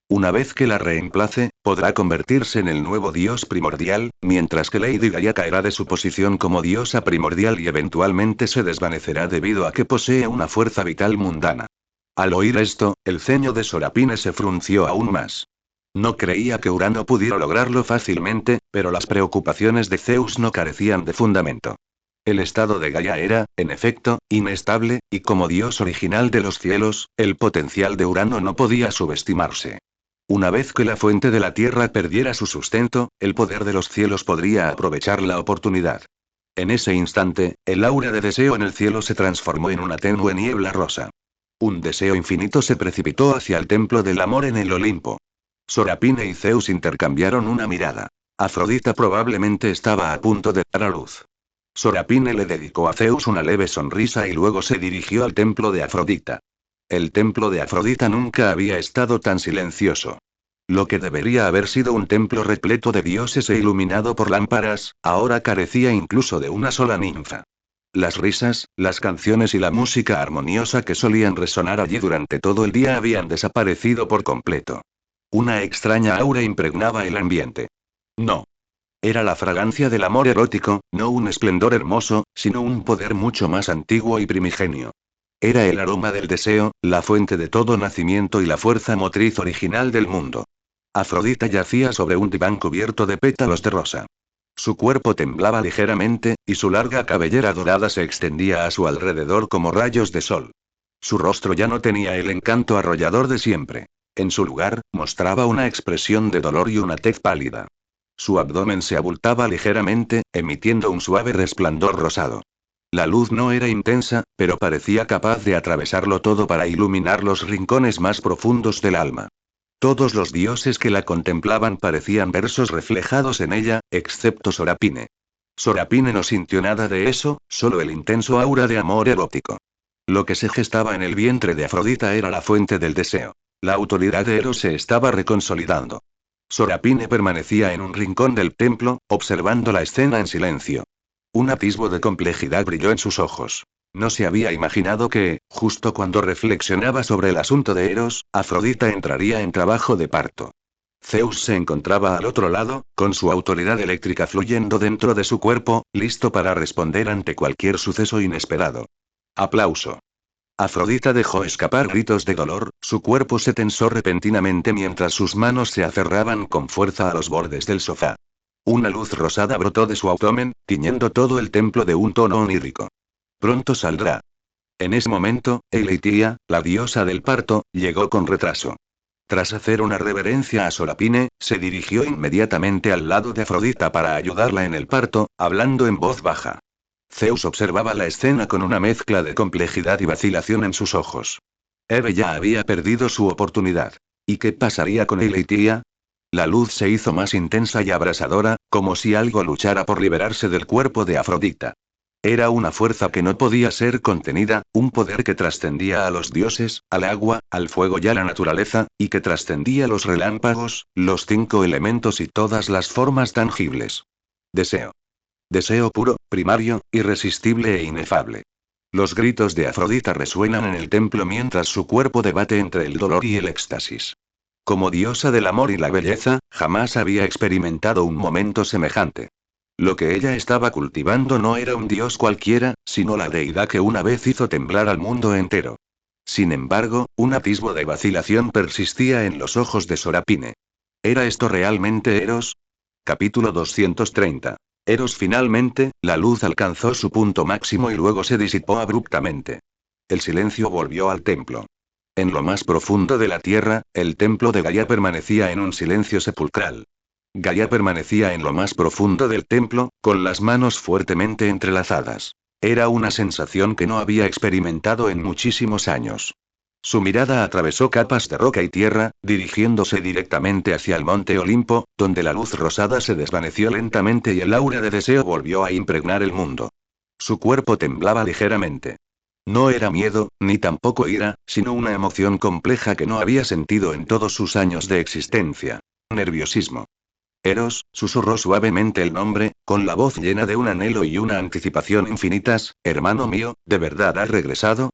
Una vez que la reemplace, podrá convertirse en el nuevo dios primordial, mientras que Lady Gaia caerá de su posición como diosa primordial y eventualmente se desvanecerá debido a que posee una fuerza vital mundana. Al oír esto, el ceño de Sorapine se frunció aún más. No creía que Urano pudiera lograrlo fácilmente, Pero las preocupaciones de Zeus no carecían de fundamento. El estado de Gaia era, en efecto, inestable, y como dios original de los cielos, el potencial de Urano no podía subestimarse. Una vez que la fuente de la Tierra perdiera su sustento, el poder de los cielos podría aprovechar la oportunidad. En ese instante, el aura de deseo en el cielo se transformó en una tenue niebla rosa. Un deseo infinito se precipitó hacia el templo del amor en el Olimpo. Sorapine y Zeus intercambiaron una mirada. Afrodita probablemente estaba a punto de dar a luz. Sorapine le dedicó a Zeus una leve sonrisa y luego se dirigió al templo de Afrodita. El templo de Afrodita nunca había estado tan silencioso. Lo que debería haber sido un templo repleto de dioses e iluminado por lámparas, ahora carecía incluso de una sola ninfa. Las risas, las canciones y la música armoniosa que solían resonar allí durante todo el día habían desaparecido por completo. Una extraña aura impregnaba el ambiente. No. Era la fragancia del amor erótico, no un esplendor hermoso, sino un poder mucho más antiguo y primigenio. Era el aroma del deseo, la fuente de todo nacimiento y la fuerza motriz original del mundo. Afrodita yacía sobre un diván cubierto de pétalos de rosa. Su cuerpo temblaba ligeramente, y su larga cabellera dorada se extendía a su alrededor como rayos de sol. Su rostro ya no tenía el encanto arrollador de siempre. En su lugar, mostraba una expresión de dolor y una tez pálida. Su abdomen se abultaba ligeramente, emitiendo un suave resplandor rosado. La luz no era intensa, pero parecía capaz de atravesarlo todo para iluminar los rincones más profundos del alma. Todos los dioses que la contemplaban parecían versos reflejados en ella, excepto Sorapine. Sorapine no sintió nada de eso, solo el intenso aura de amor erótico. Lo que se gestaba en el vientre de Afrodita era la fuente del deseo. La autoridad de Eros se estaba reconsolidando. Sorapine permanecía en un rincón del templo, observando la escena en silencio. Un atisbo de complejidad brilló en sus ojos. No se había imaginado que, justo cuando reflexionaba sobre el asunto de Eros, Afrodita entraría en trabajo de parto. Zeus se encontraba al otro lado, con su autoridad eléctrica fluyendo dentro de su cuerpo, listo para responder ante cualquier suceso inesperado. Aplauso. Afrodita dejó escapar gritos de dolor, su cuerpo se tensó repentinamente mientras sus manos se aferraban con fuerza a los bordes del sofá. Una luz rosada brotó de su abdomen, tiñendo todo el templo de un tono onírico. Pronto saldrá. En ese momento, Eileitía, la diosa del parto, llegó con retraso. Tras hacer una reverencia a Sorapine, se dirigió inmediatamente al lado de Afrodita para ayudarla en el parto, hablando en voz baja. Zeus observaba la escena con una mezcla de complejidad y vacilación en sus ojos. Hebe ya había perdido su oportunidad. ¿Y qué pasaría con Eileitía? La luz se hizo más intensa y abrasadora, como si algo luchara por liberarse del cuerpo de Afrodita. Era una fuerza que no podía ser contenida, un poder que trascendía a los dioses, al agua, al fuego y a la naturaleza, y que trascendía los relámpagos, los 5 elementos y todas las formas tangibles. Deseo. Deseo puro, primario, irresistible e inefable. Los gritos de Afrodita resuenan en el templo mientras su cuerpo debate entre el dolor y el éxtasis. Como diosa del amor y la belleza, jamás había experimentado un momento semejante. Lo que ella estaba cultivando no era un dios cualquiera, sino la deidad que una vez hizo temblar al mundo entero. Sin embargo, un atisbo de vacilación persistía en los ojos de Sorapine. ¿Era esto realmente Eros? Capítulo 230. Eros finalmente, la luz alcanzó su punto máximo y luego se disipó abruptamente. El silencio volvió al templo. En lo más profundo de la tierra, el templo de Gaia permanecía en un silencio sepulcral. Gaia permanecía en lo más profundo del templo, con las manos fuertemente entrelazadas. Era una sensación que no había experimentado en muchísimos años. Su mirada atravesó capas de roca y tierra, dirigiéndose directamente hacia el monte Olimpo, donde la luz rosada se desvaneció lentamente y el aura de deseo volvió a impregnar el mundo. Su cuerpo temblaba ligeramente. No era miedo, ni tampoco ira, sino una emoción compleja que no había sentido en todos sus años de existencia. Nerviosismo. Eros, susurró suavemente el nombre, con la voz llena de un anhelo y una anticipación infinitas. Hermano mío, ¿de verdad has regresado?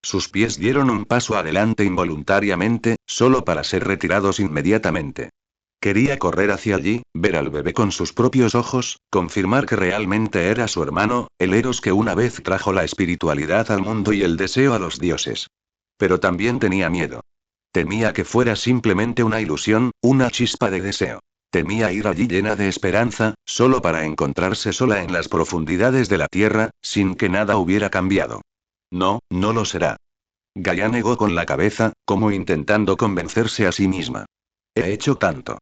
Sus pies dieron un paso adelante involuntariamente, solo para ser retirados inmediatamente. Quería correr hacia allí, ver al bebé con sus propios ojos, confirmar que realmente era su hermano, el Eros que una vez trajo la espiritualidad al mundo y el deseo a los dioses. Pero también tenía miedo. Temía que fuera simplemente una ilusión, una chispa de deseo. Temía ir allí llena de esperanza, solo para encontrarse sola en las profundidades de la tierra, sin que nada hubiera cambiado. No, no lo será. Gaia negó con la cabeza, como intentando convencerse a sí misma. He hecho tanto.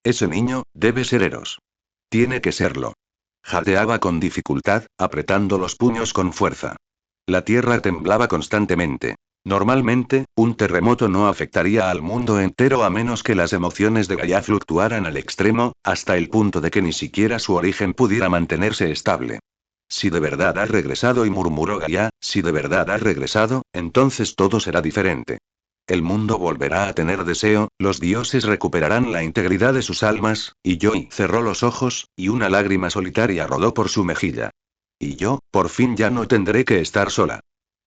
Ese niño, debe ser Eros. Tiene que serlo. Jadeaba con dificultad, apretando los puños con fuerza. La tierra temblaba constantemente. Normalmente, un terremoto no afectaría al mundo entero a menos que las emociones de Gaia fluctuaran al extremo, hasta el punto de que ni siquiera su origen pudiera mantenerse estable. Si de verdad has regresado, y murmuró Gaia, si de verdad has regresado, entonces todo será diferente. El mundo volverá a tener deseo, los dioses recuperarán la integridad de sus almas, y Yoi cerró los ojos, y una lágrima solitaria rodó por su mejilla. Y yo, por fin ya no tendré que estar sola.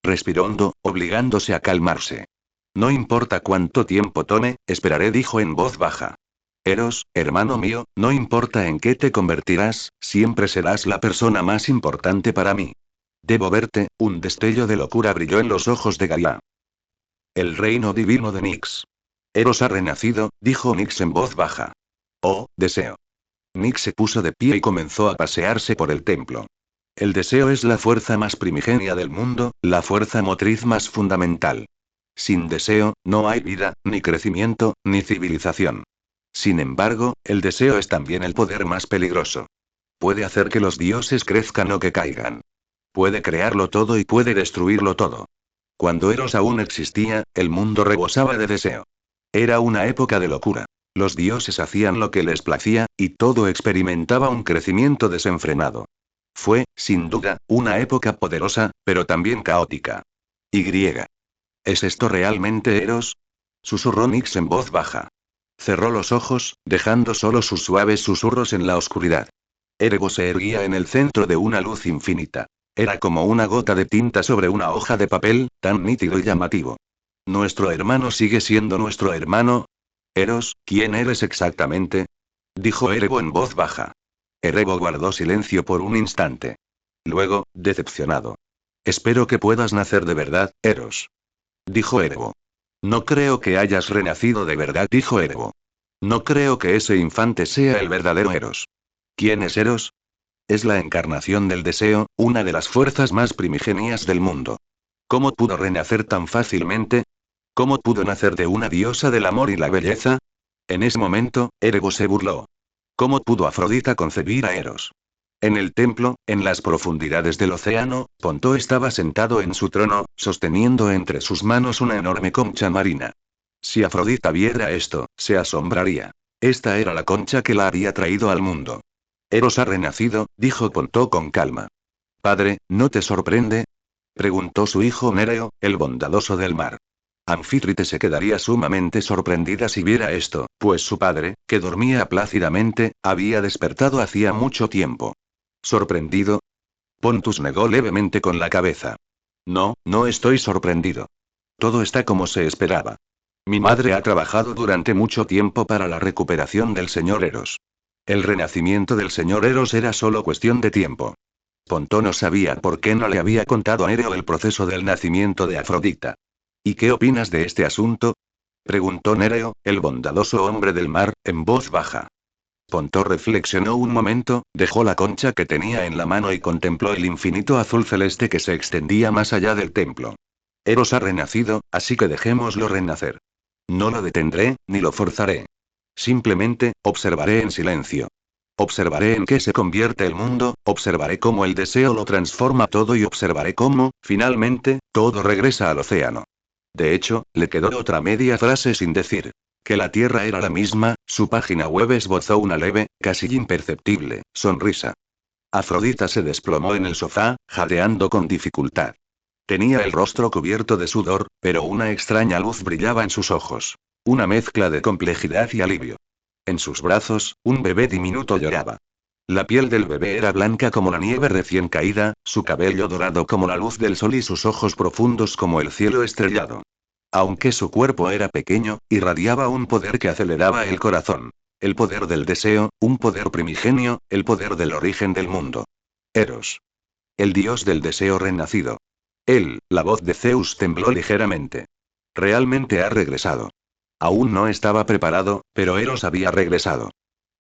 Respiró hondo, obligándose a calmarse. No importa cuánto tiempo tome, esperaré, dijo en voz baja. Eros, hermano mío, no importa en qué te convertirás, siempre serás la persona más importante para mí. Debo verte. Un destello de locura brilló en los ojos de Gaia. El reino divino de Nyx. Eros ha renacido, dijo Nyx en voz baja. Oh, deseo. Nyx se puso de pie y comenzó a pasearse por el templo. El deseo es la fuerza más primigenia del mundo, la fuerza motriz más fundamental. Sin deseo, no hay vida, ni crecimiento, ni civilización. Sin embargo, el deseo es también el poder más peligroso. Puede hacer que los dioses crezcan o que caigan. Puede crearlo todo y puede destruirlo todo. Cuando Eros aún existía, el mundo rebosaba de deseo. Era una época de locura. Los dioses hacían lo que les placía, y todo experimentaba un crecimiento desenfrenado. Fue, sin duda, una época poderosa, pero también caótica. Y. ¿Es esto realmente Eros? Susurró Nyx en voz baja. Cerró los ojos, dejando solo sus suaves susurros en la oscuridad. Ergo se erguía en el centro de una luz infinita. Era como una gota de tinta sobre una hoja de papel, tan nítido y llamativo. ¿Nuestro hermano sigue siendo nuestro hermano? Eros, ¿quién eres exactamente? Dijo Ergo en voz baja. Ergo guardó silencio por un instante. Luego, decepcionado. Espero que puedas nacer de verdad, Eros. Dijo Ergo. No creo que hayas renacido de verdad, dijo Ergo. No creo que ese infante sea el verdadero Eros. ¿Quién es Eros? Es la encarnación del deseo, una de las fuerzas más primigenias del mundo. ¿Cómo pudo renacer tan fácilmente? ¿Cómo pudo nacer de una diosa del amor y la belleza? En ese momento, Ergo se burló. ¿Cómo pudo Afrodita concebir a Eros? En el templo, en las profundidades del océano, Ponto estaba sentado en su trono, sosteniendo entre sus manos una enorme concha marina. Si Afrodita viera esto, se asombraría. Esta era la concha que la había traído al mundo. Eros ha renacido, dijo Ponto con calma. Padre, ¿no te sorprende? Preguntó su hijo Nereo, el bondadoso del mar. Anfítrite se quedaría sumamente sorprendida si viera esto, pues su padre, que dormía plácidamente, había despertado hacía mucho tiempo. ¿Sorprendido? Pontus negó levemente con la cabeza. No, no estoy sorprendido. Todo está como se esperaba. Mi madre ha trabajado durante mucho tiempo para la recuperación del señor Eros. El renacimiento del señor Eros era solo cuestión de tiempo. Ponto no sabía por qué no le había contado a Nereo el proceso del nacimiento de Afrodita. ¿Y qué opinas de este asunto? Preguntó Nereo, el bondadoso hombre del mar, en voz baja. Ponto reflexionó un momento, dejó la concha que tenía en la mano y contempló el infinito azul celeste que se extendía más allá del templo. Eros ha renacido, así que dejémoslo renacer. No lo detendré, ni lo forzaré. Simplemente, observaré en silencio. Observaré en qué se convierte el mundo, observaré cómo el deseo lo transforma todo y observaré cómo, finalmente, todo regresa al océano. De hecho, le quedó otra media frase sin decir. Que la Tierra era la misma, su página web esbozó una leve, casi imperceptible, sonrisa. Afrodita se desplomó en el sofá, jadeando con dificultad. Tenía el rostro cubierto de sudor, pero una extraña luz brillaba en sus ojos. Una mezcla de complejidad y alivio. En sus brazos, un bebé diminuto lloraba. La piel del bebé era blanca como la nieve recién caída, su cabello dorado como la luz del sol y sus ojos profundos como el cielo estrellado. Aunque su cuerpo era pequeño, irradiaba un poder que aceleraba el corazón. El poder del deseo, un poder primigenio, el poder del origen del mundo. Eros. El dios del deseo renacido. Él, la voz de Zeus tembló ligeramente. Realmente ha regresado. Aún no estaba preparado, pero Eros había regresado.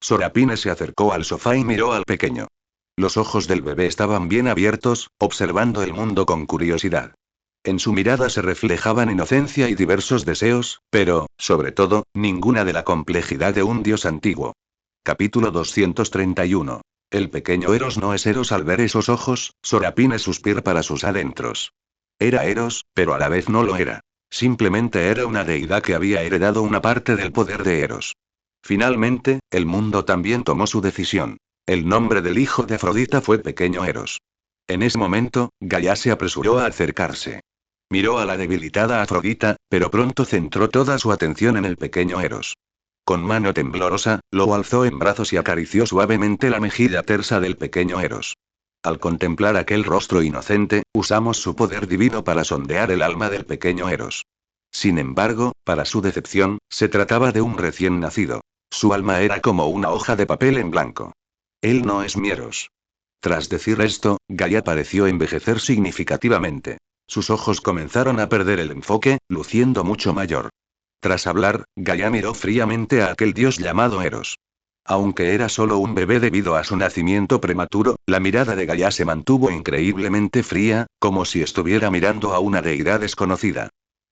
Sorapine se acercó al sofá y miró al pequeño. Los ojos del bebé estaban bien abiertos, observando el mundo con curiosidad. En su mirada se reflejaban inocencia y diversos deseos, pero, sobre todo, ninguna de la complejidad de un dios antiguo. Capítulo 231. El pequeño Eros no es Eros. Al ver esos ojos, Sorapine suspira para sus adentros. Era Eros, pero a la vez no lo era. Simplemente era una deidad que había heredado una parte del poder de Eros. Finalmente, el mundo también tomó su decisión. El nombre del hijo de Afrodita fue Pequeño Eros. En ese momento, Gaia se apresuró a acercarse. Miró a la debilitada Afrodita, pero pronto centró toda su atención en el pequeño Eros. Con mano temblorosa, lo alzó en brazos y acarició suavemente la mejilla tersa del pequeño Eros. Al contemplar aquel rostro inocente, usamos su poder divino para sondear el alma del pequeño Eros. Sin embargo, para su decepción, se trataba de un recién nacido. Su alma era como una hoja de papel en blanco. Él no es mi Eros. Tras decir esto, Gaia pareció envejecer significativamente. Sus ojos comenzaron a perder el enfoque, luciendo mucho mayor. Tras hablar, Gaia miró fríamente a aquel dios llamado Eros. Aunque era solo un bebé debido a su nacimiento prematuro, la mirada de Gaia se mantuvo increíblemente fría, como si estuviera mirando a una deidad desconocida.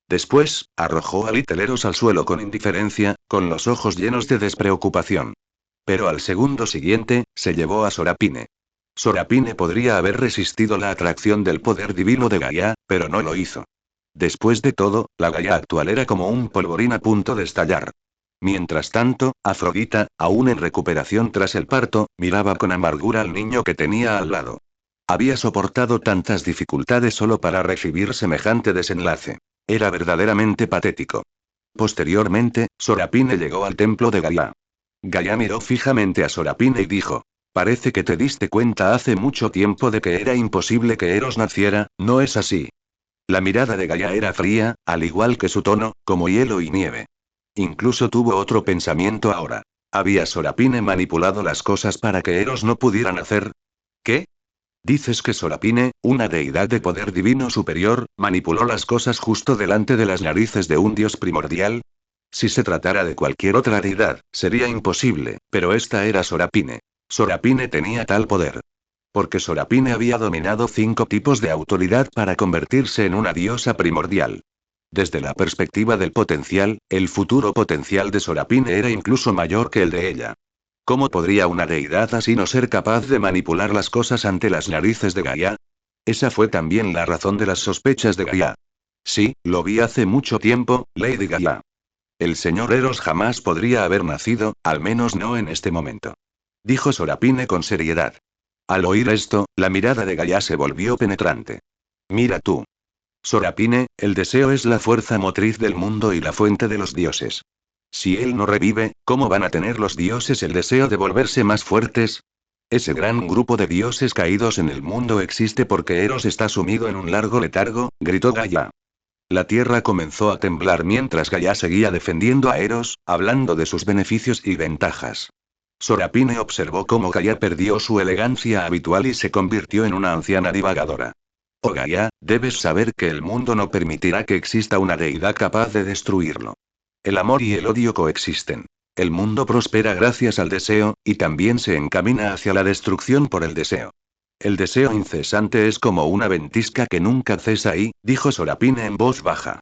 Después, arrojó a Little Eros al suelo con indiferencia, con los ojos llenos de despreocupación. Pero al segundo siguiente, se llevó a Sorapine. Sorapine podría haber resistido la atracción del poder divino de Gaia, pero no lo hizo. Después de todo, la Gaia actual era como un polvorín a punto de estallar. Mientras tanto, Afrodita, aún en recuperación tras el parto, miraba con amargura al niño que tenía al lado. Había soportado tantas dificultades solo para recibir semejante desenlace. Era verdaderamente patético. Posteriormente, Sorapine llegó al templo de Gaia. Gaia miró fijamente a Sorapine y dijo: Parece que te diste cuenta hace mucho tiempo de que era imposible que Eros naciera, ¿no es así? La mirada de Gaia era fría, al igual que su tono, como hielo y nieve. Incluso tuvo otro pensamiento ahora. ¿Había Sorapine manipulado las cosas para que Eros no pudiera nacer? ¿Qué? ¿Dices que Sorapine, una deidad de poder divino superior, manipuló las cosas justo delante de las narices de un dios primordial? Si se tratara de cualquier otra deidad, sería imposible, pero esta era Sorapine. Sorapine tenía tal poder. Porque Sorapine había dominado 5 tipos de autoridad para convertirse en una diosa primordial. Desde la perspectiva del potencial, el futuro potencial de Sorapine era incluso mayor que el de ella. ¿Cómo podría una deidad así no ser capaz de manipular las cosas ante las narices de Gaia? Esa fue también la razón de las sospechas de Gaia. Sí, lo vi hace mucho tiempo, Lady Gaia. El señor Eros jamás podría haber nacido, al menos no en este momento. Dijo Sorapine con seriedad. Al oír esto, la mirada de Gaia se volvió penetrante. Mira tú. Sorapine, el deseo es la fuerza motriz del mundo y la fuente de los dioses. Si él no revive, ¿cómo van a tener los dioses el deseo de volverse más fuertes? Ese gran grupo de dioses caídos en el mundo existe porque Eros está sumido en un largo letargo, gritó Gaia. La tierra comenzó a temblar mientras Gaia seguía defendiendo a Eros, hablando de sus beneficios y ventajas. Sorapine observó cómo Gaia perdió su elegancia habitual y se convirtió en una anciana divagadora. Oh Gaia, debes saber que el mundo no permitirá que exista una deidad capaz de destruirlo. El amor y el odio coexisten. El mundo prospera gracias al deseo, y también se encamina hacia la destrucción por el deseo. El deseo incesante es como una ventisca que nunca cesa y, dijo Sorapine en voz baja.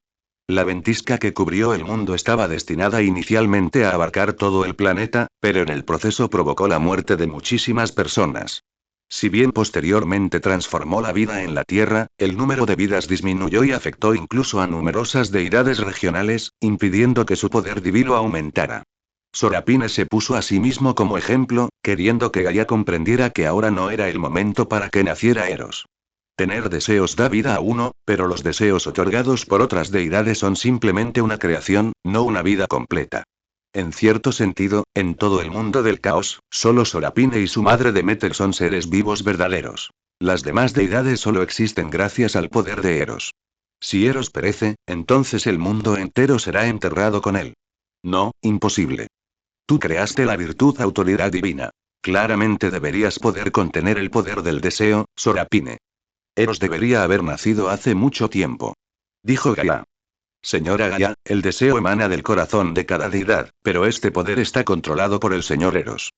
La ventisca que cubrió el mundo estaba destinada inicialmente a abarcar todo el planeta, pero en el proceso provocó la muerte de muchísimas personas. Si bien posteriormente transformó la vida en la Tierra, el número de vidas disminuyó y afectó incluso a numerosas deidades regionales, impidiendo que su poder divino aumentara. Sorapine se puso a sí mismo como ejemplo, queriendo que Gaia comprendiera que ahora no era el momento para que naciera Eros. Tener deseos da vida a uno, pero los deseos otorgados por otras deidades son simplemente una creación, no una vida completa. En cierto sentido, en todo el mundo del caos, solo Sorapine y su madre Demeter son seres vivos verdaderos. Las demás deidades solo existen gracias al poder de Eros. Si Eros perece, entonces el mundo entero será enterrado con él. No, imposible. Tú creaste la virtud autoridad divina. Claramente deberías poder contener el poder del deseo, Sorapine. Eros debería haber nacido hace mucho tiempo. Dijo Gaia. Señora Gaia, el deseo emana del corazón de cada deidad, pero este poder está controlado por el señor Eros.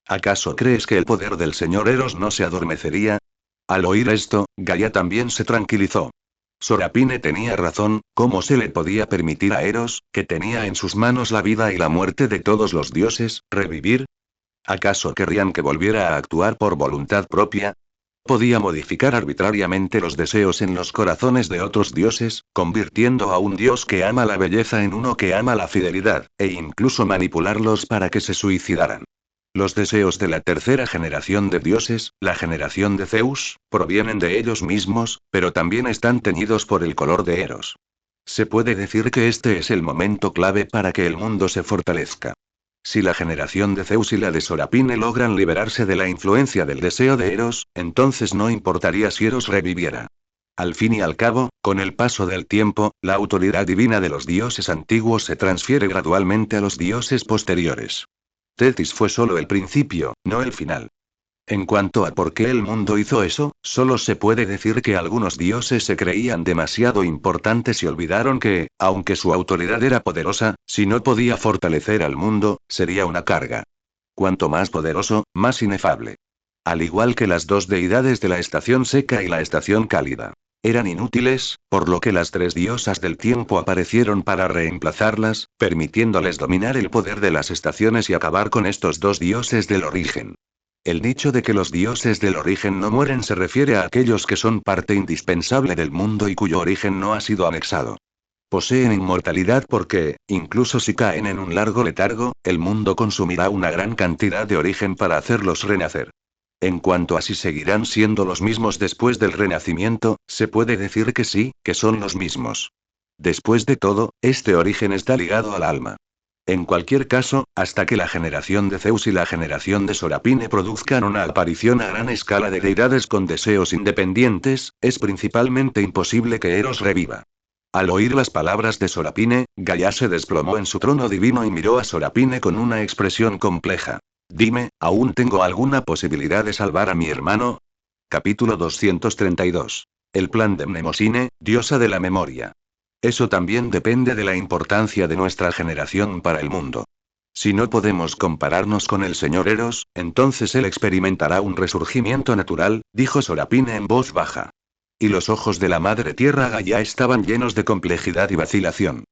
¿Acaso crees que el poder del señor Eros no se adormecería? Al oír esto, Gaia también se tranquilizó. Sorapine tenía razón, ¿cómo se le podía permitir a Eros, que tenía en sus manos la vida y la muerte de todos los dioses, revivir? ¿Acaso querrían que volviera a actuar por voluntad propia? Podía modificar arbitrariamente los deseos en los corazones de otros dioses, convirtiendo a un dios que ama la belleza en uno que ama la fidelidad, e incluso manipularlos para que se suicidaran. Los deseos de la tercera generación de dioses, la generación de Zeus, provienen de ellos mismos, pero también están teñidos por el color de Eros. Se puede decir que este es el momento clave para que el mundo se fortalezca. Si la generación de Zeus y la de Sorapine logran liberarse de la influencia del deseo de Eros, entonces no importaría si Eros reviviera. Al fin y al cabo, con el paso del tiempo, la autoridad divina de los dioses antiguos se transfiere gradualmente a los dioses posteriores. Tetis fue solo el principio, no el final. En cuanto a por qué el mundo hizo eso, solo se puede decir que algunos dioses se creían demasiado importantes y olvidaron que, aunque su autoridad era poderosa, si no podía fortalecer al mundo, sería una carga. Cuanto más poderoso, más inefable. Al igual que las dos deidades de la estación seca y la estación cálida. Eran inútiles, por lo que las tres diosas del tiempo aparecieron para reemplazarlas, permitiéndoles dominar el poder de las estaciones y acabar con estos dos dioses del origen. El dicho de que los dioses del origen no mueren se refiere a aquellos que son parte indispensable del mundo y cuyo origen no ha sido anexado. Poseen inmortalidad porque, incluso si caen en un largo letargo, el mundo consumirá una gran cantidad de origen para hacerlos renacer. En cuanto a si seguirán siendo los mismos después del renacimiento, se puede decir que sí, que son los mismos. Después de todo, este origen está ligado al alma. En cualquier caso, hasta que la generación de Zeus y la generación de Sorapine produzcan una aparición a gran escala de deidades con deseos independientes, es principalmente imposible que Eros reviva. Al oír las palabras de Sorapine, Gaia se desplomó en su trono divino y miró a Sorapine con una expresión compleja. Dime, ¿aún tengo alguna posibilidad de salvar a mi hermano? Capítulo 232. El plan de Mnemosine, diosa de la memoria. Eso también depende de la importancia de nuestra generación para el mundo. Si no podemos compararnos con el señor Eros, entonces él experimentará un resurgimiento natural, dijo Sorapine en voz baja. Y los ojos de la madre tierra Gaia estaban llenos de complejidad y vacilación.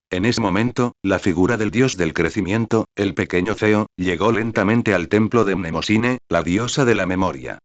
En ese momento, la figura del dios del crecimiento, el pequeño Ceo, llegó lentamente al templo de Mnemosine, la diosa de la memoria.